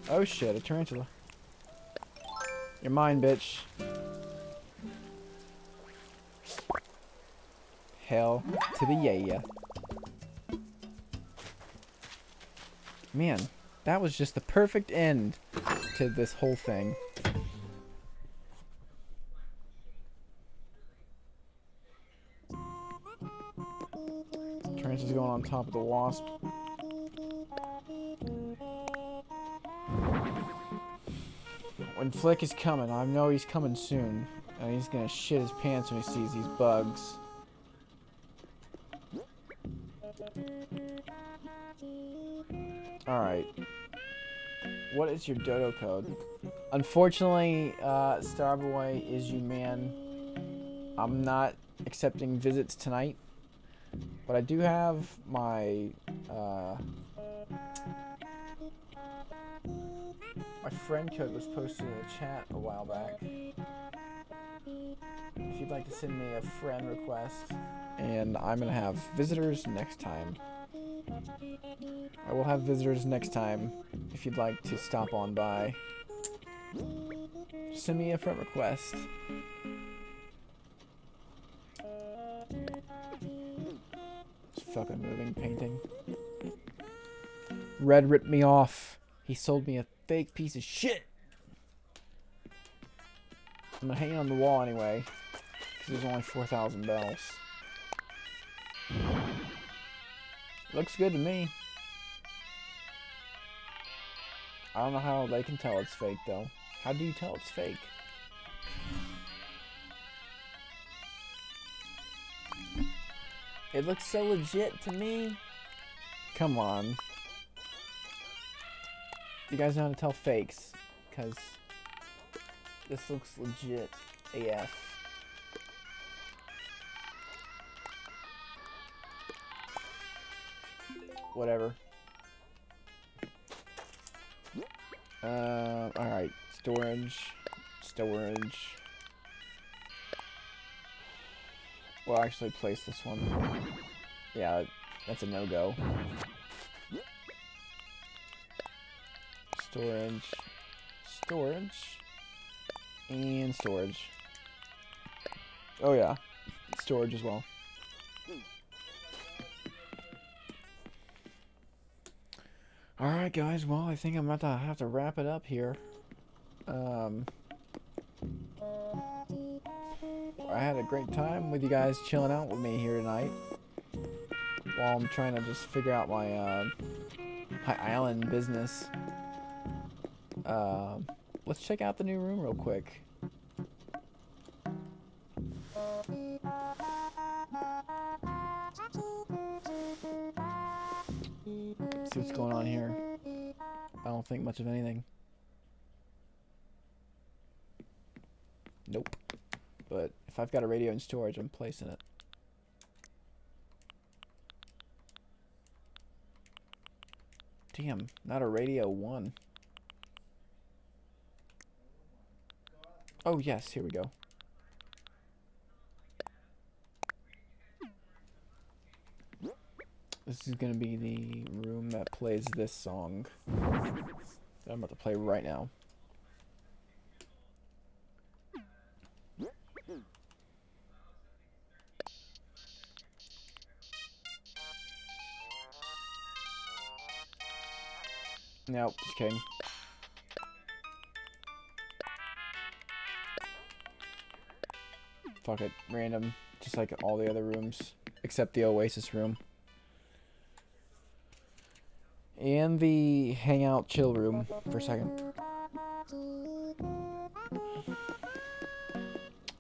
Oh shit, a tarantula. You're mine, bitch. Hell to the yeah. Man, that was just the perfect end to this whole thing. Tarantula's going on top of the wasp. When Flick is coming, I know he's coming soon. And he's gonna shit his pants when he sees these bugs. Alright. What is your dodo code? Unfortunately, Starboy is you man. I'm not accepting visits tonight. But I do have my my friend code was posted in the chat a while back. If you'd like to send me a friend request, and I'm gonna have visitors next time. I will have visitors next time if you'd like to stop on by. Send me a friend request. This fucking moving painting. Red ripped me off. He sold me a fake piece of shit. I'm gonna hang it on the wall anyway, because there's only 4,000 bells. Looks good to me. I don't know how they can tell it's fake though. How do you tell it's fake? It looks so legit to me. Come on. You guys know how to tell fakes, because this looks legit AF. Whatever. Alright. Storage. We'll actually place this one. Yeah, that's a no-go. Storage. And storage. Oh yeah. Storage as well. Alright guys, well I think I'm about to have to wrap it up here. I had a great time with you guys chilling out with me here tonight. While I'm trying to just figure out my island business. Let's check out the new room real quick. See what's going on here. I don't think much of anything. Nope. But if I've got a radio in storage, I'm placing it. Damn, not a radio 1. Oh yes, here we go. This is gonna be the room that plays this song that I'm about to play right now. Nope, just kidding. Fuck it, random, just like all the other rooms, except the Oasis room. And the hangout chill room for a second.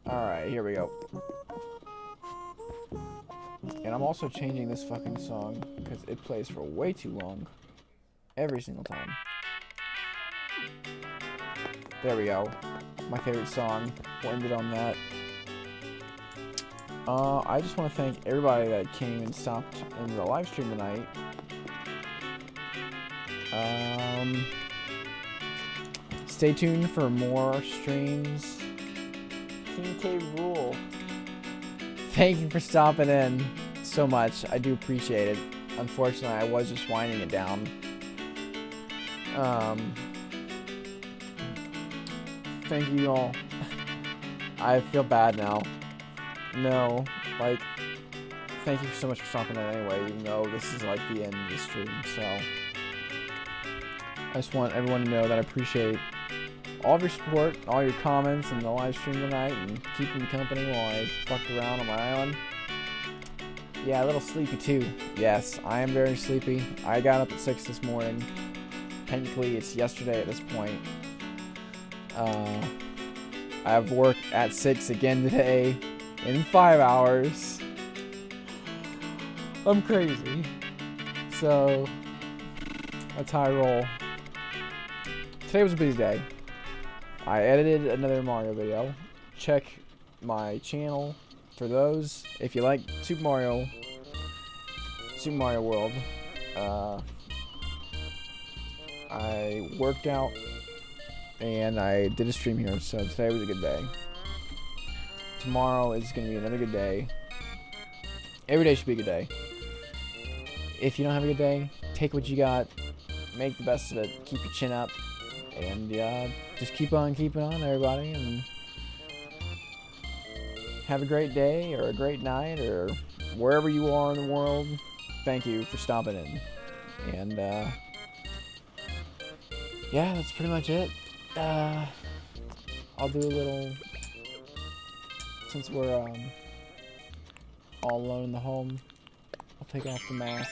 Alright, here we go. And I'm also changing this fucking song because it plays for way too long. Every single time. There we go. My favorite song. We'll end it on that. I just want to thank everybody that came and stopped in the live stream tonight. Stay tuned for more streams. King K Rule. Thank you for stopping in so much. I do appreciate it. Unfortunately, I was just winding it down. Thank you all. I feel bad now. No, like, thank you so much for stopping in anyway, even though this is like the end of the stream, so. I just want everyone to know that I appreciate all of your support, all your comments in the live stream tonight, and keeping me company while I fucked around on my island. Yeah, a little sleepy too. Yes, I am very sleepy. I got up at 6 this morning. Technically, it's yesterday at this point. I have work at 6 again today in 5 hours. I'm crazy. So that's how I roll. Today was a busy day. I edited another Mario video. Check my channel for those. If you like Super Mario World, I worked out and I did a stream here, so today was a good day. Tomorrow is going to be another good day. Every day should be a good day. If you don't have a good day, take what you got, make the best of it, keep your chin up, and just keep on keeping on, everybody, and have a great day or a great night or wherever you are in the world. Thank you for stopping in. And yeah, that's pretty much it. I'll do a little, since we're all alone in the home, I'll take off the mask.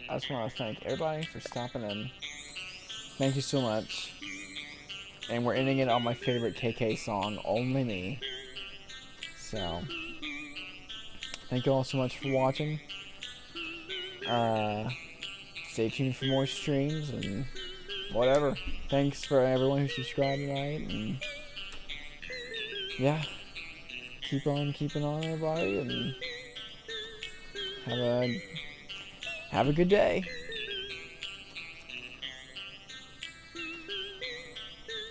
I just want to thank everybody for stopping in. Thank you so much. And we're ending it on my favorite KK song, Only Me. So, thank you all so much for watching. Stay tuned for more streams and whatever. Thanks for everyone who subscribed tonight. And yeah, keep on keeping on, everybody, and have a good day.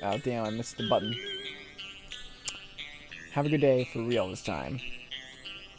Oh damn, I missed the button. Have a good day for real this time.